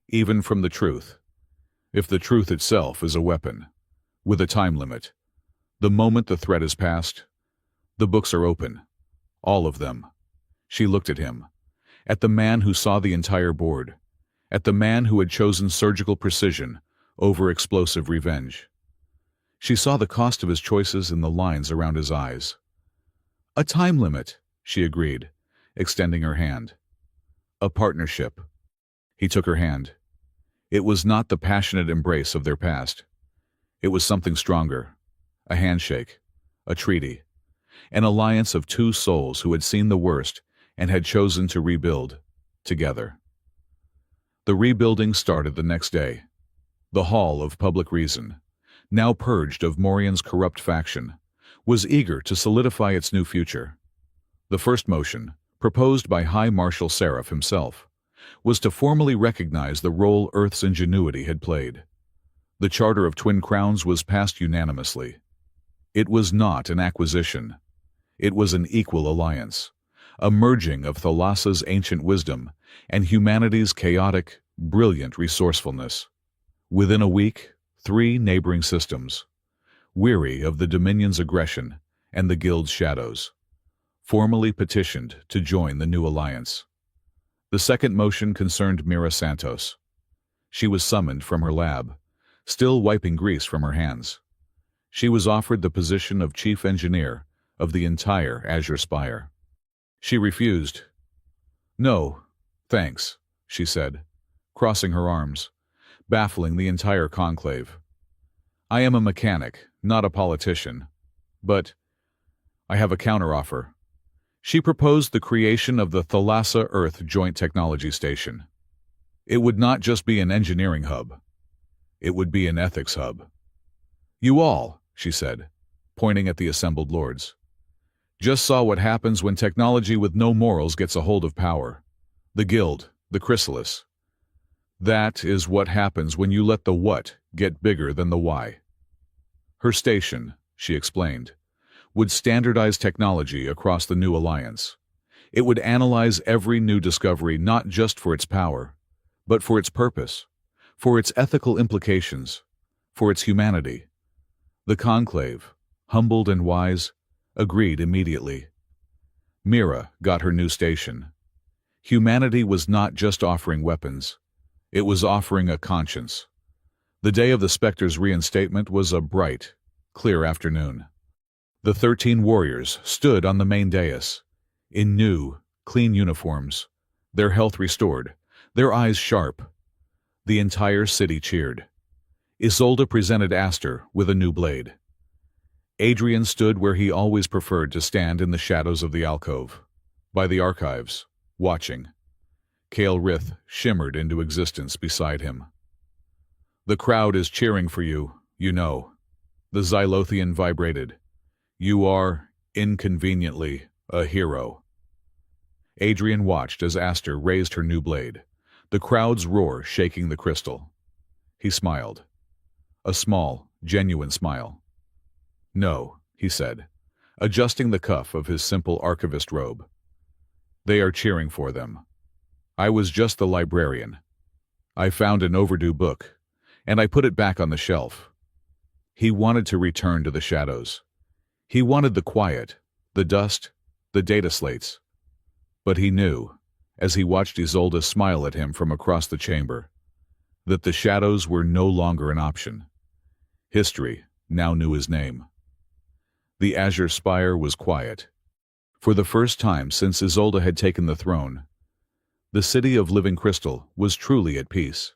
even from the truth, if the truth itself is a weapon, with a time limit. The moment the threat is past, the books are open, all of them. She looked at him, at the man who saw the entire board, at the man who had chosen surgical precision over explosive revenge. She saw the cost of his choices in the lines around his eyes. A time limit, she agreed, extending her hand. A partnership. He took her hand. It was not the passionate embrace of their past. It was something stronger. A handshake. A treaty. An alliance of two souls who had seen the worst and had chosen to rebuild, together. The rebuilding started the next day. The Hall of Public Reason, now purged of Morian's corrupt faction, was eager to solidify its new future. The first motion, proposed by High Marshal Seraph himself, was to formally recognize the role Earth's ingenuity had played. The Charter of Twin Crowns was passed unanimously. It was not an acquisition. It was an equal alliance, a merging of Thalassa's ancient wisdom and humanity's chaotic, brilliant resourcefulness. Within a week, 3 neighboring systems, weary of the Dominion's aggression and the Guild's shadows, formally petitioned to join the new alliance. The second motion concerned Mira Santos. She was summoned from her lab, still wiping grease from her hands. She was offered the position of chief engineer of the entire Azure Spire. She refused. No, thanks, she said, crossing her arms, baffling the entire conclave. I am a mechanic, not a politician, but I have a counteroffer. She proposed the creation of the Thalassa Earth Joint Technology Station. It would not just be an engineering hub. It would be an ethics hub. You all, she said, pointing at the assembled lords, just saw what happens when technology with no morals gets a hold of power. The Guild, The chrysalis. That is what happens when you let the what get bigger than the why. Her station, she explained, would standardize technology across the new alliance. It would analyze every new discovery not just for its power, but for its purpose, for its ethical implications, for its humanity. The conclave, humbled and wise, agreed immediately. Mira got her new station. Humanity was not just offering weapons. It was offering a conscience. The day of the Spectre's reinstatement was a bright, clear afternoon. The 13 warriors stood on the main dais, in new, clean uniforms, their health restored, their eyes sharp. The entire city cheered. Isolde presented Aster with a new blade. Adrian stood where he always preferred to stand in the shadows of the alcove, by the archives, watching. Kael Rith shimmered into existence beside him. The crowd is cheering for you, you know. The Xylothian vibrated. You are, inconveniently, a hero. Adrian watched as Aster raised her new blade, the crowd's roar shaking the crystal. He smiled. A small, genuine smile. No, he said, adjusting the cuff of his simple archivist robe. They are cheering for them. I was just the librarian. I found an overdue book, and I put it back on the shelf. He wanted to return to the shadows. He wanted the quiet, the dust, the data slates. But he knew, as he watched Isolde smile at him from across the chamber, that the shadows were no longer an option. History now knew his name. The azure spire was quiet. For the first time since Isolde had taken the throne, the city of living crystal was truly at peace.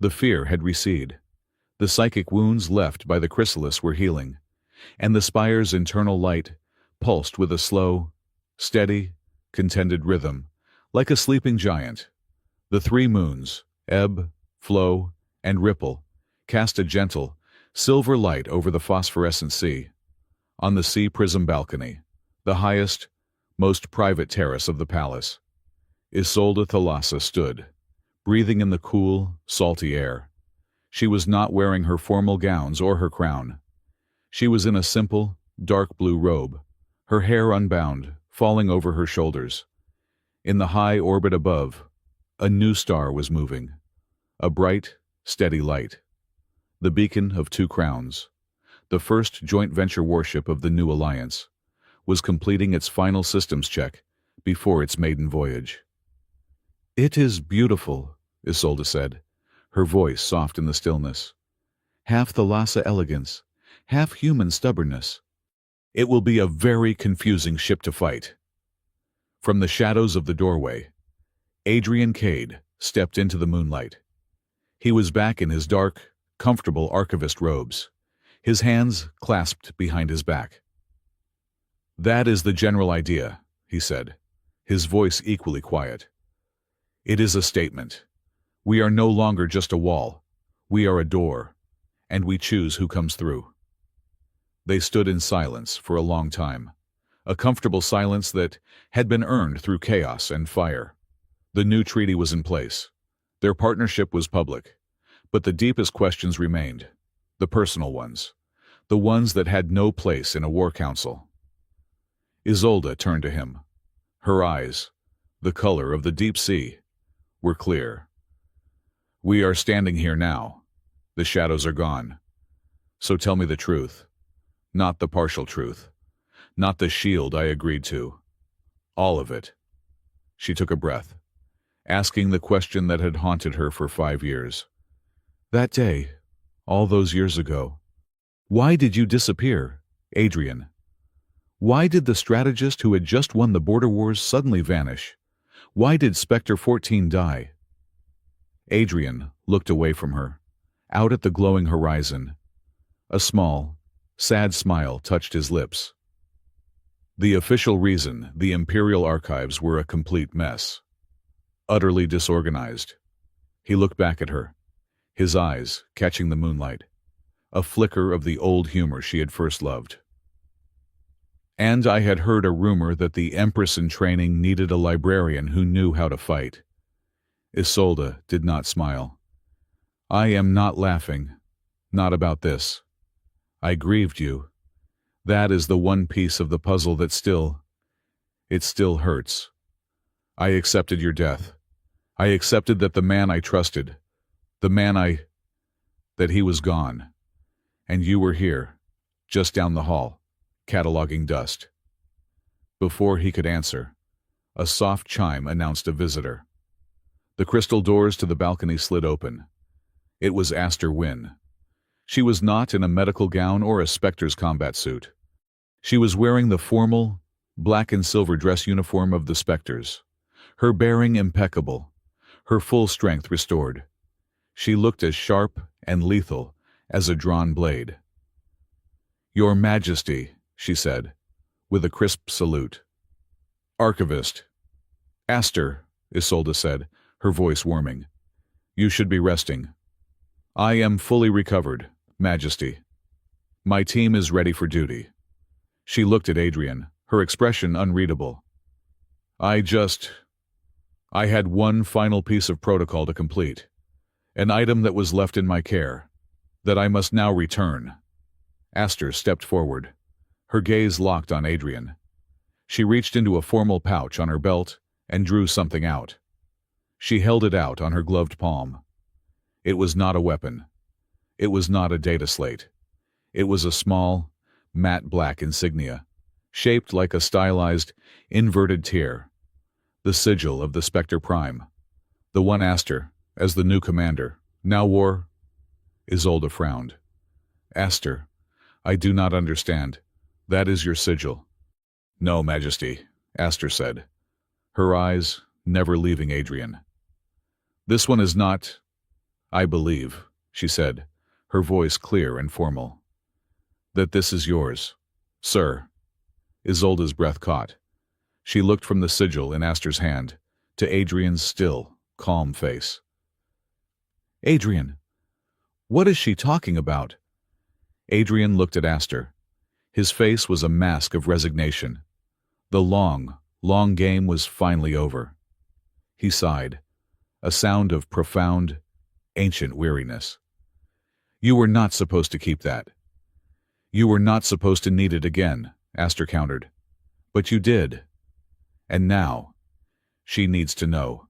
The fear had receded. The psychic wounds left by the chrysalis were healing, and the spire's internal light pulsed with a slow, steady, contented rhythm, like a sleeping giant. The 3 moons, ebb, flow, and ripple, cast a gentle, silver light over the phosphorescent sea. On the sea prism balcony, the highest, most private terrace of the palace, Isolde Thalassa stood, breathing in the cool, salty air. She was not wearing her formal gowns or her crown. She was in a simple, dark blue robe, her hair unbound, falling over her shoulders. In the high orbit above, a new star was moving, a bright, steady light. The beacon of 2 crowns, the first joint venture warship of the new alliance, was completing its final systems check before its maiden voyage. It is beautiful, Isolde said, her voice soft in the stillness. Half Thalassa elegance, half human stubbornness. It will be a very confusing ship to fight. From the shadows of the doorway, Adrian Cade stepped into the moonlight. He was back in his dark, comfortable archivist robes, his hands clasped behind his back. That is the general idea, he said, his voice equally quiet. It is a statement. We are no longer just a wall. We are a door, and we choose who comes through. They stood in silence for a long time, a comfortable silence that had been earned through chaos and fire. The new treaty was in place. Their partnership was public, but the deepest questions remained, the personal ones, the ones that had no place in a war council. Isolde turned to him. Her eyes, the color of the deep sea, were clear. We are standing here now. The shadows are gone. So tell me the truth. Not the partial truth. Not the shield I agreed to. All of it. She took a breath, asking the question that had haunted her for 5 years. That day, all those years ago, why did you disappear, Adrian? Why did the strategist who had just won the border wars suddenly vanish? Why did Spectre 14 die? Adrian looked away from her, out at the glowing horizon. A small, sad smile touched his lips. The official reason the Imperial archives were a complete mess. Utterly disorganized. He looked back at her, his eyes catching the moonlight, a flicker of the old humor she had first loved. And I had heard a rumor that the Empress in training needed a librarian who knew how to fight. Isolde did not smile. I am not laughing. Not about this. I grieved you. That is the one piece of the puzzle that it still hurts. I accepted your death. I accepted that the man I trusted, that he was gone. And you were here, just down the hall, cataloging dust. Before he could answer, a soft chime announced a visitor. The crystal doors to the balcony slid open. It was Aster Wynne. She was not in a medical gown or a Spectre's combat suit. She was wearing the formal, black and silver dress uniform of the Spectres, her bearing impeccable, her full strength restored. She looked as sharp and lethal as a drawn blade. Your Majesty, she said, with a crisp salute. Archivist. Aster, Isolde said, her voice warming. You should be resting. I am fully recovered, Majesty. My team is ready for duty. She looked at Adrian, her expression unreadable. I had one final piece of protocol to complete. An item that was left in my care, that I must now return. Aster stepped forward, her gaze locked on Adrian. She reached into a formal pouch on her belt and drew something out. She held it out on her gloved palm. It was not a weapon. It was not a data slate. It was a small, matte black insignia, shaped like a stylized, inverted tear. The sigil of the Spectre Prime. The one Aster, as the new commander, now wore. Isolde frowned. Aster, I do not understand. That is your sigil. No, Majesty, Aster said, her eyes never leaving Adrian. This one is not, I believe, she said, her voice clear and formal. That this is yours, sir. Isolde's breath caught. She looked from the sigil in Aster's hand to Adrian's still, calm face. Adrian, what is she talking about? Adrian looked at Aster. His face was a mask of resignation. The long, long game was finally over. He sighed, a sound of profound, ancient weariness. You were not supposed to keep that. You were not supposed to need it again, Aster countered. But you did. And now, she needs to know.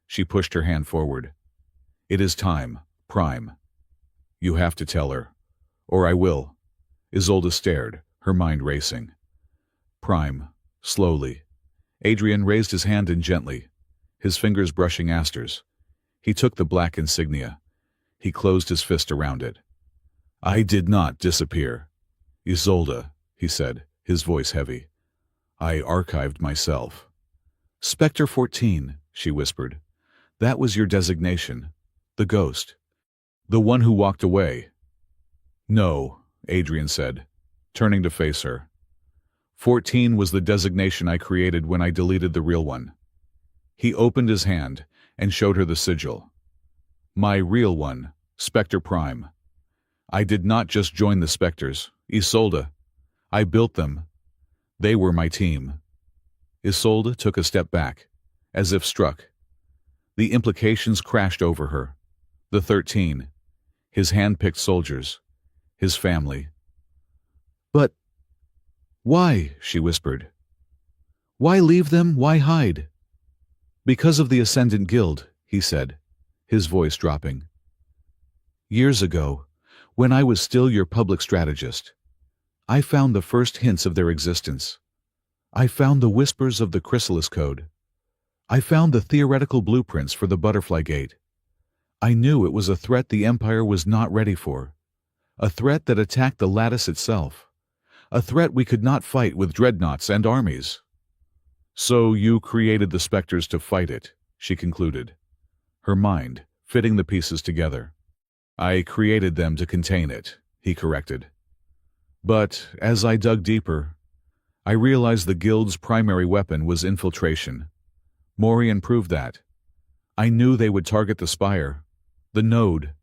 She pushed her hand forward. It is time, Prime. You have to tell her, or I will. Isolde stared, her mind racing. Prime, slowly. Adrian raised his hand in gently, his fingers brushing Aster's. He took the black insignia. He closed his fist around it. I did not disappear. Isolde, he said, his voice heavy. I archived myself. Spectre 14, she whispered. That was your designation. The ghost. The one who walked away. No, Adrian said, turning to face her. 14 was the designation I created when I deleted the real one. He opened his hand and showed her the sigil. My real one, Spectre Prime. I did not just join the Spectres, Isolde. I built them. They were my team. Isolde took a step back, as if struck. The implications crashed over her. The 13, his hand-picked soldiers, his family. But why, she whispered. Why leave them? Why hide? Because of the Ascendant Guild, he said, his voice dropping. Years ago, when I was still your public strategist, I found the first hints of their existence. I found the whispers of the Chrysalis Code. I found the theoretical blueprints for the Butterfly Gate. I knew it was a threat the Empire was not ready for, a threat that attacked the lattice itself, a threat we could not fight with dreadnoughts and armies. So you created the Spectres to fight it, she concluded, her mind fitting the pieces together. I created them to contain it, he corrected. But as I dug deeper, I realized the Guild's primary weapon was infiltration. Morian proved that. I knew they would target the Spire, the Node.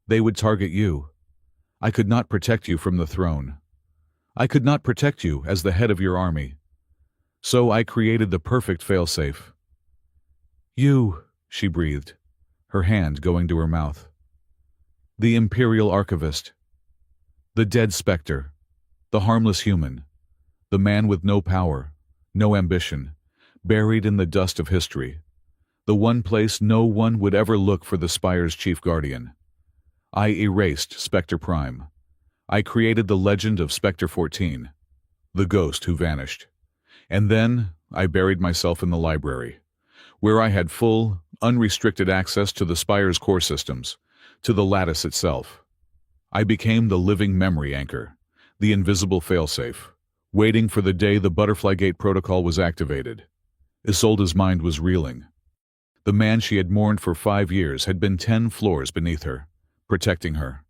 They would target you. I could not protect you from the throne. I could not protect you as the head of your army. So I created the perfect failsafe. You, she breathed, her hand going to her mouth. The Imperial Archivist. The dead specter. The harmless human. The man with no power, no ambition, buried in the dust of history. The one place no one would ever look for the Spire's chief guardian. I erased Spectre Prime. I created the legend of Spectre 14, the ghost who vanished. And then I buried myself in the library, where I had full, unrestricted access to the Spire's core systems, to the lattice itself. I became the living memory anchor, the invisible failsafe, waiting for the day the Butterfly Gate protocol was activated. Isolde's mind was reeling. The man she had mourned for 5 years had been 10 floors beneath her, protecting her.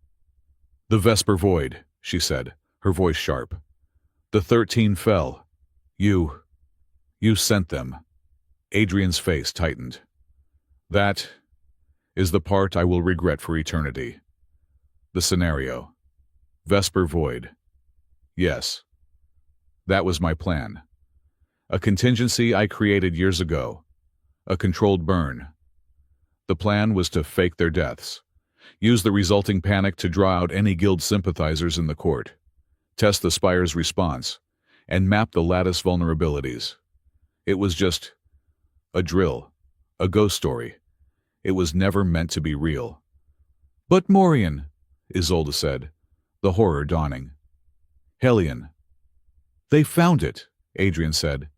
The Vesper Void, she said, her voice sharp. The 13 fell. You sent them. Adrian's face tightened. That is the part I will regret for eternity. The scenario. Vesper Void. Yes. That was my plan. A contingency I created years ago. A controlled burn. The plan was to fake their deaths, use the resulting panic to draw out any guild sympathizers in the court, test the Spire's response, and map the lattice vulnerabilities. It was just a drill, a ghost story. It was never meant to be real. But Morian, Isolde said, the horror dawning. Hellion. They found it, Adrian said,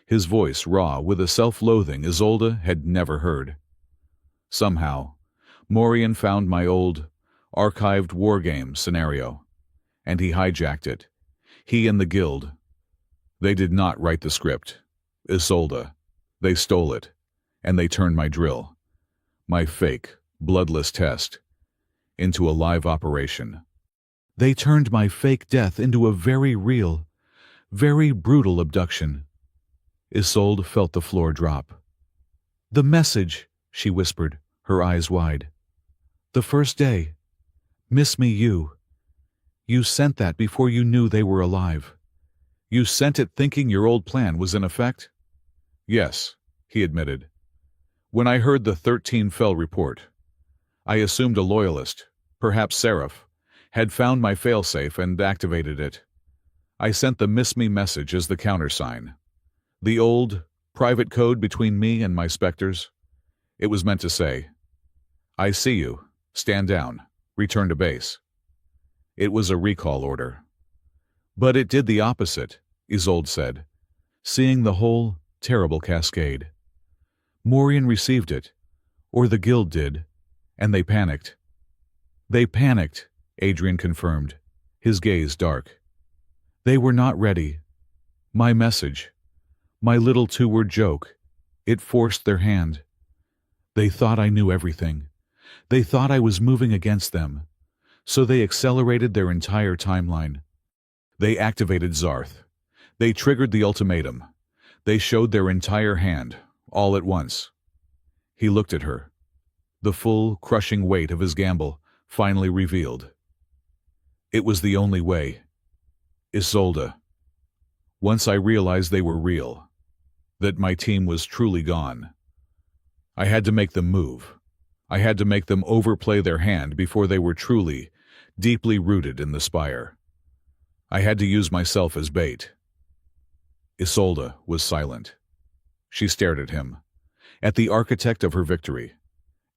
his voice raw with a self-loathing Isolde had never heard. Somehow, Morian found my old, archived wargame scenario, and he hijacked it. He and the guild. They did not write the script. Isolde. They stole it, and they turned my drill, my fake, bloodless test, into a live operation. They turned my fake death into a very real, very brutal abduction. Isolde felt the floor drop. The message, she whispered, her eyes wide. The first day. Miss me, you. You sent that before you knew they were alive. You sent it thinking your old plan was in effect? Yes, he admitted. When I heard the 13 fell report, I assumed a loyalist, perhaps Seraph, had found my failsafe and activated it. I sent the miss me message as the countersign. The old, private code between me and my specters. It was meant to say, I see you, stand down, return to base. It was a recall order. But it did the opposite, Isolde said, seeing the whole terrible cascade. Morian received it, or the guild did, and they panicked. They panicked, Adrian confirmed, his gaze dark. They were not ready. My message, my little 2-word joke, it forced their hand. They thought I knew everything. They thought I was moving against them. So they accelerated their entire timeline. They activated Zarth. They triggered the ultimatum. They showed their entire hand, all at once. He looked at her. The full, crushing weight of his gamble finally revealed. It was the only way. Isolde. Once I realized they were real, that my team was truly gone, I had to make them move. I had to make them overplay their hand before they were truly, deeply rooted in the Spire. I had to use myself as bait. Isolde was silent. She stared at him, at the architect of her victory,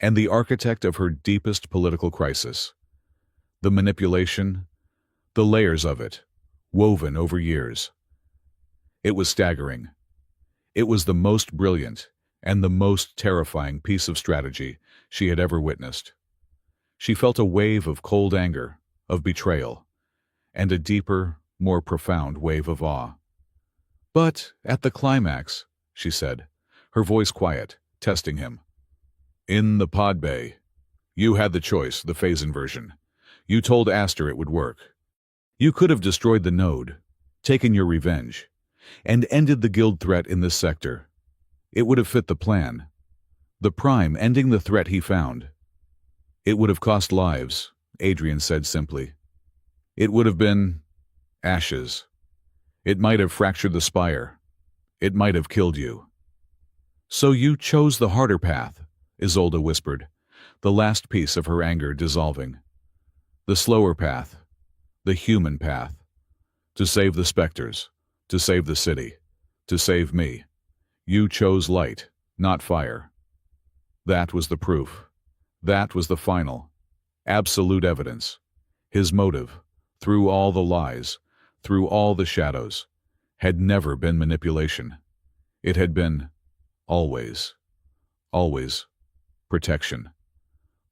and the architect of her deepest political crisis. The manipulation, the layers of it, woven over years. It was staggering. It was the most brilliant and the most terrifying piece of strategy she had ever witnessed. She felt a wave of cold anger, of betrayal, and a deeper, more profound wave of awe. But at the climax, she said, her voice quiet, testing him. In the pod bay, you had the choice, the phase inversion. You told Aster it would work. You could have destroyed the node, taken your revenge, and ended the guild threat in this sector. It would have fit the plan. The Prime ending the threat he found. It would have cost lives, Adrian said simply. It would have been ashes. It might have fractured the Spire. It might have killed you. So you chose the harder path, Isolde whispered, the last piece of her anger dissolving. The slower path, the human path, to save the specters, to save the city, to save me. You chose light, not fire. That was the proof. That was the final, absolute evidence. His motive, through all the lies, through all the shadows, had never been manipulation. It had been, always, protection.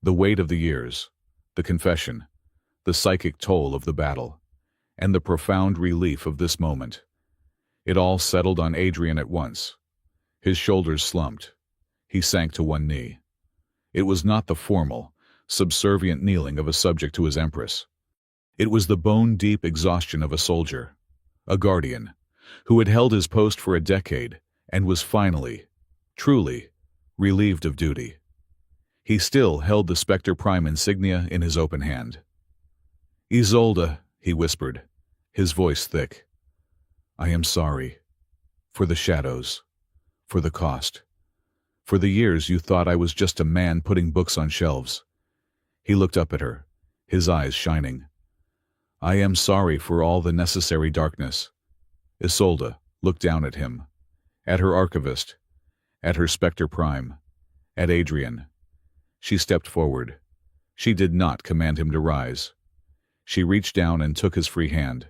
The weight of the years, the confession, the psychic toll of the battle, and the profound relief of this moment. It all settled on Adrian at once. His shoulders slumped. He sank to one knee. It was not the formal, subservient kneeling of a subject to his Empress. It was the bone-deep exhaustion of a soldier, a guardian, who had held his post for a decade and was finally, truly, relieved of duty. He still held the Spectre Prime insignia in his open hand. Isolde, he whispered, his voice thick. I am sorry. For the shadows. For the cost. For the years you thought I was just a man putting books on shelves. He looked up at her, his eyes shining. I am sorry for all the necessary darkness. Isolde looked down at him, at her archivist, at her Spectre Prime, at Adrian. She stepped forward. She did not command him to rise. She reached down and took his free hand,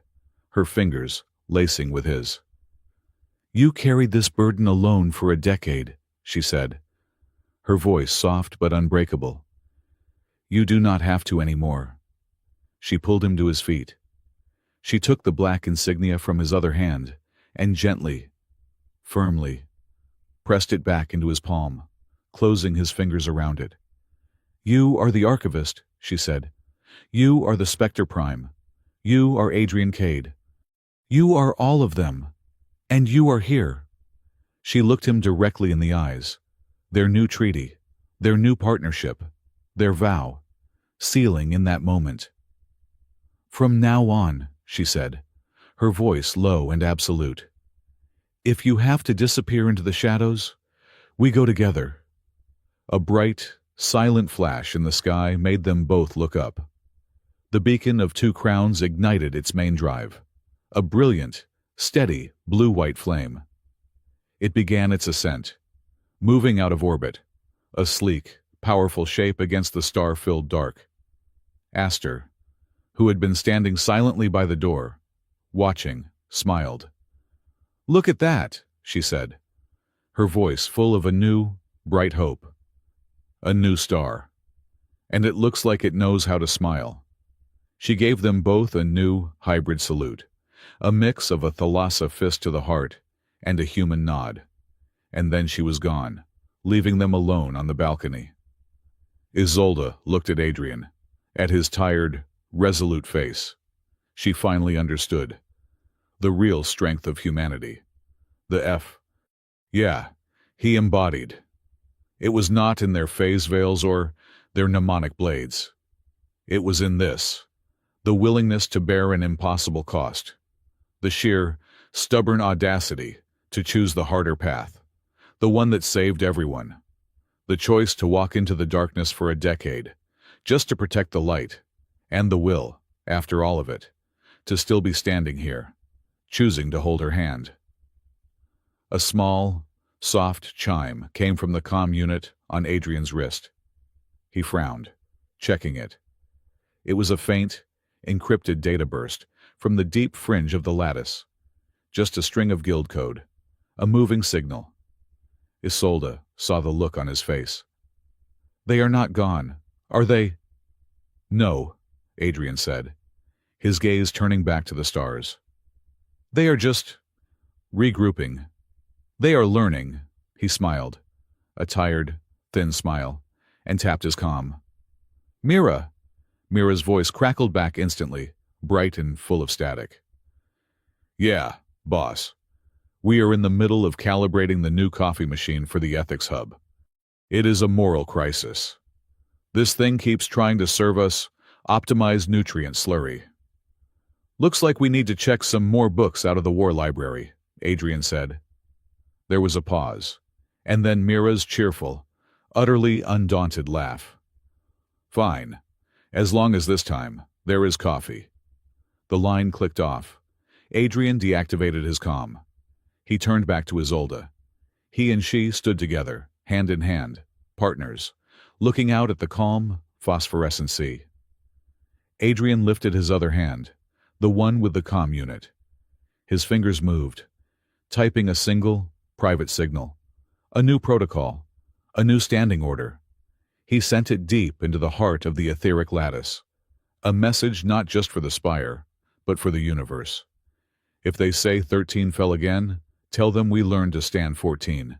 her fingers lacing with his. You carried this burden alone for a decade, she said, her voice soft but unbreakable. You do not have to anymore. She pulled him to his feet. She took the black insignia from his other hand and gently, firmly, pressed it back into his palm, closing his fingers around it. You are the archivist, she said. You are the Spectre Prime. You are Adrian Cade. You are all of them. And you are here. She looked him directly in the eyes. Their new treaty, their new partnership, their vow, sealing in that moment. From now on, she said, her voice low and absolute. If you have to disappear into the shadows, we go together. A bright, silent flash in the sky made them both look up. The beacon of 2 crowns ignited its main drive, a brilliant, steady, blue-white flame. It began its ascent, moving out of orbit, a sleek, powerful shape against the star-filled dark. Aster, who had been standing silently by the door, watching, smiled. Look at that, she said, her voice full of a new, bright hope. A new star. And it looks like it knows how to smile. She gave them both a new, hybrid salute, a mix of a thalassa fist to the heart and a human nod. And then she was gone, leaving them alone on the balcony. Isolde looked at Adrian, at his tired, resolute face. She finally understood. The real strength of humanity. The F. Yeah, he embodied. It was not in their phase veils or their mnemonic blades. It was in this, the willingness to bear an impossible cost, the sheer, stubborn audacity to choose the harder path, the one that saved everyone, the choice to walk into the darkness for a decade, just to protect the light, and the will, after all of it, to still be standing here, choosing to hold her hand. A small, soft chime came from the comm unit on Adrian's wrist. He frowned, checking it. It was a faint, encrypted data burst from the deep fringe of the lattice. Just a string of guild code, a moving signal. Isolde saw the look on his face. They are not gone, are they? No, Adrian said, his gaze turning back to the stars. They are just regrouping. They are learning, he smiled, a tired, thin smile, and tapped his comm. Mira! Mira's voice crackled back instantly, bright and full of static. Yeah, boss. We are in the middle of calibrating the new coffee machine for the ethics hub. It is a moral crisis. This thing keeps trying to serve us optimized nutrient slurry. Looks like we need to check some more books out of the war library, Adrian said. There was a pause, and then Mira's cheerful, utterly undaunted laugh. Fine. As long as this time, there is coffee. The line clicked off. Adrian deactivated his comm. He turned back to Isolde. He and she stood together, hand in hand, partners, looking out at the calm, phosphorescent sea. Adrian lifted his other hand, the one with the comm unit. His fingers moved, typing a single, private signal. A new protocol, a new standing order. He sent it deep into the heart of the etheric lattice. A message not just for the spire, but for the universe. If they say 13 fell again, tell them we learned to stand 14.